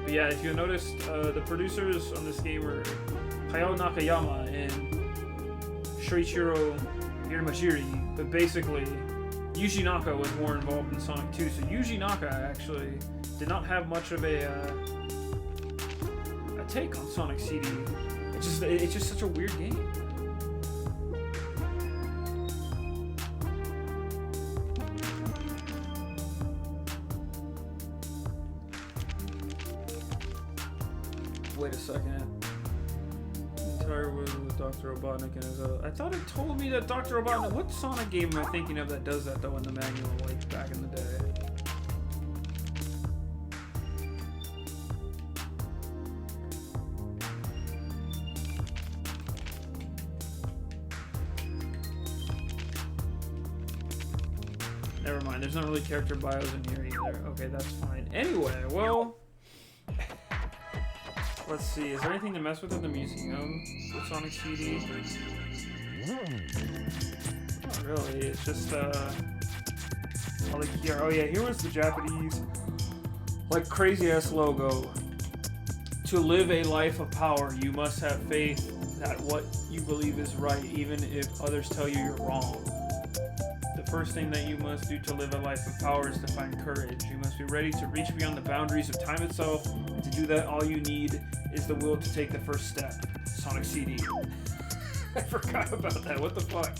But yeah, if you noticed, the producers on this game were Hayao Nakayama and Shoichiro Irimajiri, but basically Yuji Naka was more involved in Sonic 2, so Yuji Naka actually did not have much of a take on Sonic CD. It's just such a weird game. Wait a second. Entire with Dr. Robotnik and his I thought it told me that Dr. Robotnik... What Sonic game am I thinking of that does that, though, in the manual, like, back in the day? Never mind. There's not really character bios in here either. Okay, that's fine. Anyway, well, let's see. Is there anything to mess with in the museum with Sonic CD? Not really. It's just like here. Oh yeah, here was the Japanese, like crazy ass logo. To live a life of power, you must have faith that what you believe is right, even if others tell you you're wrong. The first thing that you must do to live a life of power is to find courage. You must be ready to reach beyond the boundaries of time itself, and to do that, all you need is the will to take the first step. Sonic CD. I forgot about that. What the fuck?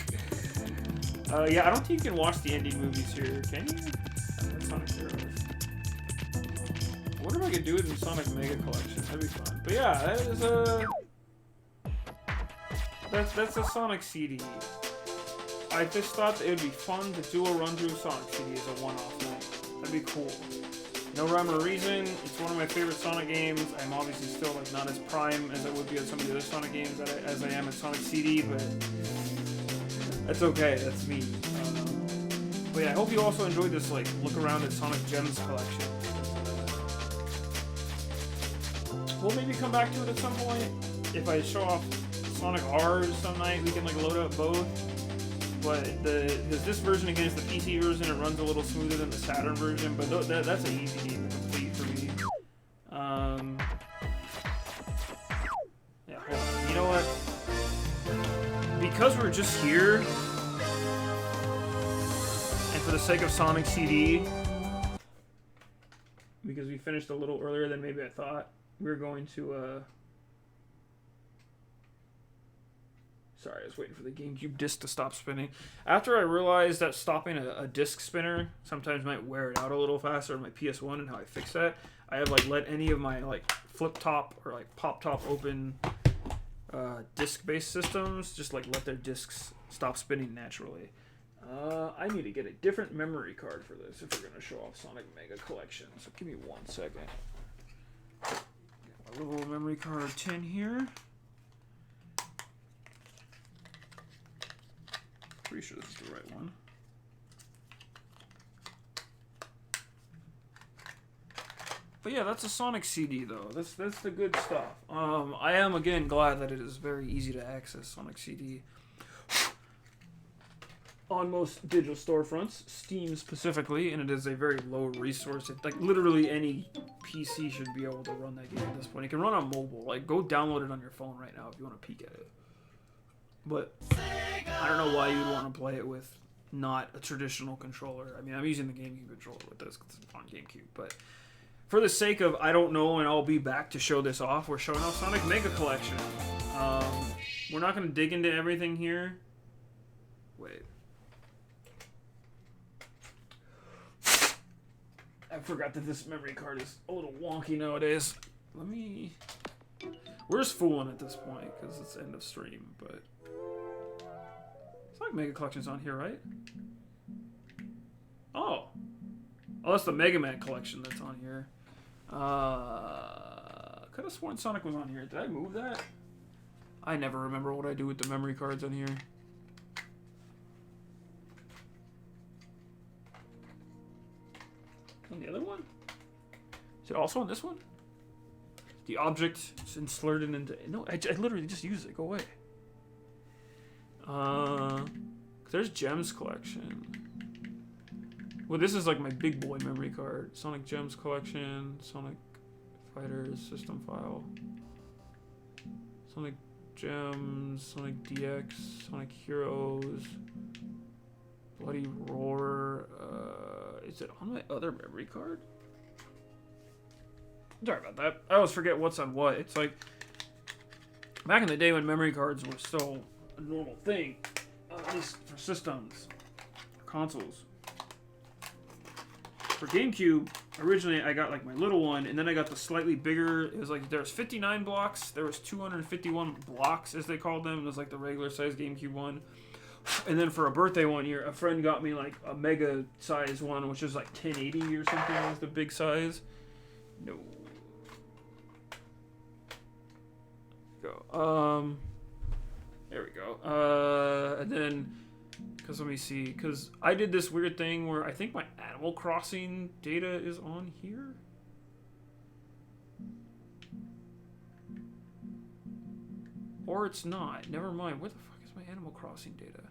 Yeah, I don't think you can watch the ending movies here, can you? That's Sonic Heroes. I wonder if I could do it in Sonic Mega Collection. That'd be fun. But yeah, that is a... That's a Sonic CD. I just thought that it would be fun to do a run-through Sonic CD as a one-off thing. That'd be cool. No rhyme or reason. It's one of my favorite Sonic games. I'm obviously still like not as prime as I would be on some of the other Sonic games as I am at Sonic CD, but that's okay. That's me. But yeah, I hope you also enjoyed this like look around at Sonic Gems collection. We'll maybe come back to it at some point. If I show off Sonic R's some night, we can like load up both. But this version against the PC version, it runs a little smoother than the Saturn version, but that's an easy game to complete for me. Yeah, hold on. You know what? Because we're just here, and for the sake of Sonic CD, because we finished a little earlier than maybe I thought, we're going to, sorry, I was waiting for the GameCube disc to stop spinning. After I realized that stopping a disc spinner sometimes might wear it out a little faster on my PS1 and how I fix that, I have like let any of my like flip top or like pop top open disc-based systems just like let their discs stop spinning naturally. I need to get a different memory card for this if we're going to show off Sonic Mega Collection. So give me 1 second. Got my little memory card tin here. Pretty sure this is the right one. But yeah, that's a Sonic CD though. That's the good stuff. I am again glad that it is very easy to access Sonic CD on most digital storefronts, Steam specifically, and it is a very low resource. It, like literally any PC should be able to run that game at this point. It can run on mobile. Like go download it on your phone right now if you want to peek at it. But I don't know why you'd want to play it with not a traditional controller. I mean, I'm using the GameCube controller with this because it's on GameCube. But for the sake of I don't know and I'll be back to show this off, we're showing off Sonic Mega Collection. We're not going to dig into everything here. Wait. I forgot that this memory card is a little wonky nowadays. Let me... We're just fooling at this point because it's end of stream, but... Sonic Mega Collection's on here, right? Oh. Oh, that's the Mega Man collection that's on here. Could have sworn Sonic was on here. Did I move that? I never remember what I do with the memory cards on here. On the other one? Is it also on this one? The object is inserted into... No, I literally just used it. Go away. There's Gems Collection. Well, this is like my big boy memory card. Sonic Gems Collection, Sonic Fighters System File, Sonic Gems, Sonic DX, Sonic Heroes, Bloody Roar. Is it on my other memory card? Sorry about that. I always forget what's on what. It's like back in the day when memory cards were still a normal thing, at least for systems, consoles. For GameCube, originally I got like my little one, and then I got the slightly bigger. It was like there was 59 blocks, there was 251 blocks as they called them. It was like the regular size GameCube one. And then for a birthday one year, a friend got me like a mega size one, which was like 1080 or something was the big size. No. Go. There we go. And then Because let me see. Because I did this weird thing where I think my Animal Crossing data is on here. Or it's not. Never mind. Where the fuck is my Animal Crossing data?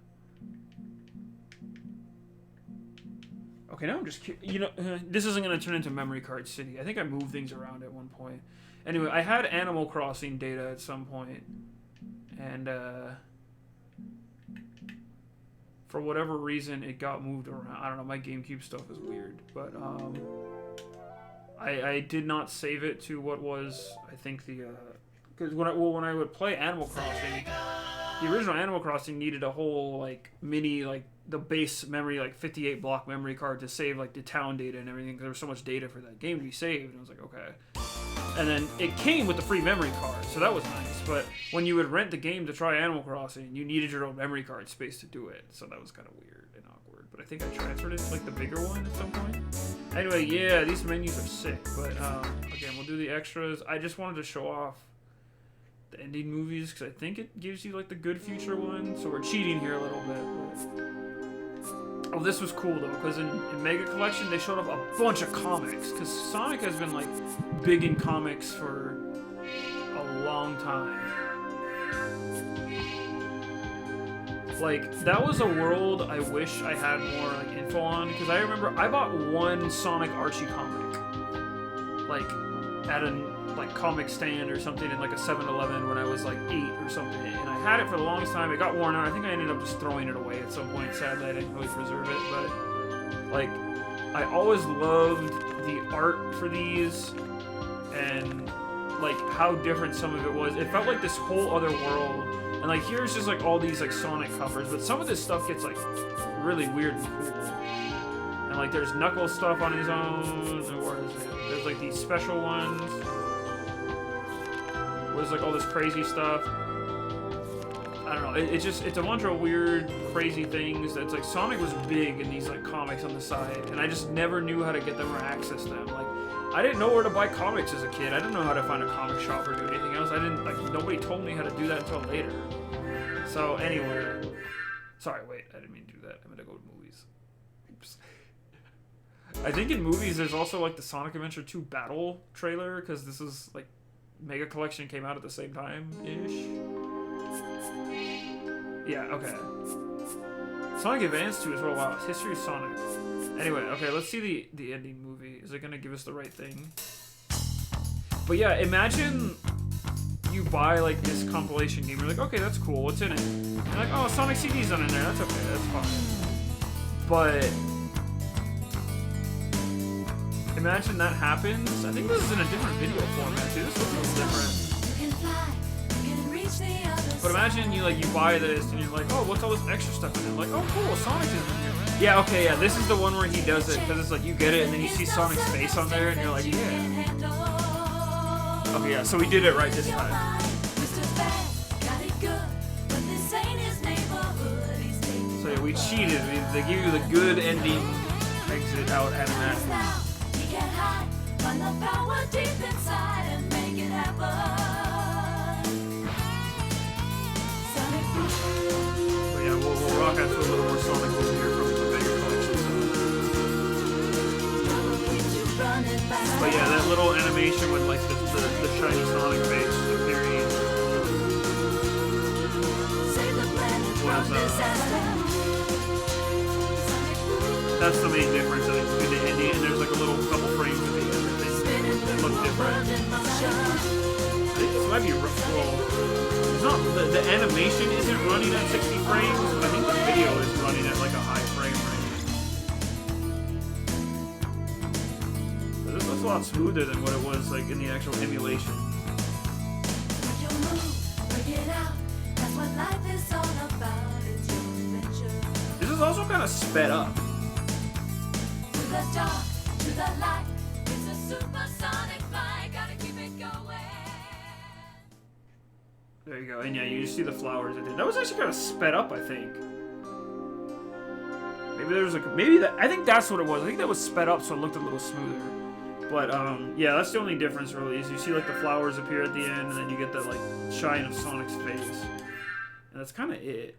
Okay, now I'm just you know, this isn't going to turn into Memory Card City. I think I moved things around at one point. Anyway, I had Animal Crossing data at some point. And, for whatever reason, it got moved around. I don't know, my GameCube stuff is weird. But, I did not save it to what was, I think, the, because when I would play Animal Crossing, the original Animal Crossing needed a whole, like, mini, like, the base memory, like, 58 block memory card to save, like, the town data and everything, because there was so much data for that game to be saved. And I was like, okay. And then it came with the free memory card, so that was nice. But when you would rent the game to try Animal Crossing, you needed your own memory card space to do it. So that was kind of weird and awkward. But I think I transferred it to, like, the bigger one at some point. Anyway, yeah, these menus are sick. But, again, we'll do the extras. I just wanted to show off the ending movies, because I think it gives you, like, the good future one. So we're cheating here a little bit. But... Oh, this was cool, though, because in Mega Collection, they showed off a bunch of comics. Because Sonic has been, like, big in comics for a long time. Like, that was a world I wish I had more, like, info on. Because I remember I bought one Sonic Archie comic. Like, at a, like, comic stand or something in, like, a 7-Eleven when I was, like, 8 or something. And I had it for the longest time. It got worn out. I think I ended up just throwing it away at some point. Sadly, I didn't really preserve it. But, like, I always loved the art for these. And, like, how different some of it was. It felt like this whole other world. And, like, here's just, like, all these, like, Sonic covers. But some of this stuff gets, like, really weird and cool. And, like, there's Knuckles stuff on his own. Or there's, like, these special ones. Where there's, like, all this crazy stuff. I don't know. It's a bunch of weird, crazy things. That's, like, Sonic was big in these, like, comics on the side. And I just never knew how to get them or access them. Like, I didn't know where to buy comics as a kid. I didn't know how to find a comic shop or do anything else. I didn't, like, nobody told me how to do that until later. So, anyway. Sorry, wait. I didn't mean to do that. I'm gonna go to movies. Oops. I think in movies there's also, like, the Sonic Adventure 2 Battle trailer, because this is, like, Mega Collection came out at the same time-ish. Yeah, okay. Sonic Advance 2 is what a while. History of Sonic. Anyway, okay, let's see the ending movie. Is it gonna give us the right thing? But yeah, imagine you buy, like, this compilation game. You're like, okay, that's cool. What's in it? You're like, oh, Sonic CD's not in there. That's okay. That's fine. But imagine that happens. I think this is in a different video format, too. This looks a little different. But imagine you buy this and you're like, oh, what's all this extra stuff in it? Like, oh, cool, Sonic is in here. Yeah, okay, yeah, this is the one where he does it, because it's like, you get it, and then you see Sonic's face on there, and you're like, yeah. Okay, yeah, so we did it right this time. So yeah, we cheated. They give you the good ending exit out automatically. But yeah, we'll rock out to a little more Sonic movie here from the Mega Collection. But yeah, that little animation with, like, the shiny Sonic face appearing was, that's the main difference, I think, between the ending and there's, like, a little couple frames at the end that look different. I think this might be it's not, the animation isn't running at 60 frames, but I think the video is running at, like, a high frame rate. But this looks a lot smoother than what it was, like, in the actual emulation. This is also kind of sped up. To the dark, to the light, it's a supersonic flight, gotta keep it going. There you go, and yeah, you just see the flowers. That was actually kind of sped up, I think. Maybe there was like, I think that's what it was. I think that was sped up, so it looked a little smoother. But yeah, that's the only difference really. Is you see like the flowers appear at the end, and then you get that like shine of Sonic's face, and that's kind of it.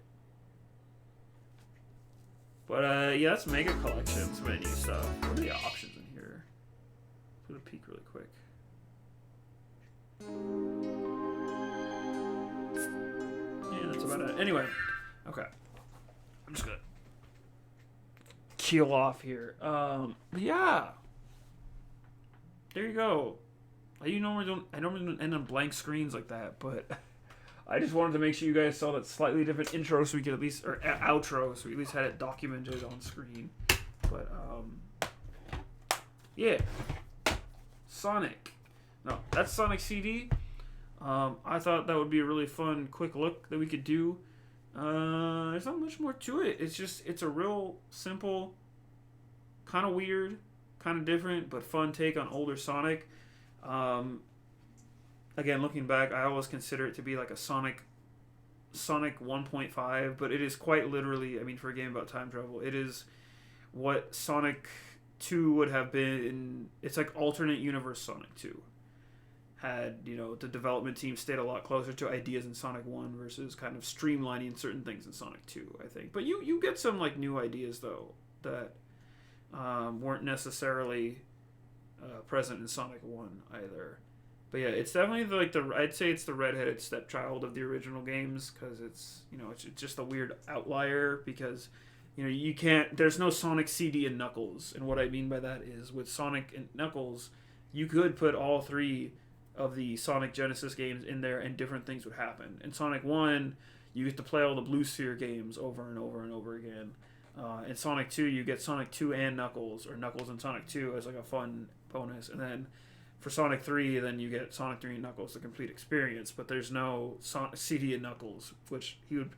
But yeah, that's Mega Collections menu stuff. What are the options in here? Let's put a peek really quick. Yeah, that's about it. Anyway, okay. I'm just gonna keel off here. Yeah. There you go. I normally don't end on blank screens like that, but I just wanted to make sure you guys saw that slightly different intro so we could at least, or outro, so we at least had it documented on screen. But, yeah. Sonic. No, that's Sonic CD. I thought that would be a really fun, quick look that we could do. There's not much more to it. It's a real simple, kind of weird, kind of different, but fun take on older Sonic. Again, looking back, I always consider it to be like a Sonic 1.5, but it is quite literally, I mean, for a game about time travel, it is what Sonic 2 would have been. It's like alternate universe Sonic 2. Had, the development team stayed a lot closer to ideas in Sonic 1 versus kind of streamlining certain things in Sonic 2, I think. But you get some, like, new ideas, though, that weren't necessarily present in Sonic 1 either. But yeah, it's definitely I'd say it's the redheaded stepchild of the original games, because it's just a weird outlier, because you can't, there's no Sonic CD and Knuckles, and what I mean by that is with Sonic and Knuckles, you could put all three of the Sonic Genesis games in there and different things would happen. In Sonic 1, you get to play all the Blue Sphere games over and over and over again. In Sonic 2, you get Sonic 2 and Knuckles, or Knuckles and Sonic 2 as like a fun bonus, and then for Sonic 3, then you get Sonic 3 and Knuckles, the complete experience, but there's no Sonic CD and Knuckles, which he would...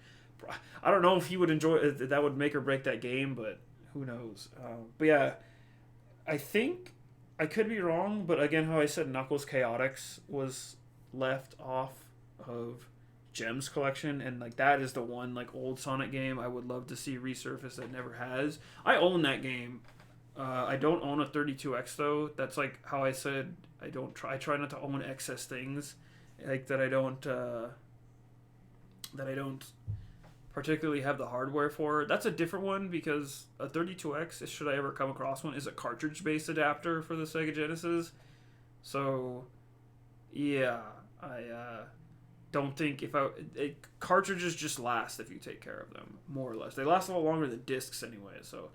I don't know if he would enjoy... That would make or break that game, but who knows. But yeah, I think... I could be wrong, but again, how I said Knuckles Chaotix was left off of Gems Collection, and like that is the one like old Sonic game I would love to see resurface that never has. I own that game. I don't own a 32X though. That's like how I said I try not to own excess things, like that I don't particularly have the hardware for. That's a different one, because a 32X, should I ever come across one, is a cartridge-based adapter for the Sega Genesis. So, yeah, I don't think cartridges just last if you take care of them, more or less. They last a lot longer than discs anyway, so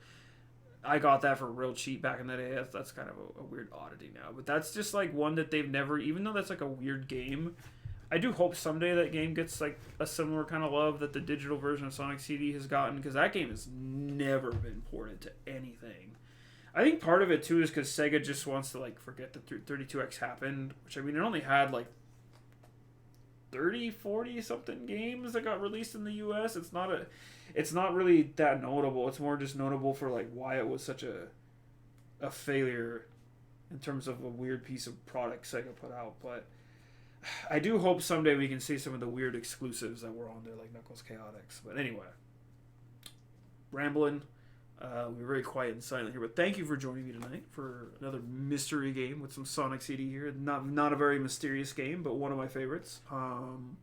I got that for real cheap back in the day. That's kind of a weird oddity now, but that's just like one that they've never, even though that's like a weird game, I do hope someday that game gets like a similar kind of love that the digital version of Sonic CD has gotten, because that game has never been ported to anything. I think part of it too is because Sega just wants to like forget that 32X happened, which I mean it only had like 40 something games that got released in the US. It's not really that notable. It's more just notable for like why it was such a failure in terms of a weird piece of product Sega put out, but I do hope someday we can see some of the weird exclusives that were on there, like Knuckles Chaotix. But anyway, rambling. We're very quiet and silent here, but thank you for joining me tonight for another mystery game with some Sonic CD here. Not a very mysterious game, but one of my favorites. I'm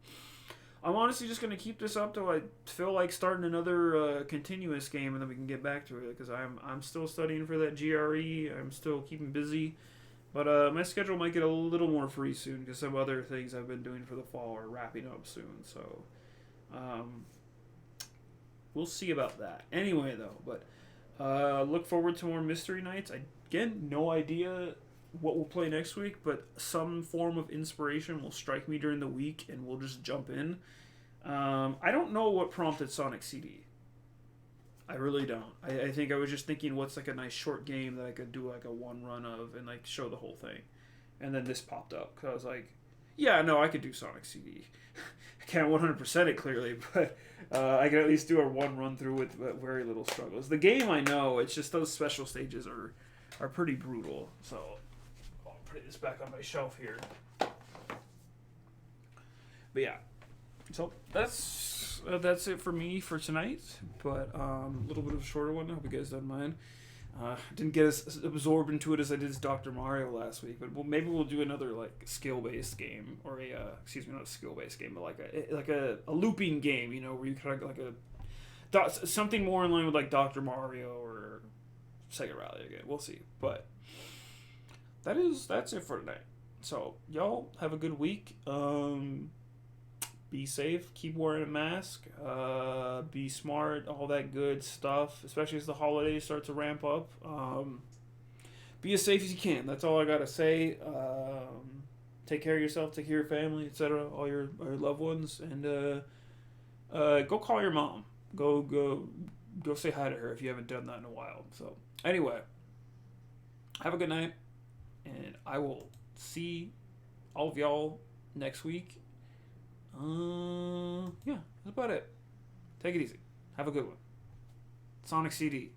honestly just going to keep this up till I feel like starting another continuous game, and then we can get back to it, because I'm still studying for that GRE. I'm still keeping busy. But my schedule might get a little more free soon, because some other things I've been doing for the fall are wrapping up soon. So we'll see about that. Anyway, though, but look forward to more Mystery Nights. Again, no idea what we'll play next week, but some form of inspiration will strike me during the week, and we'll just jump in. I don't know what prompted Sonic CD. I really don't. I think I was just thinking, what's like a nice short game that I could do like a one run of and like show the whole thing. And then this popped up, because I was like, yeah, no, I could do Sonic CD. I can't 100% it clearly, but I can at least do a one run through with very little struggles. The game, I know, it's just those special stages are pretty brutal. So I'll put this back on my shelf here. But yeah, so that's it for me for tonight, but a little bit of a shorter one. I hope you guys don't mind. Didn't get as absorbed into it as I did as Dr. Mario last week, but maybe we'll do another like skill-based game, or not a skill-based game, but like a looping game, where you kind of like Something more in line with like Dr. Mario or Sega Rally again. We'll see. But that's it for tonight. So y'all have a good week. Be safe. Keep wearing a mask. Be smart. All that good stuff. Especially as the holidays start to ramp up. Be as safe as you can. That's all I gotta say. Take care of yourself. Take care of your family, etc. All your loved ones, and go call your mom. Go say hi to her if you haven't done that in a while. So anyway, have a good night, and I will see all of y'all next week. Yeah, that's about it. Take it easy. Have a good one. Sonic CD.